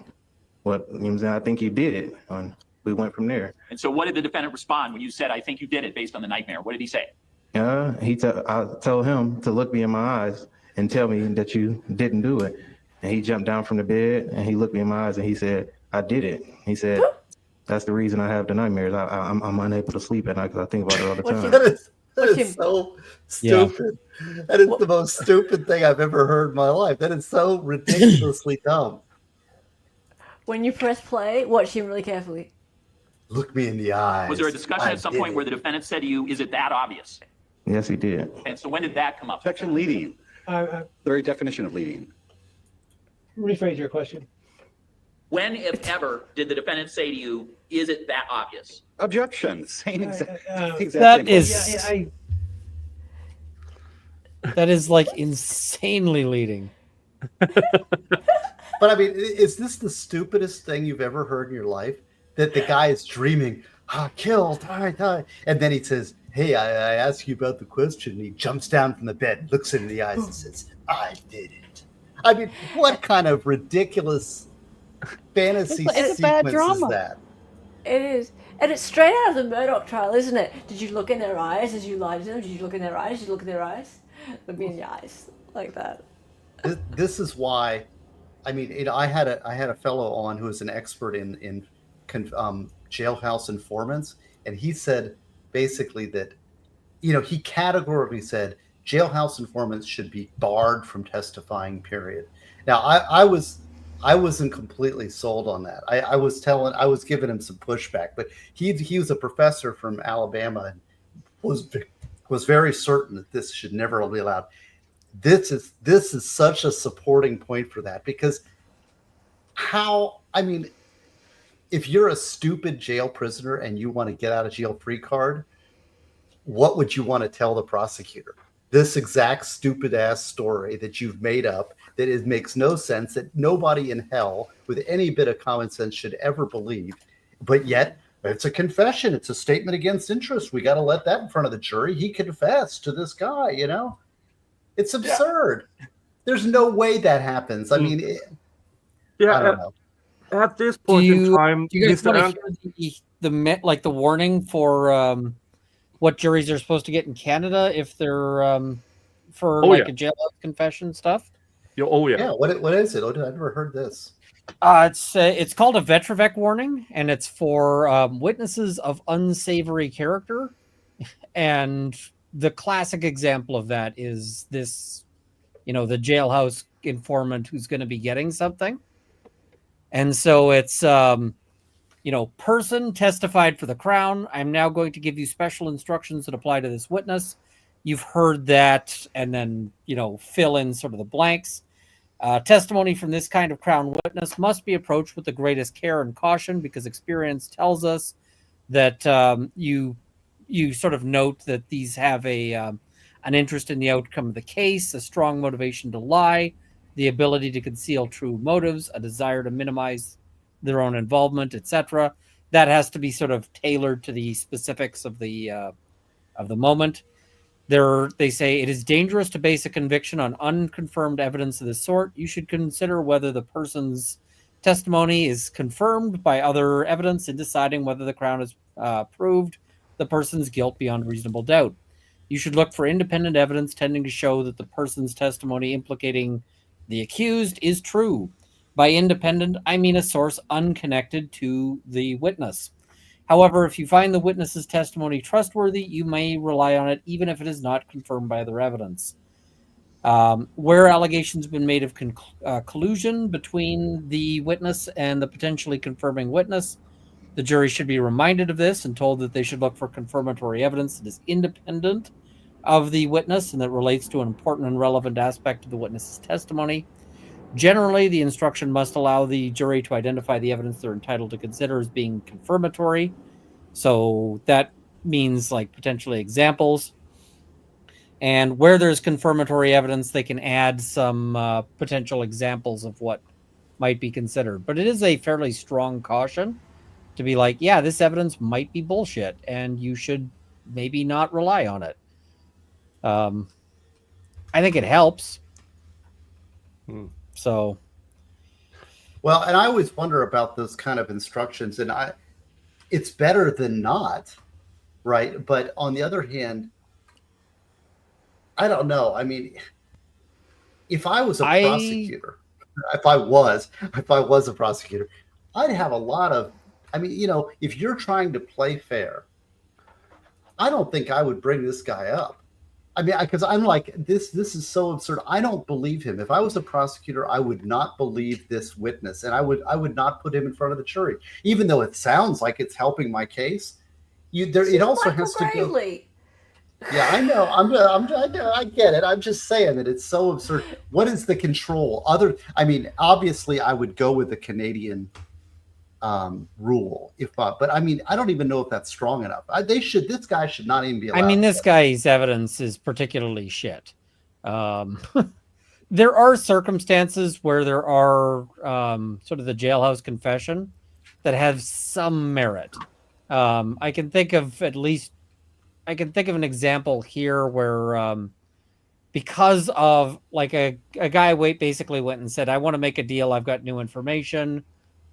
what? You know what I'm saying? I think you did it. And we went from there. And so what did the defendant respond when you said, "I think you did it," based on the nightmare? What did he say? I told him to look me in my eyes and tell me that you didn't do it. And he jumped down from the bed and he looked me in my eyes and he said, "I did it." He said, "That's the reason I have the nightmares. I'm unable to sleep at night because I think about it all the What's time." That is Watch him. so Yeah. stupid. That is the most stupid thing I've ever heard in my life. That is so ridiculously dumb. When you press play, watch him really carefully. Look me in the eyes. Was there a discussion I at some did point where it. the defendant said to you, "Is it that obvious?" Yes, he did. And so when did that come up? Section leading, the very definition of leading. Rephrase your question. When, if ever, did the defendant say to you, "Is it that obvious?" Objection, same exact That same That question. is- That is like insanely leading. But I mean, is this the stupidest thing you've ever heard in your life? That the guy is dreaming, killed, die. And then he says, hey, I asked you about the question. And he jumps down from the bed, looks in the eyes and says, I did it. I mean, what kind of ridiculous fantasy It's a bad sequence is drama. that? It is. And it's straight out of the Murdoch trial, isn't it? Did you look in their eyes as you lied to them? Did you look in their eyes? Did you look in their eyes? Look me in the eyes. Like that. This is why, I mean, I had a fellow on who is an expert in jailhouse informants, and he said basically that, he categorically said jailhouse informants should be barred from testifying. Period. Now, I wasn't completely sold on that. I was giving him some pushback, but he was a professor from Alabama and was very certain that this should never be allowed. This is such a supporting point for that, because if you're a stupid jail prisoner and you want to get out of jail free card, what would you want to tell the prosecutor? This exact stupid ass story that you've made up, that it makes no sense, that nobody in hell with any bit of common sense should ever believe, but yet it's a confession. It's a statement against interest. We got to let that in front of the jury. He confessed to this guy, It's absurd. Yeah. There's no way that happens. I mean, I don't know. At this point in time, do you guys want to hear the warning for what juries are supposed to get in Canada if they're for a jailhouse confession stuff? Yeah. What is it? I've never heard this. It's called a Vetrovec warning, and it's for witnesses of unsavory character. And the classic example of that is this, the jailhouse informant who's going to be getting something. And so it's, person testified for the Crown. I'm now going to give you special instructions that apply to this witness. You've heard that, and then, fill in sort of the blanks. Testimony from this kind of Crown witness must be approached with the greatest care and caution, because experience tells us that you sort of note that these have an interest in the outcome of the case, a strong motivation to lie, the ability to conceal true motives, a desire to minimize their own involvement, etc. That has to be sort of tailored to the specifics of the moment. They say it is dangerous to base a conviction on unconfirmed evidence of this sort. You should consider whether the person's testimony is confirmed by other evidence in deciding whether the Crown has proved the person's guilt beyond reasonable doubt. You should look for independent evidence tending to show that the person's testimony implicating the accused is true. By independent, I mean a source unconnected to the witness. However, if you find the witness's testimony trustworthy, you may rely on it even if it is not confirmed by other evidence. Where allegations have been made of collusion between the witness and the potentially confirming witness, the jury should be reminded of this and told that they should look for confirmatory evidence that is independent of the witness and that relates to an important and relevant aspect of the witness's testimony. Generally, the instruction must allow the jury to identify the evidence they're entitled to consider as being confirmatory. So that means like potentially examples. And where there's confirmatory evidence, they can add some potential examples of what might be considered. But it is a fairly strong caution to be like, yeah, this evidence might be bullshit, and you should maybe not rely on it. I think it helps. So, well, and I always wonder about those kind of instructions, and it's better than not, right? But on the other hand, I don't know. I mean, if I was a prosecutor, if I was a prosecutor, I'd have a lot of, if you're trying to play fair, I don't think I would bring this guy up. I mean, because I'm like, this is so absurd. I don't believe him. If I was a prosecutor, I would not believe this witness, and I would not put him in front of the jury, even though it sounds like it's helping my case. It also has to go. Yeah, I know. I get it. I'm just saying that it's so absurd. What is the control? Obviously, I would go with the Canadian rule, but I don't even know if that's strong enough. This guy should not even be allowed. This guy's evidence is particularly shit. There are circumstances where there are sort of the jailhouse confession that have some merit. I can think of an example here where because of like a guy basically went and said, I want to make a deal. I've got new information.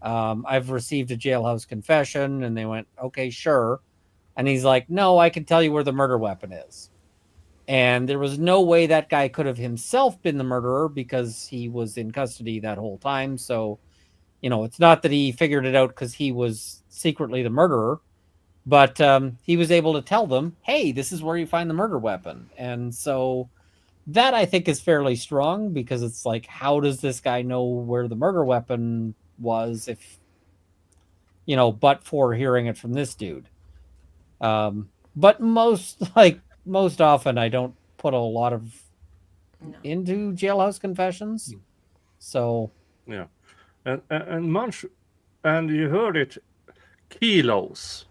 I've received a jailhouse confession. And they went, okay, sure. And he's like, no, I can tell you where the murder weapon is. And there was no way that guy could have himself been the murderer because he was in custody that whole time. So, it's not that he figured it out because he was secretly the murderer, but he was able to tell them, hey, this is where you find the murder weapon. And so that I think is fairly strong because it's like, how does this guy know where the murder weapon was if, but for hearing it from this dude? But most often I don't put a lot of into jailhouse confessions. So yeah, and Munch, and you heard it, kilos.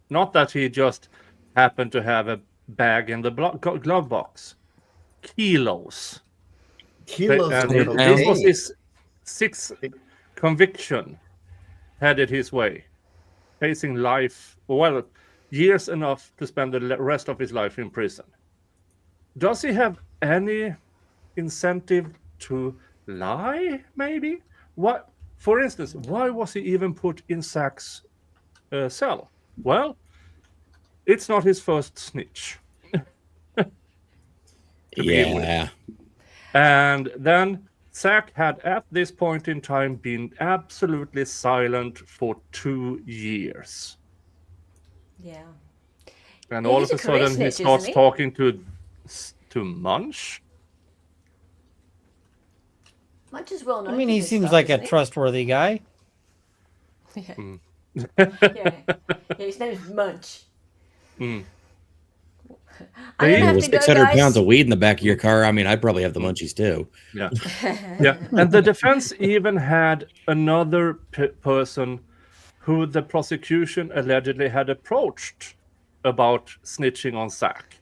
Not that he just happened to have a bag in the glove box. Kilos. And this was his sixth conviction. Headed his way, facing life. Well, years enough to spend the rest of his life in prison. Does he have any incentive to lie, maybe? What, for instance, why was he even put in Zach's cell? Well, it's not his first snitch. Yeah. And then Zach had at this point in time been absolutely silent for 2 years. Yeah. And Yeah, all he's of a a career sudden he snitch, starts isn't he? talking to Munch. Much as well known. I mean, for he this seems stuff, like a isn't he? trustworthy guy. Yeah. Yeah. His name's Munch. Mm. I'm gonna have With to go, 600 guys. pounds of weed in the back of your car, I mean, I'd probably have the munchies too. Yeah. Yeah. And the defense even had another person who the prosecution allegedly had approached about snitching on Zach.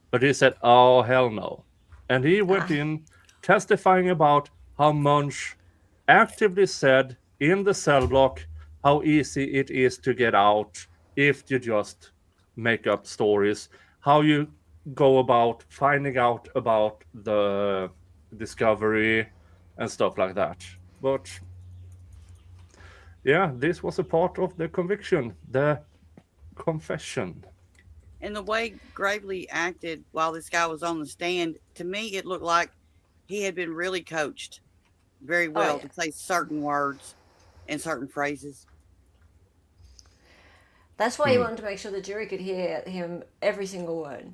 But he said, oh, hell no. And he went in testifying about how Munch actively said in the cell block how easy it is to get out if you just make up stories, how you go about finding out about the discovery and stuff like that. But yeah, this was a part of the conviction, the confession. And the way Gravely acted while this guy was on the stand, to me, it looked like he had been really coached very well to say certain words and certain phrases. That's why he wanted to make sure the jury could hear him every single word.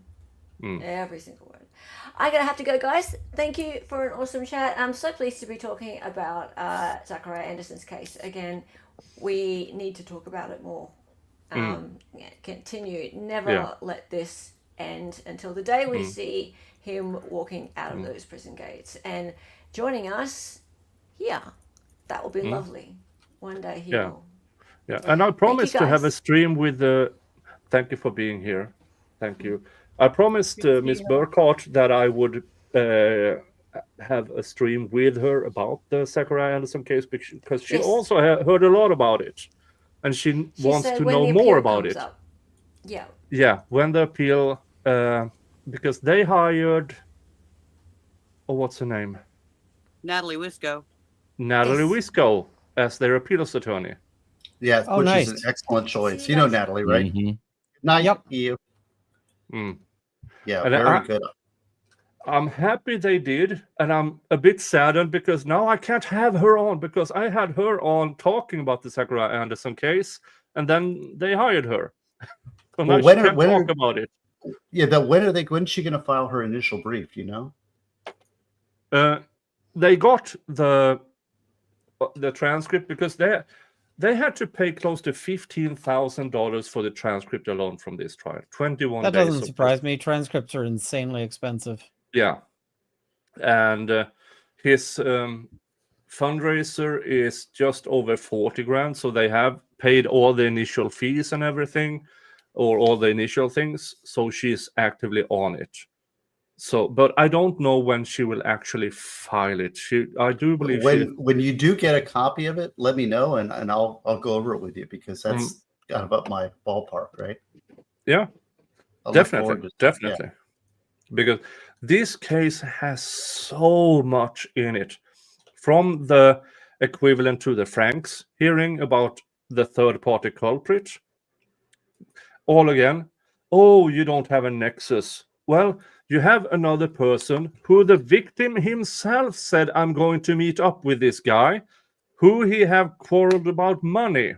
Every single word. I'm going to have to go, guys. Thank you for an awesome chat. I'm so pleased to be talking about Zachariah Anderson's case. Again, we need to talk about it more. Continue. Never let this end until the day we see him walking out of those prison gates and joining us here. That will be lovely. One day he will. Yeah, and I promised to have a guys. stream with the. Thank you for being here. Thank you. I promised Miss Burkhardt that I would have a stream with her about the Zachariah Anderson case because she also heard a lot about it, and she wants said to when know the more appeal about comes it. up. Yeah. Yeah, when the appeal, because they hired, what's her name? Natalie Wisco. Natalie Wisco as their appeals attorney. Yeah, Oh, which nice. is an excellent choice. You know Natalie, right? Nice. Yep. You. Yeah, And very good. I'm happy they did, and I'm a bit saddened because now I can't have her on because I had her on talking about the Zachariah Anderson case, and then they hired her. So now she can't talk about it. Yeah, when's she going to file her initial brief? You know? They got the transcript because they had to pay close to $15,000 for the transcript alone from this trial. 21 That days. doesn't surprise me. Transcripts are insanely expensive. Yeah. And his fundraiser is just over 40 grand. So they have paid all the initial fees and everything, or all the initial things. So she's actively on it. So, but I don't know when she will actually file it. I do believe when you do get a copy of it, let me know and I'll go over it with you, because that's kind of up my ballpark, right? Yeah, I'll look forward definitely, to- definitely. Because this case has so much in it, from the equivalent to the Franks hearing about the third-party culprit. All again, oh, you don't have a nexus. Well, you have another person who the victim himself said, I'm going to meet up with this guy, who he have quarreled about money,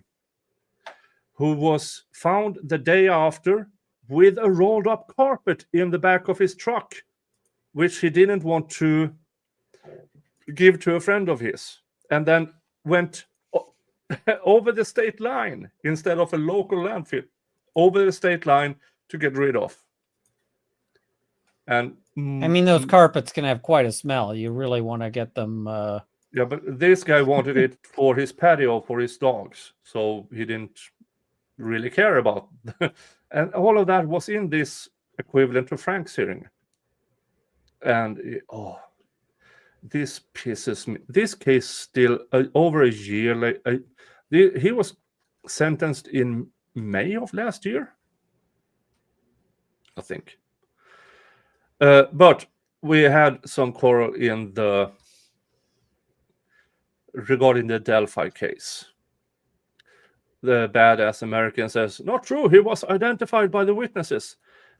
who was found the day after with a rolled up carpet in the back of his truck, which he didn't want to give to a friend of his, and then went over the state line instead of a local landfill, over the state line to get rid of. And I mean, those carpets can have quite a smell. You really want to get them. Yeah, but this guy wanted it for his patio for his dogs, so he didn't really care about. And all of that was in this equivalent to Frank's hearing. And this pisses me. This case still over a year later. He was sentenced in May of last year, I think. But we had some quarrel regarding the Delphi case. The badass American says, not true, he was identified by the witnesses.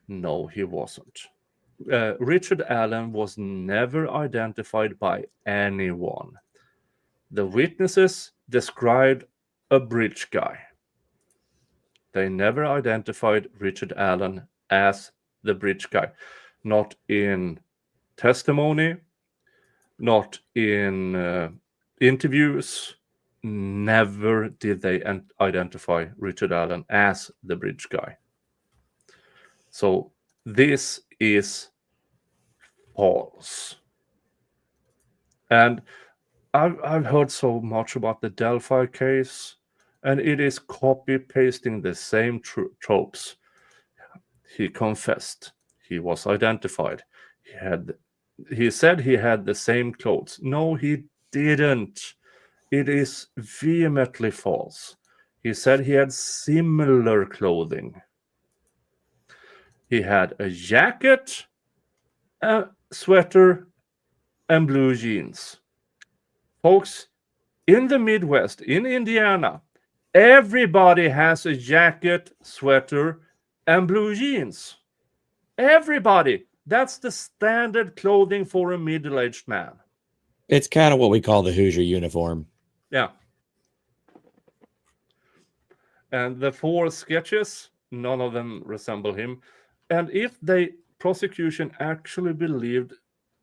No, he wasn't. Richard Allen was never identified by anyone. The witnesses described a bridge guy. They never identified Richard Allen as the bridge guy. Not in testimony, not in interviews. Never did they identify Richard Allen as the bridge guy. So this is false. And I've heard so much about the Delphi case, and it is copy-pasting the same tropes. He confessed. He was identified. He said he had the same clothes. No, he didn't. It is vehemently false. He said he had similar clothing. He had a jacket, a sweater, and blue jeans. Folks, in the Midwest, in Indiana, everybody has a jacket, sweater, and blue jeans. Everybody. That's the standard clothing for a middle-aged man. It's kind of what we call the Hoosier uniform. Yeah. And the 4 sketches, none of them resemble him. And if the prosecution actually believed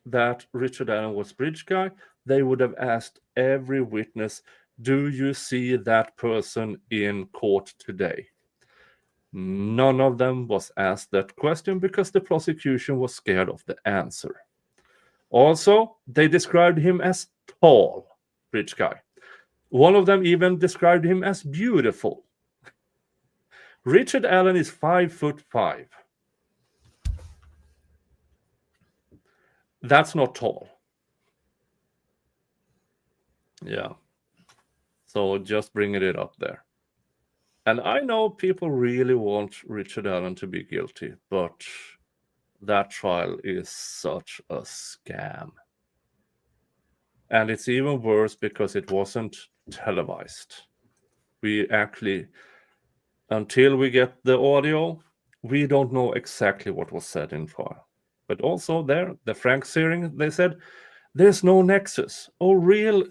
that Richard Allen was bridge guy, they would have asked every witness, do you see that person in court today? None of them was asked that question because the prosecution was scared of the answer. Also, they described him as tall, bridge guy. One of them even described him as beautiful. Richard Allen is 5'5". That's not tall. Yeah. So just bringing it up there. And I know people really want Richard Allen to be guilty, but that trial is such a scam. And it's even worse because it wasn't televised. We actually, until we get the audio, we don't know exactly what was said in trial. But also there, the Frank's hearing, they said, there's no nexus. Oh, real?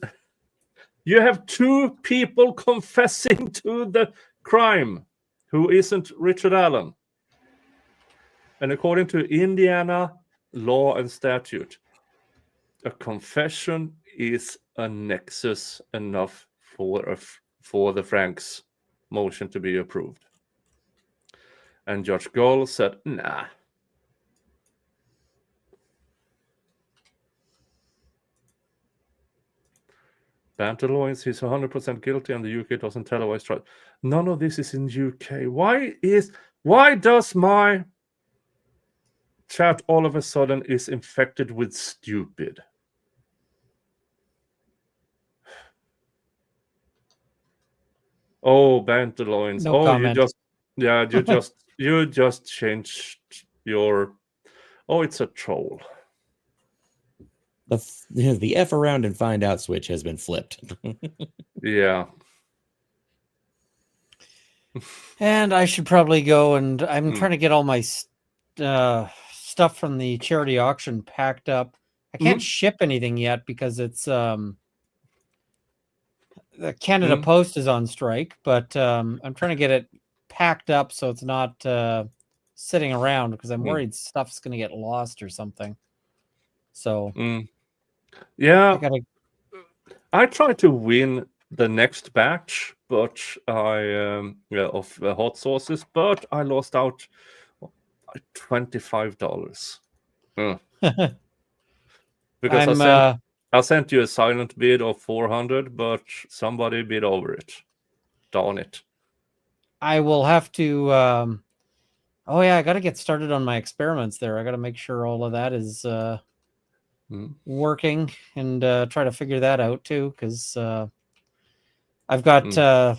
You have 2 people confessing to the crime who isn't Richard Allen. And according to Indiana law and statute, a confession is a nexus enough for the Frank's motion to be approved. And Judge Gull said, nah. Banter Loins, he's 100% guilty, and the UK doesn't televise trial. None of this is in UK. Why does my Chat all of a sudden is infected with stupid. Oh, Bantaloins. No Oh, comment. you just changed your. Oh, it's a troll. The F around and find out switch has been flipped. Yeah. And I should probably go, and I'm Hmm. trying to get all my stuff from the charity auction packed up. I can't ship anything yet because it's the Canada Post is on strike, but I'm trying to get it packed up so it's not sitting around because I'm worried stuff's going to get lost or something. So Yeah, I I tried to win the next batch, but of hot sauces, but I lost out $25. Because I sent you a silent bid of 400, but somebody bid over it. Darn it. I will have to. Oh yeah, I got to get started on my experiments there. I got to make sure all of that is working and try to figure that out too, because I've got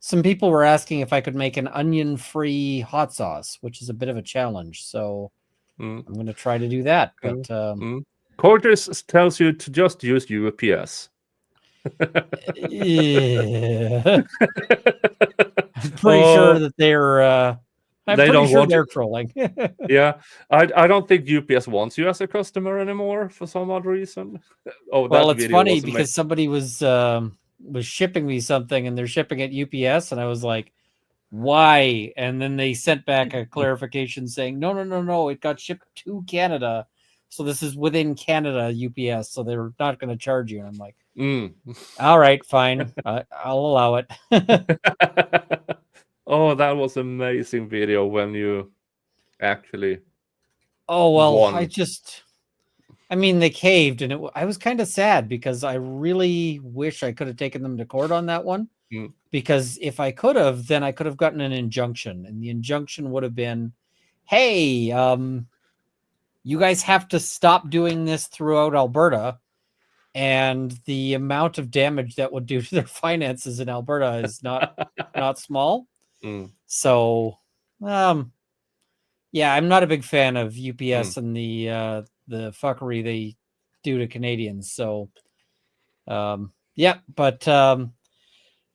some people were asking if I could make an onion-free hot sauce, which is a bit of a challenge. So I'm going to try to do that. But Cortis tells you to just use UPS. yeah. I'm pretty sure that they're. I'm pretty sure they're trolling. Yeah, I don't think UPS wants you as a customer anymore for some odd reason. Oh, well, it's funny because somebody was shipping me something and they're shipping it UPS, and I was like, "Why?" And then they sent back a clarification saying, "No, it got shipped to Canada, so this is within Canada UPS, so they're not going to charge you." And I'm like, "All right, fine, I'll allow it." Oh, that was amazing video when you actually. Oh well, won. I mean, they caved, and I was kind of sad because I really wish I could have taken them to court on that one. Because if I could have, then I could have gotten an injunction, and the injunction would have been, "Hey, you guys have to stop doing this throughout Alberta." And the amount of damage that would do to their finances in Alberta is not small. So, yeah, I'm not a big fan of UPS and the fuckery they do to Canadians. So, yeah, but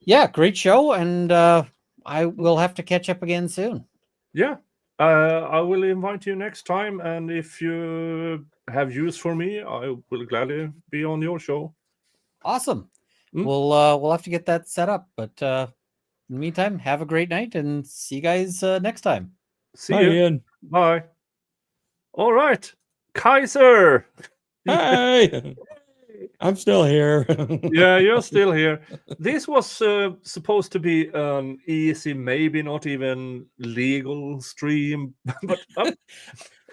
yeah, great show, and I will have to catch up again soon. Yeah, I will invite you next time, and if you have use for me, I will gladly be on your show. Awesome. We'll have to get that set up, but in the meantime, have a great night, and see you guys next time. See you. Ian. Bye. All right, Kaiser. Hi. I'm still here. Yeah, you're still here. This was supposed to be an easy, maybe not even legal stream, but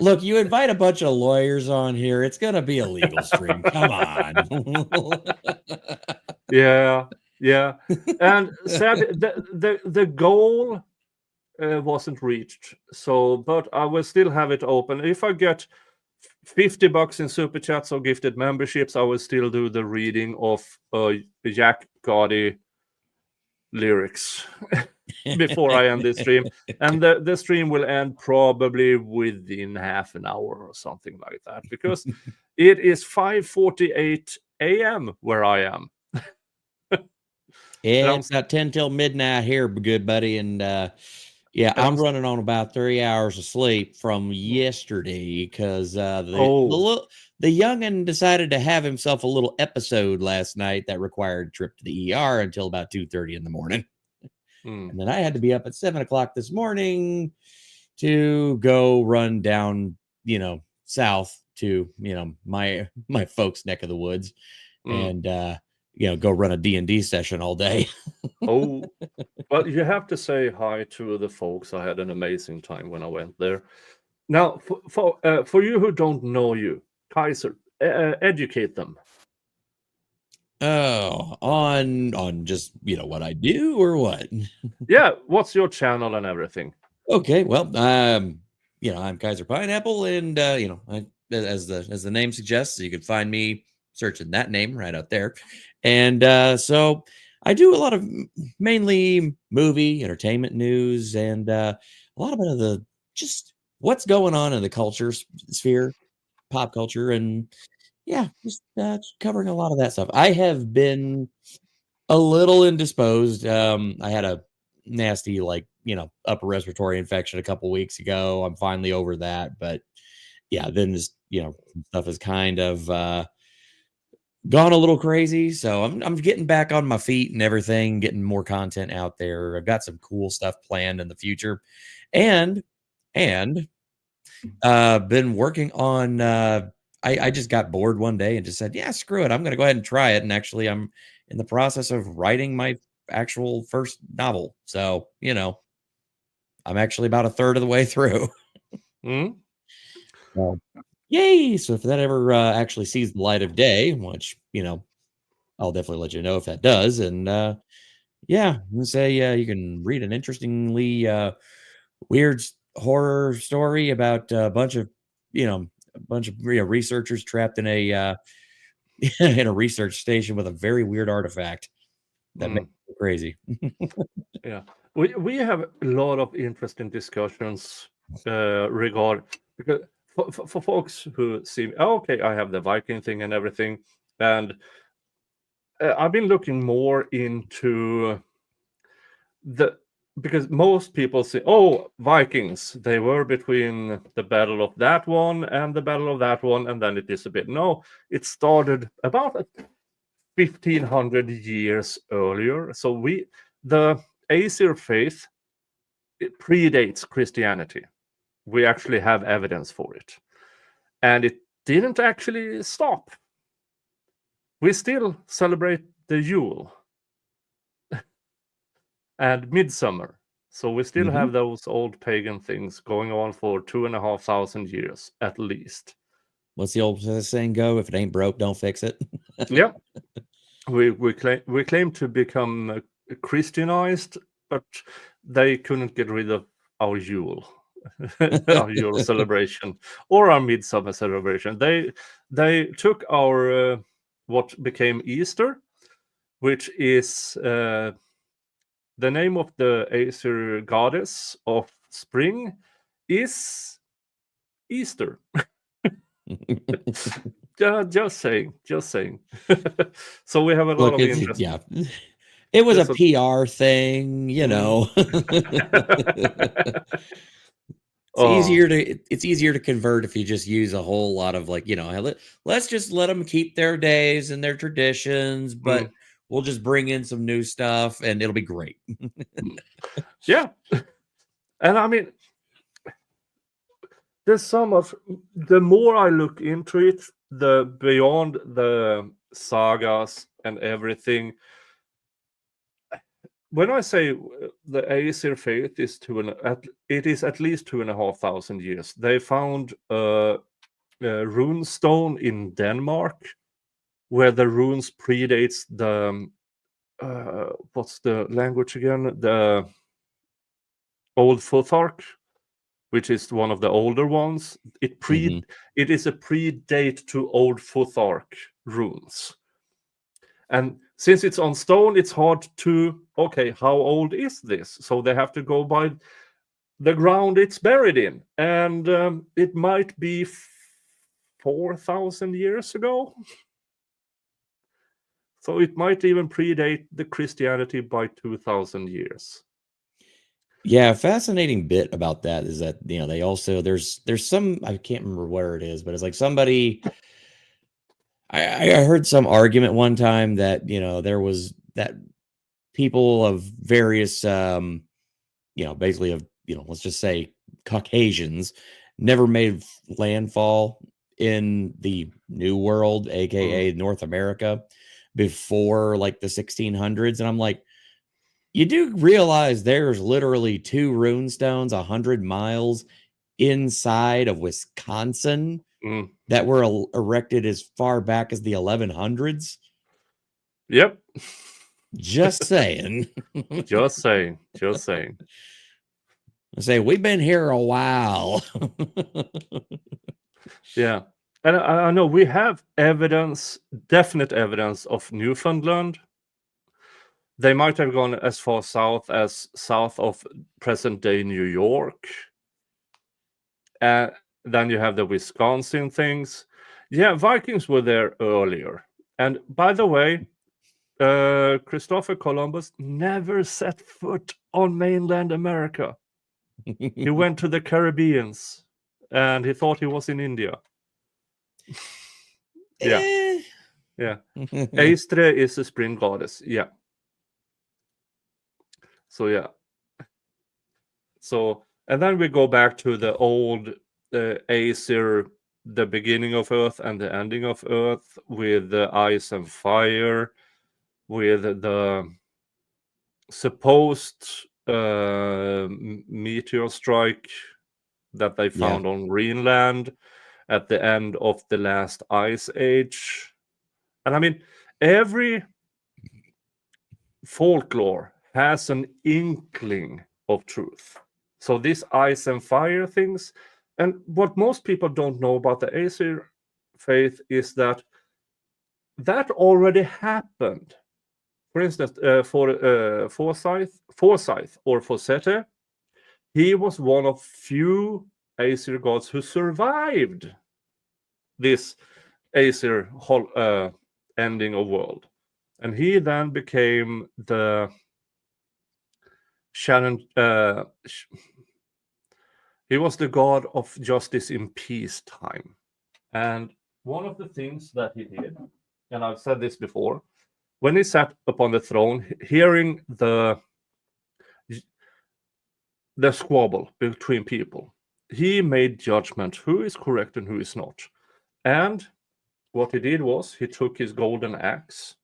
look, you invite a bunch of lawyers on here, it's gonna be a legal stream. Come on. Yeah. And sadly, the goal wasn't reached. So, but I will still have it open. If I get $50 in super chats or gifted memberships, I will still do the reading of Jack Gotti lyrics before I end this stream. And the stream will end probably within half an hour or something like that, because it is 5:48 a.m. where I am. Yeah, it's about 10 till midnight here, good buddy. And yeah, I'm running on about 3 hours of sleep from yesterday because the youngin decided to have himself a little episode last night that required a trip to the ER until about 2:30 in the morning. And then I had to be up at 7 o'clock this morning to go run down, south to, my folks' neck of the woods and, go run a D&D session all day. Oh, but you have to say hi to the folks. I had an amazing time when I went there. Now, for you who don't know you, Kaiser, educate them. Oh, on just what I do or what? Yeah, what's your channel and everything? Okay, well, I'm Kaiser Pineapple, and as the name suggests, you can find me searching that name right out there. And so I do a lot of mainly movie entertainment news, and a lot of the just what's going on in the culture sphere, pop culture, and just covering a lot of that stuff. I have been a little indisposed. I had a nasty, upper respiratory infection a couple weeks ago. I'm finally over that, but then this, stuff is kind of gone a little crazy. So I'm getting back on my feet and everything, getting more content out there. I've got some cool stuff planned in the future, and been working on. I just got bored one day and just said, "Yeah, screw it. I'm going to go ahead and try it." And actually, I'm in the process of writing my actual first novel. So I'm actually about a third of the way through. Mm. So, yay! So if that ever actually sees the light of day, which I'll definitely let you know if that does. And say you can read an interestingly weird horror story about a bunch of researchers trapped in a in a research station with a very weird artifact that makes it crazy. Yeah, we have a lot of interesting discussions because for folks who see, okay, I have the Viking thing and everything, and I've been looking more into because most people say, oh, Vikings, they were between the battle of that one and the battle of that one, and then it disappeared. No, it started about 1500 years earlier. So the Aesir faith, it predates Christianity. We actually have evidence for it. And it didn't actually stop. We still celebrate the Yule and Midsummer. So we still have those old pagan things going on for 2,500 years at least. What's the old saying go? If it ain't broke, don't fix it. Yeah. We claim to become Christianized, but they couldn't get rid of our Yule, our Yule celebration, or our Midsummer celebration. They took our what became Easter, which is the name of the Aesir goddess of spring is Easter. Just saying. So we have a lot of interest. Yeah, it was a PR thing, It's easier to convert if you just use a whole lot of let's just let them keep their days and their traditions, but we'll just bring in some new stuff and it'll be great. Yeah, and I mean, there's so much. The more I look into it, the beyond the sagas and everything. When I say the Aesir faith is it is at least 2,500 years. They found a rune stone in Denmark, where the runes predates the what's the language again? The Old Futhark, which is one of the older ones. It is a predate to Old Futhark runes. And since it's on stone, it's hard to, how old is this? So they have to go by the ground it's buried in. And it might be 4,000 years ago. So it might even predate the Christianity by 2,000 years. Yeah, fascinating bit about that is that they also there's some, I can't remember where it is, but it's like somebody I heard some argument one time that there was that people of various basically of let's just say Caucasians never made landfall in the New World, aka North America, before like the 1600s, and I'm like, you do realize there's literally 2 rune stones 100 miles inside of Wisconsin that were erected as far back as the 1100s? Yep. Just saying. Just saying. I say, we've been here a while. Yeah. And I know we have evidence, definite evidence of Newfoundland. They might have gone as far south as south of present-day New York. Then you have the Wisconsin things. Yeah, Vikings were there earlier. And by the way, Christopher Columbus never set foot on mainland America. He went to the Caribbeans, and he thought he was in India. Yeah. Yeah. Eistre is a spring goddess. Yeah. So, yeah. So, and then we go back to the old Aesir, the beginning of Earth and the ending of Earth, with the ice and fire, with the supposed meteor strike that they found on Greenland at the end of the last ice age. And I mean, every folklore has an inkling of truth. So these ice and fire things, and what most people don't know about the Aesir faith is that that already happened. For instance, for Forsyth or Forsete, he was one of few Aesir gods who survived this Aesir ending of world. And he then became the he was the god of justice in peacetime. And one of the things that he did, and I've said this before, when he sat upon the throne, hearing the squabble between people, he made judgment who is correct and who is not. And what he did was he took his golden axe,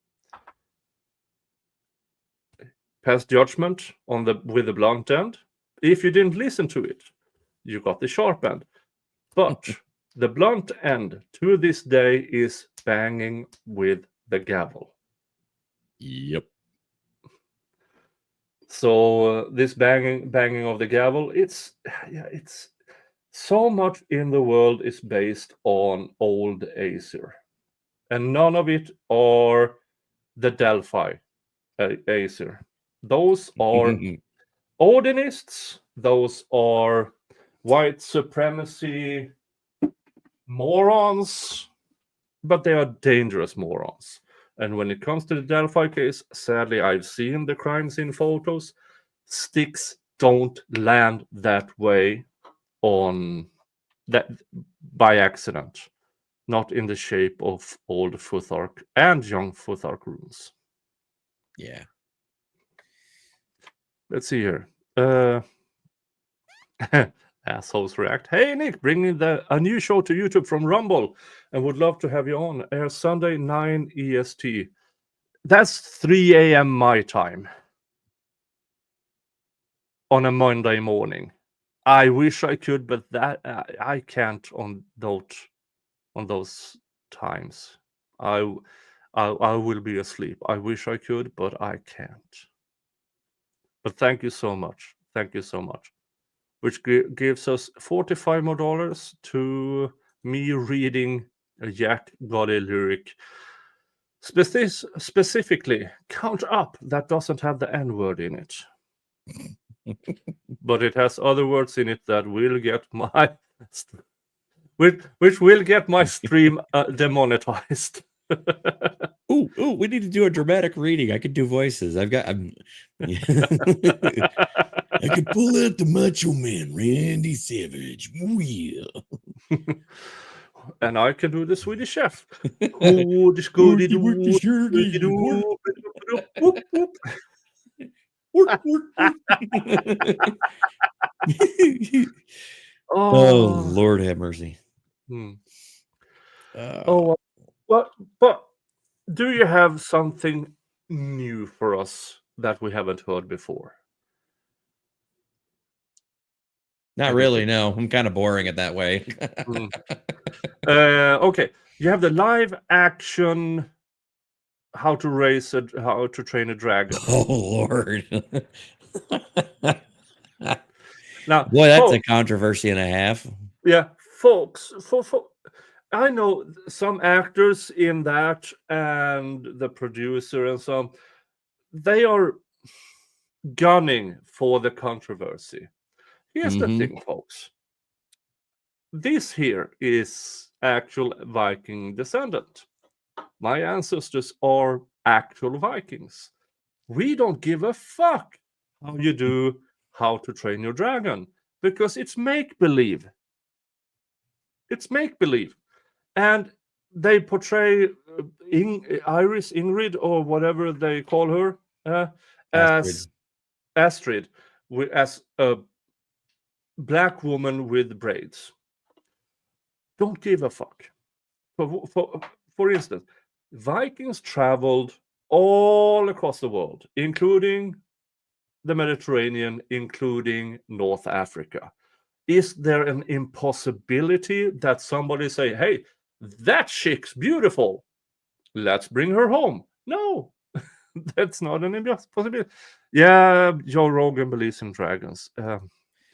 passed judgment with the blunt end. If you didn't listen to it, you got the sharp end. But the blunt end to this day is banging with the gavel. Yep. So this banging of the gavel, it's so much in the world is based on old Aesir, and none of it are the Delphi Aesir. Those are Odinists. Those are white supremacy morons, but they are dangerous morons. And when it comes to the Delphi case, sadly, I've seen the crime scene photos. Sticks don't land that way on that by accident, not in the shape of old Futhark and young Futhark runes. Yeah. Let's see here. Assholes react. Hey Nick, bringing a new show to YouTube from Rumble, and would love to have you on air Sunday 9 EST. That's 3 a.m. my time on a Monday morning. I wish I could, but that I can't on those times. I will be asleep. I wish I could, but I can't. But thank you so much. Thank you so much. Which gives us $45 more to me reading a Jack Goddy lyric. Specifically, Count Up, that doesn't have the N-word in it. But it has other words in it that will get my which will get my stream demonetized. Ooh, we need to do a dramatic reading. I could do voices. I can pull out the Macho Man, Randy Savage. Ooh, yeah. And I can do the Swedish Chef. Oh, Lord have mercy. But do you have something new for us that we haven't heard before? Not really, no. I'm kind of boring it that way. Okay, you have the live action how to train a dragon. Oh Lord. Now, Boy, that's a folks, controversy and a half. yeah, folks, for I know some actors in that and the producer and some, they are gunning for the controversy. Here's the Mhm. thing, folks. This here is actual Viking descendant. My ancestors are actual Vikings. We don't give a fuck how you do How to Train Your Dragon because it's make believe. It's make believe. And they portray Iris, Ingrid, or whatever they call her, as Astrid, as a black woman with braids. Don't give a fuck. For instance, Vikings traveled all across the world, including the Mediterranean, including North Africa. Is there an impossibility that somebody say, hey, that chick's beautiful, let's bring her home? No, that's not an impossibility. Yeah, Joe Rogan believes in dragons.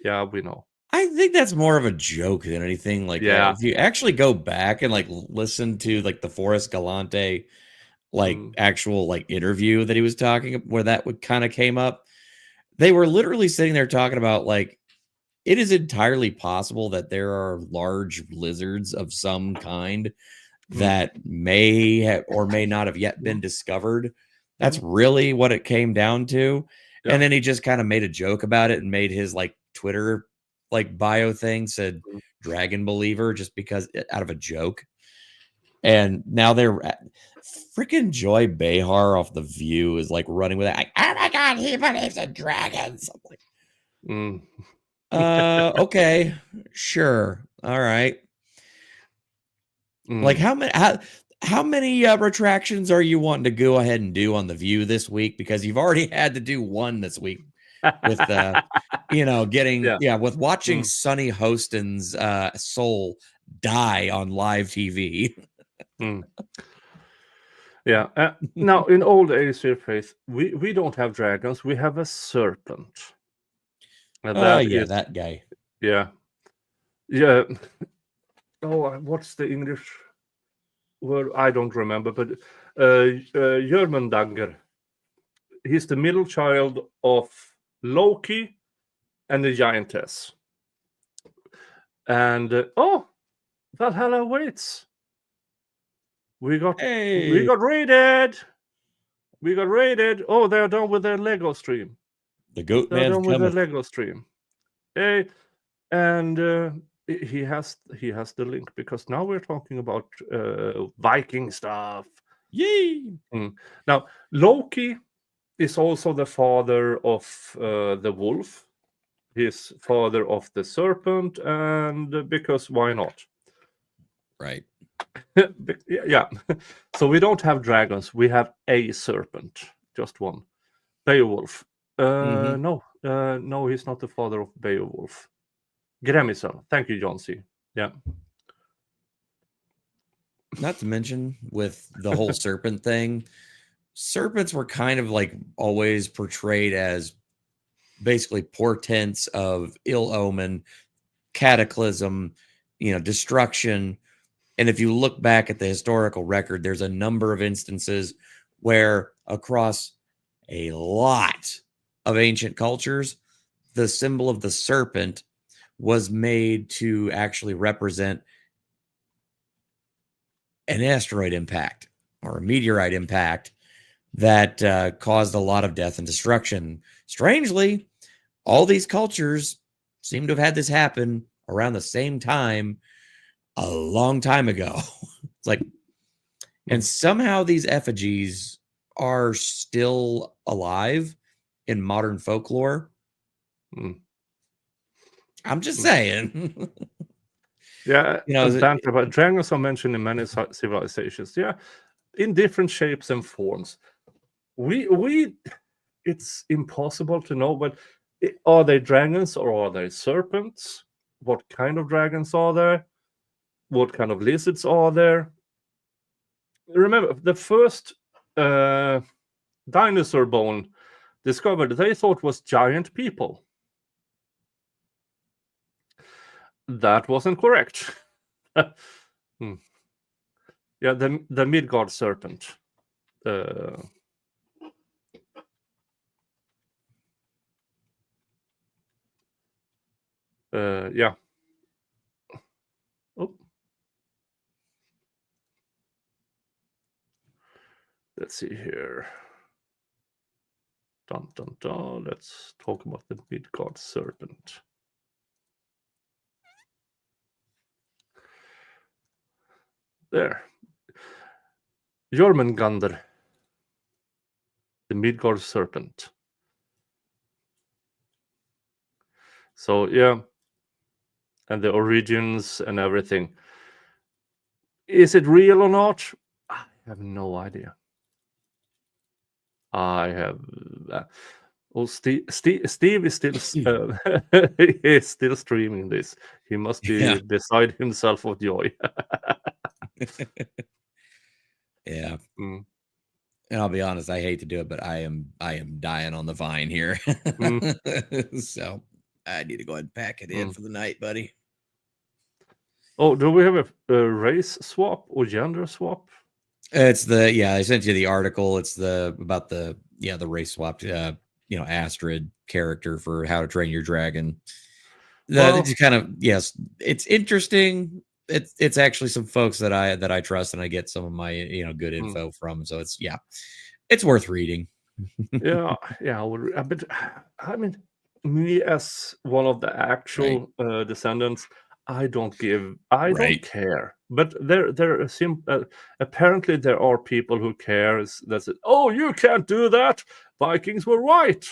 Yeah, we know. I think that's more of a joke than anything. Like, Yeah. if you actually go back and like listen to like the Forrest Galante, like actual like interview that he was talking where that would kind of came up, they were literally sitting there talking about like it is entirely possible that there are large lizards of some kind that may have or may not have yet been discovered. That's really what it came down to. Yeah. And then he just kind of made a joke about it and made his like Twitter like bio thing said dragon believer just because out of a joke. And now they're freaking Joy Behar off The View is like running with it. Like, oh my God, he believes in dragons. I'm like, okay, sure. All right. Like how many retractions are you wanting to go ahead and do on The View this week? Because you've already had to do one this week with getting with watching Sonny Hostin's soul die on live TV. Yeah. Now, in old Aesir faith, we don't have dragons. We have a serpent. And that guy. Yeah. Yeah. Oh, what's the English word? I don't remember, but Jörmungandr. He's the middle child of Loki and the giantess. And Valhalla waits. We got raided. We got raided. Oh, they're done with their Lego stream. The goat they're man's done with coming. their Lego stream. Hey, and he has the link because now we're talking about Viking stuff. Yay! Now Loki is also the father of the wolf. He's father of the serpent, and because why not? Right. Yeah. So we don't have dragons. We have a serpent, just one. Beowulf. No, he's not the father of Beowulf. Gremisen. Thank you, John C. Yeah. Not to mention with the whole serpent thing, serpents were kind of like always portrayed as basically portents of ill omen, cataclysm, destruction. And if you look back at the historical record, there's a number of instances where across a lot of ancient cultures, the symbol of the serpent was made to actually represent an asteroid impact or a meteorite impact that caused a lot of death and destruction. Strangely, all these cultures seem to have had this happen around the same time a long time ago. It's like, and somehow these effigies are still alive in modern folklore. I'm just saying. Yeah, but dragons are mentioned in many civilizations. Yeah, in different shapes and forms. We it's impossible to know, but are they dragons or are they serpents? What kind of dragons are there? What kind of lizards are there? Remember, the first dinosaur bone discovered, they thought was giant people. That wasn't correct. Yeah, the Midgard serpent. Yeah. Oh. Let's see here. Dun, dun, dun. Let's talk about the Midgard serpent. There. Jormungandr. The Midgard serpent. So, yeah. And the origins and everything. Is it real or not? I have no idea. I have. Steve is still he is still streaming this. He must be beside himself with joy. Yeah. And I'll be honest, I hate to do it, but I am dying on the vine here. So I need to go ahead and pack it in for the night, buddy. Oh, do we have a race swap or gender swap? It's I sent you the article. It's about the race swapped Astrid character for How to Train Your Dragon. It's kind of, yes, it's interesting. It's actually some folks that I trust and I get some of my good info from. So it's worth reading. Yeah. But I mean, me as one of the actual descendants, I don't care. But there apparently there are people who cares that said, "Oh, you can't do that. Vikings were right.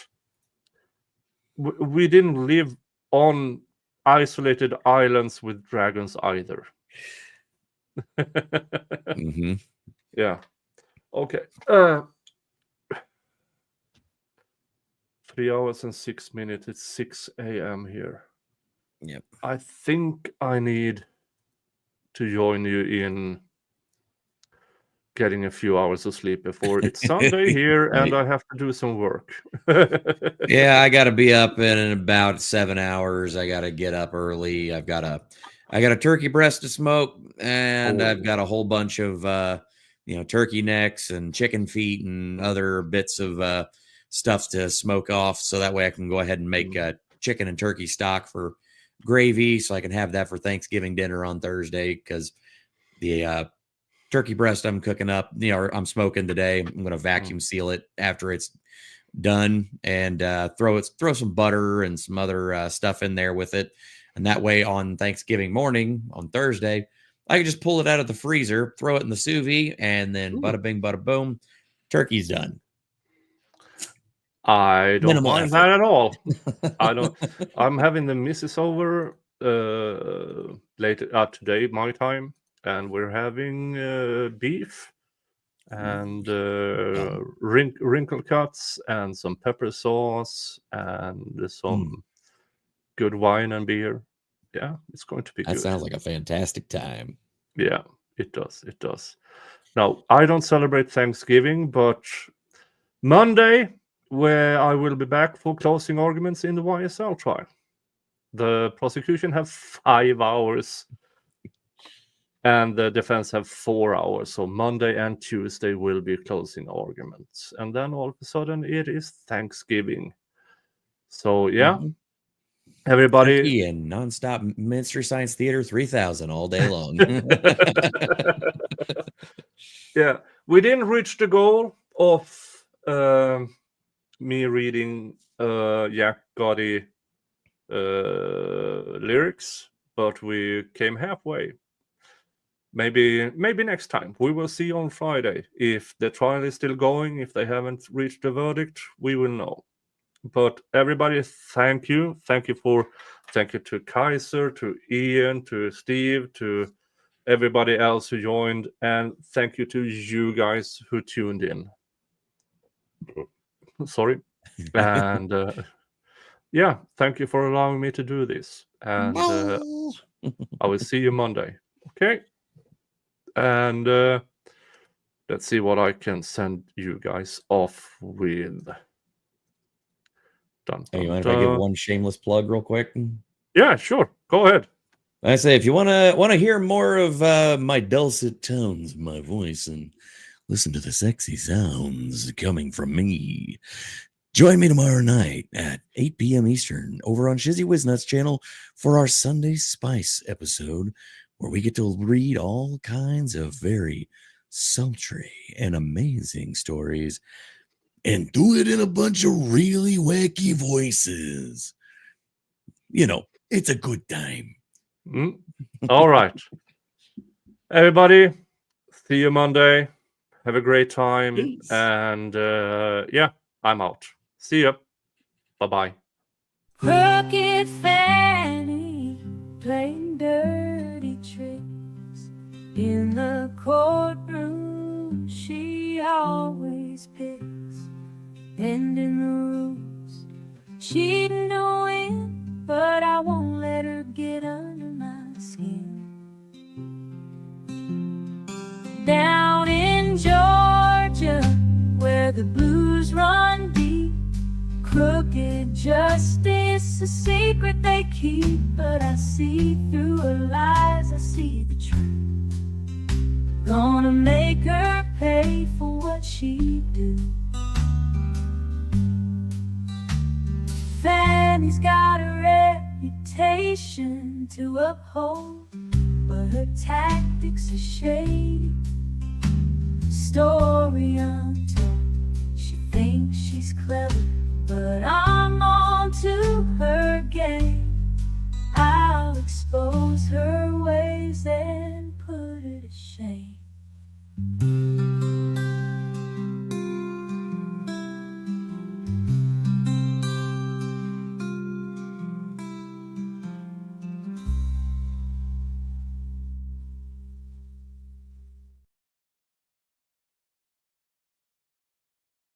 We didn't live on isolated islands with dragons either." Yeah. Okay. 3 hours and 6 minutes. It's 6 a.m. here. Yep. I think I need to join you in getting a few hours of sleep before it's Sunday here, and I have to do some work. Yeah, I got to be up in about 7 hours. I got to get up early. I got a turkey breast to smoke, and I've got a whole bunch of turkey necks and chicken feet and other bits of stuff to smoke off, so that way I can go ahead and make chicken and turkey stock for gravy, so I can have that for Thanksgiving dinner on Thursday, because the turkey breast I'm cooking up, I'm smoking today. I'm going to vacuum seal it after it's done, and throw some butter and some other stuff in there with it, and that way on Thanksgiving morning on Thursday I can just pull it out of the freezer, throw it in the sous vide, and then bada bing bada boom, turkey's done. I don't mind that at all. I'm having the missus over later today, my time, and we're having beef and wrinkle cuts and some pepper sauce and some good wine and beer. Yeah, it's going to be good. That sounds like a fantastic time. Yeah, it does. It does. Now, I don't celebrate Thanksgiving, but Monday, where I will be back for closing arguments in the YSL trial. The prosecution have 5 hours and the defense have 4 hours. So Monday and Tuesday will be closing arguments. And then all of a sudden it is Thanksgiving. So yeah, everybody. Turkey and nonstop Mystery Science Theater 3000 all day long. Yeah, we didn't reach the goal of me reading Jack Gotti lyrics, but we came halfway. Maybe next time. We will see on Friday. If the trial is still going, if they haven't reached the verdict, we will know. But everybody, thank you. Thank you to Kaiser, to Ian, to Steve, to everybody else who joined, and thank you to you guys who tuned in. Sorry. And yeah, thank you for allowing me to do this. And I will see you Monday. Okay. And let's see what I can send you guys off with. Hey, you mind if I give one shameless plug real quick? Yeah, sure. Go ahead. I say, if you want to hear more of my dulcet tones, my voice, and listen to the sexy sounds coming from me, join me tomorrow night at 8 p.m. Eastern over on Shizzy Wiznut's channel for our Sunday Spice episode, where we get to read all kinds of very sultry and amazing stories and do it in a bunch of really wacky voices. You know, it's a good time. All right. Everybody, see you Monday. Have a great time. Peace. And yeah, I'm out. See ya. Bye-bye. Crooked Fanny playing dirty tricks in the courtroom. She always picks, bending the rules. She'd know win, but I won't let her get under my skin. Down in Georgia, where the blues run deep, crooked justice, a secret they keep. But I see through her lies, I see the truth. Gonna make her pay for what she do. Fanny's got a reputation to uphold, but her tactics are shady. Story untold, she thinks she's clever, but I'm on to her game. I'll expose her